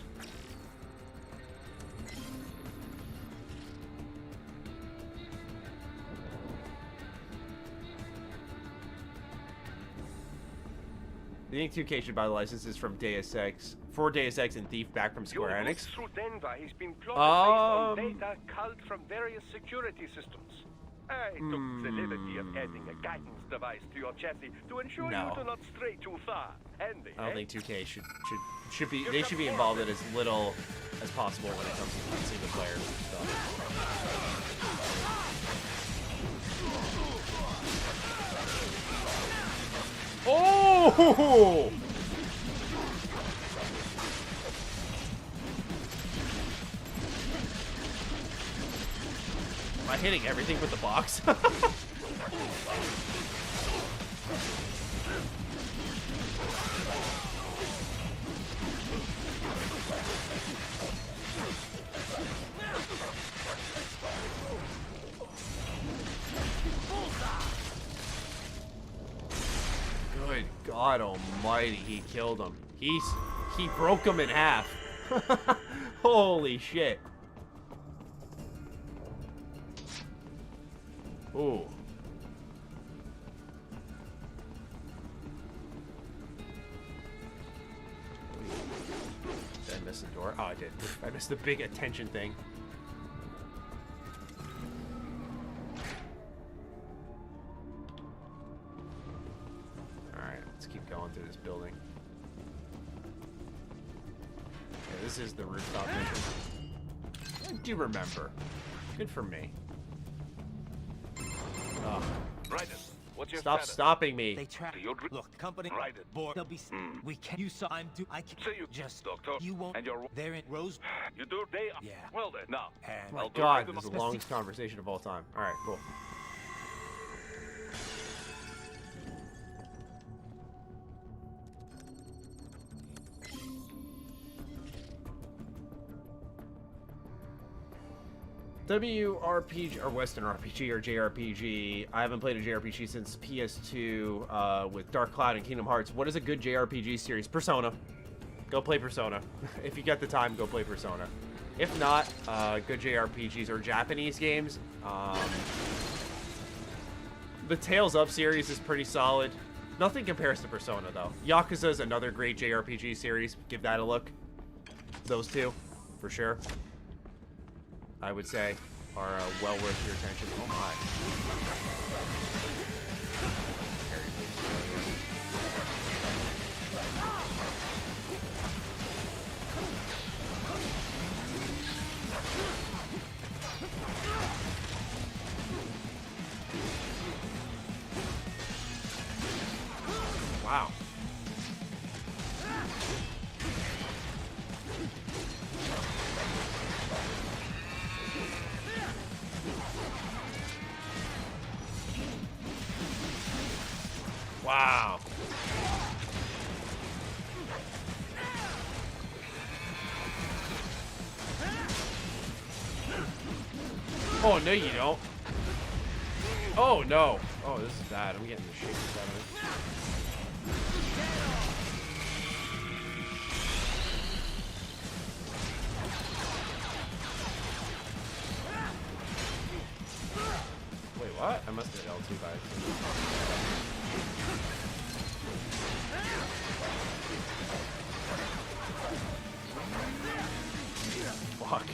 Do you think 2K should buy the licenses from Deus Ex, for Deus Ex and Thief back from Square Enix? Through Denver, he's been plotted based on data culled from various security systems. I took the liberty of adding a guidance device to your chassis to ensure you do not stray too far. And I don't think 2K should be. They should be involved in as little as possible when it comes to single player stuff. Oh! Am I hitting everything with the box? Good God Almighty, he killed him. He broke him in half. Holy shit. Ooh. Did I miss the door? Oh, I did. I missed the big attention thing. Alright, let's keep going through this building. Okay, this is the rooftop entrance. I do remember. Good for me. Oh. Raiden, what's your Stop status? stopping me. They track. Look, company. Raiden. Board. They'll be. We can. You saw. I'm. I can. So you just. Doctor. You won't. And you're. They're in Rose. You do. They. Yeah. Well then. Now. And Oh my I'll do God, Raiden this is on the longest conversation of all time. All right, cool. WRPG or Western RPG or JRPG. I haven't played a JRPG since PS2 with Dark Cloud and Kingdom Hearts. What is a good JRPG series? Persona. Go play Persona. If you got the time, go play Persona. If not, good JRPGs or Japanese games. The Tales of series is pretty solid. Nothing compares to Persona though. Yakuza is another great JRPG series. Give that a look. Those two, for sure. I would say, are well worth your attention. Oh my. Wow. Wow. Oh, no, you don't. Oh, no. Oh, this is bad. I'm getting the shakers out of it. Wait, what? I must have hit L2 by accident. Fuck.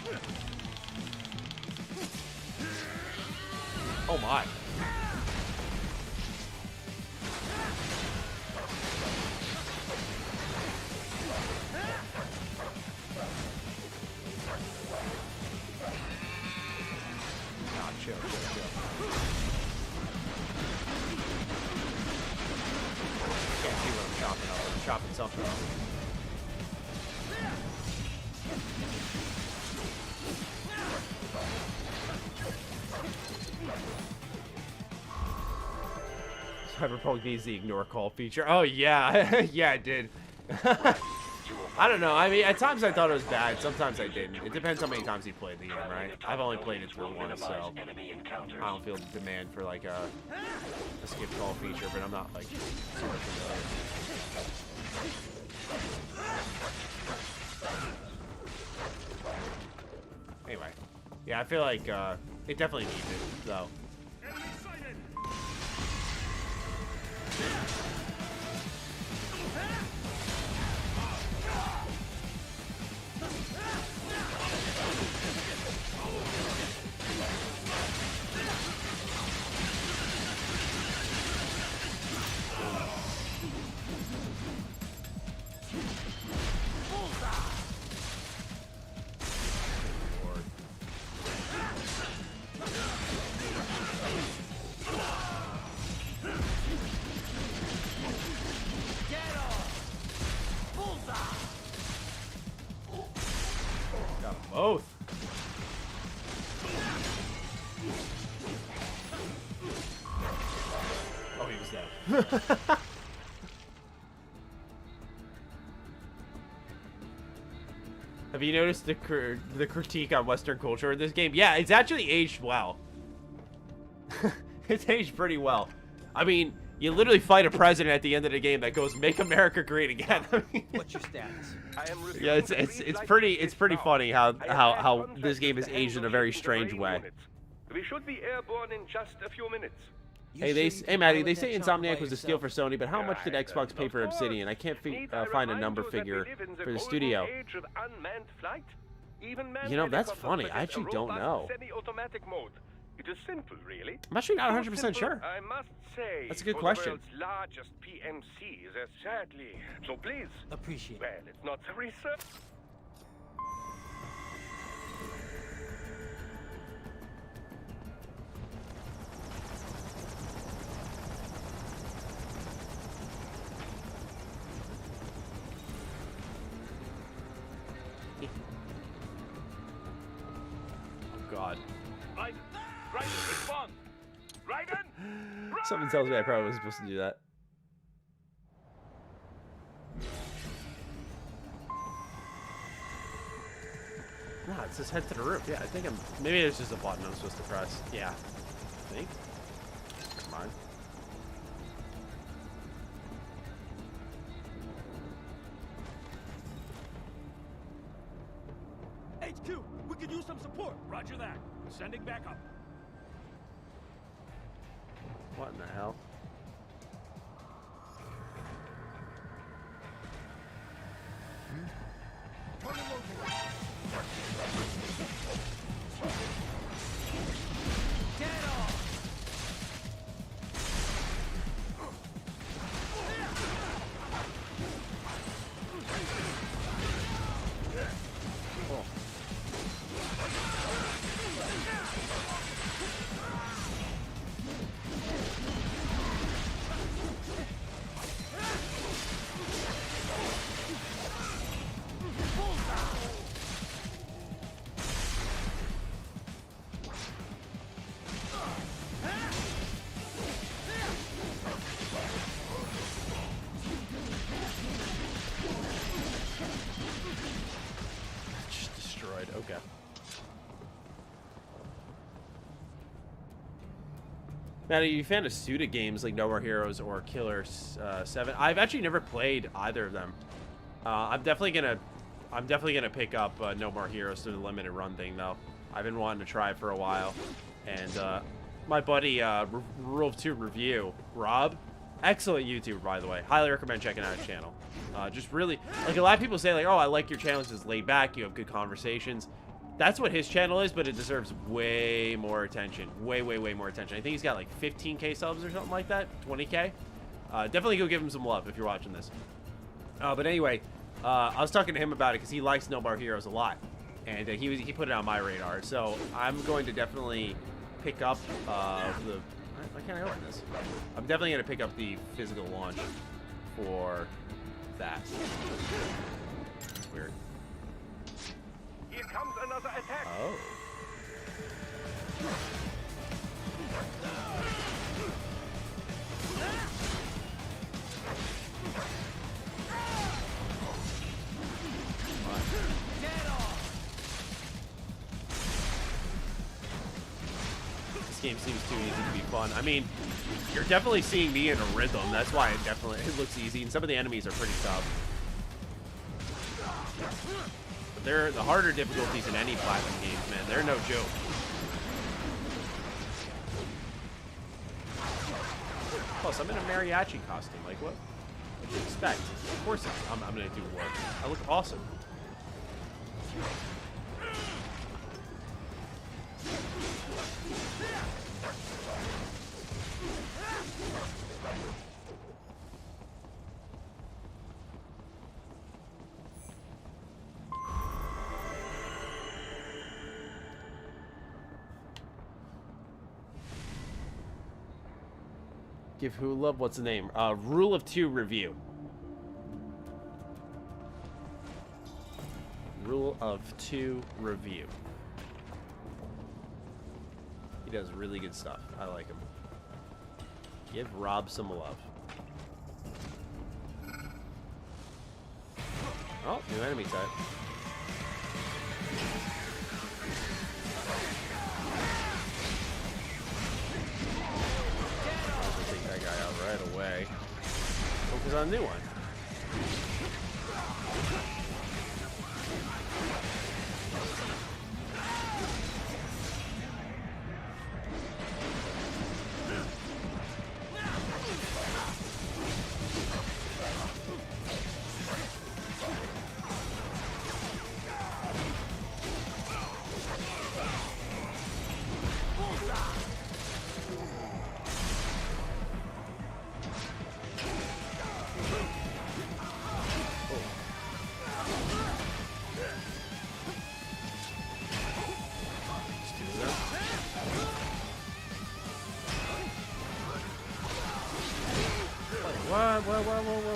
Oh my. Nah, chill. Can't see what I'm chopping up. I'm chopping something up. Cyberpunk needs the ignore call feature. Oh yeah, yeah, it did. I don't know. I mean, at times I thought it was bad. Sometimes I didn't. It depends how many times you played the game, right? I've only played it through once, so I don't feel the demand for like a skip call feature. But I'm not like super familiar. Anyway, yeah, I feel like it definitely needs it, though. Both. Oh, he was dead. Have you noticed the critique on Western culture in this game? Yeah, it's actually aged well. It's aged pretty well. I mean, you literally fight a president at the end of the game that goes, "Make America Great Again." What's your status? Yeah, it's pretty funny how this game is aged in a very strange way. We should be airborne in just a few minutes. Hey, Matty, they say Insomniac was a steal for Sony, but how much did Xbox pay for Obsidian? I can't find a number figure for the studio. You know, that's funny. I actually don't know. It is simple, really. I'm actually not 100% sure. I must say, that's a good question. The world's largest PMC is sadly. So please. Appreciate it. Well, it's not the research. Oh God. Right, respond. Raiden. Something tells me I probably wasn't supposed to do that. Nah, it says head to the roof. Yeah, I think I'm. Maybe it's just a button I'm supposed to press. Yeah. I think. Come on. HQ, we could use some support. Roger that. Sending backup. What in the hell? destroyed. Okay. Matt, are you a fan of Suda games like No More Heroes or Killer 7? I've actually never played either of them. I'm definitely gonna pick up No More Heroes through the limited run thing though. I've been wanting to try it for a while, and my buddy Rule of Two Review, Rob, excellent YouTuber by the way. Highly recommend checking out his channel. Just really, like, a lot of people say like, oh, I like your channel, it's just laid back, you have good conversations. That's what his channel is, but it deserves way more attention. Way more attention. I think he's got like 15K subs or something like that. 20K. Definitely go give him some love if you're watching this. But anyway, I was talking to him about it because he likes No More Heroes a lot. And he put it on my radar. So I'm going to definitely pick up why can't I open this? I'm definitely going to pick up the physical launch for that. Weird. Here comes another attack. Oh. This game seems too easy to be fun. I mean, you're definitely seeing me in a rhythm. That's why it looks easy. And some of the enemies are pretty tough. They're the harder difficulties in any Platinum games, man. They're no joke. Plus, I'm in a mariachi costume. Like, what? What do you expect? Of course, I'm gonna do work. I look awesome. Give who love? What's the name? Rule of Two Review. Rule of Two Review. He does really good stuff. I like him. Give Rob some love. Oh, new enemy type. Take that guy out right away. Focus on a new one.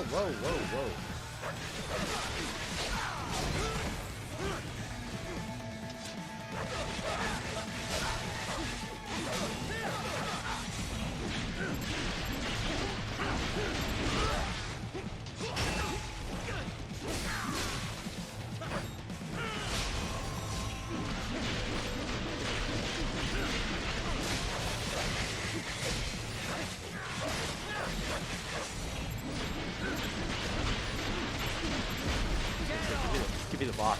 Whoa. Give me the box.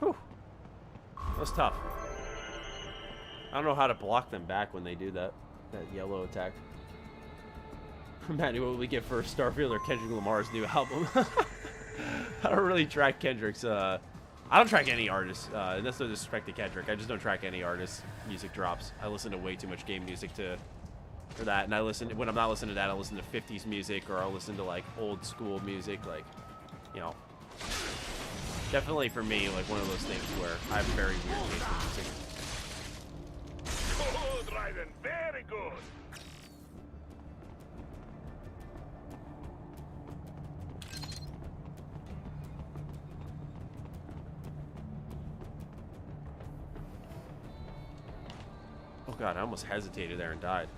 Whew. That's tough. I don't know how to block them back when they do that yellow attack. Matty, what will we get for Starfield or Kendrick Lamar's new album? I don't really track Kendrick's. I don't track any artists. And that's no disrespect to Kendrick. I just don't track any artists' music drops. I listen to way too much game music for that, and I listen when I'm not listening to that, I'll listen to 50s music, or I'll listen to like old school music, like, you know, definitely for me, like one of those things where I have a very weird taste in music. Good, Raiden, very good. Oh god, I almost hesitated there and died.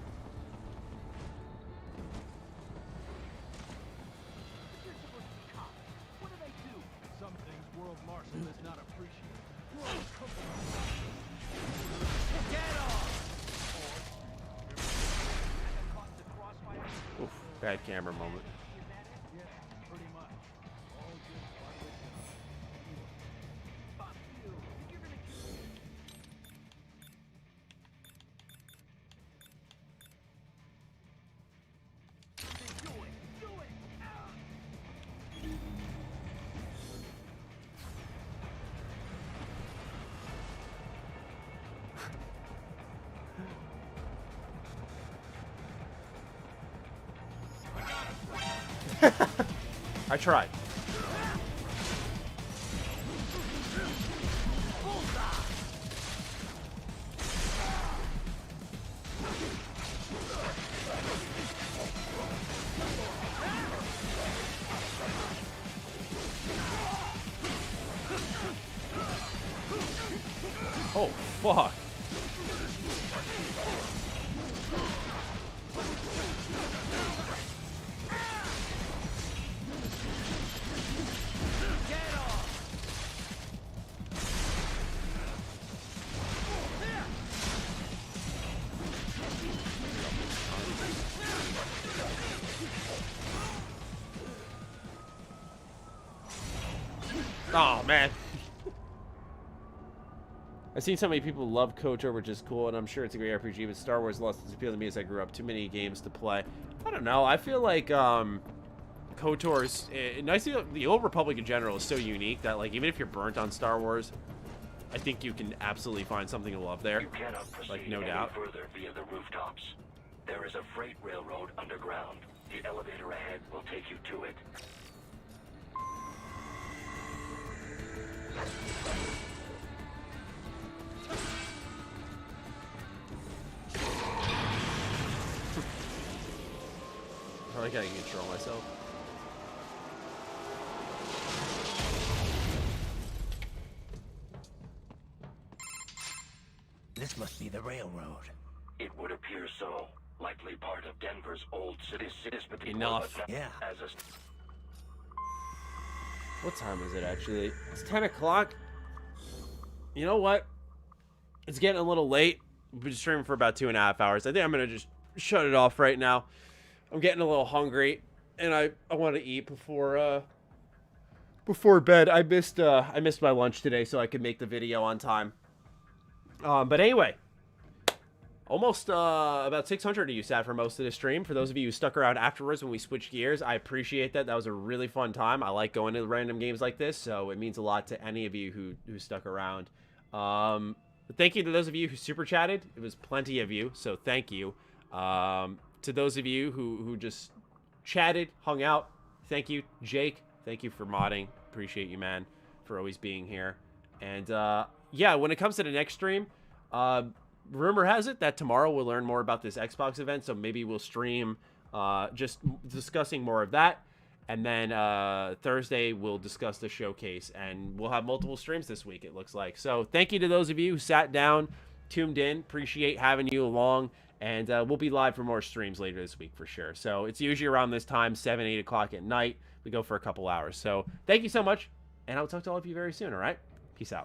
Oof, bad camera moment. I tried. Oh, fuck. Oh, man. I've seen so many people love KOTOR, which is cool, and I'm sure it's a great RPG, but Star Wars lost its appeal to me as I grew up. Too many games to play. I don't know. I feel like KOTOR's... the Old Republic in general is so unique that, like, even if you're burnt on Star Wars, I think you can absolutely find something to love there. You cannot proceed like, no any doubt. further via the rooftops. There is a freight railroad underground. The elevator ahead will take you to it. I like how I can control myself. This must be the railroad. It would appear so. Likely part of Denver's old city. Enough. Yeah. As a... What time is it, actually? It's 10 o'clock. You know what? It's getting a little late. We've been streaming for about 2.5 hours. I think I'm going to just shut it off right now. I'm getting a little hungry, and I want to eat before bed. I missed my lunch today, so I could make the video on time. But anyway, almost about 600 of you sat for most of the stream. For those of you who stuck around afterwards when we switched gears, I appreciate that. That was a really fun time. I like going to random games like this, so it means a lot to any of you who stuck around. But thank you to those of you who super chatted. It was plenty of you, so thank you. To those of you who just chatted, hung out, thank you. Jake, thank you for modding. Appreciate you, man, for always being here. And yeah, when it comes to the next stream, rumor has it that tomorrow we'll learn more about this Xbox event, so maybe we'll stream just discussing more of that. And then Thursday we'll discuss the showcase, and we'll have multiple streams this week, it looks like. So thank you to those of you who sat down, tuned in. Appreciate having you along. And we'll be live for more streams later this week for sure. So it's usually around this time, 7, 8 o'clock at night. We go for a couple hours. So thank you so much, and I'll talk to all of you very soon, all right? Peace out.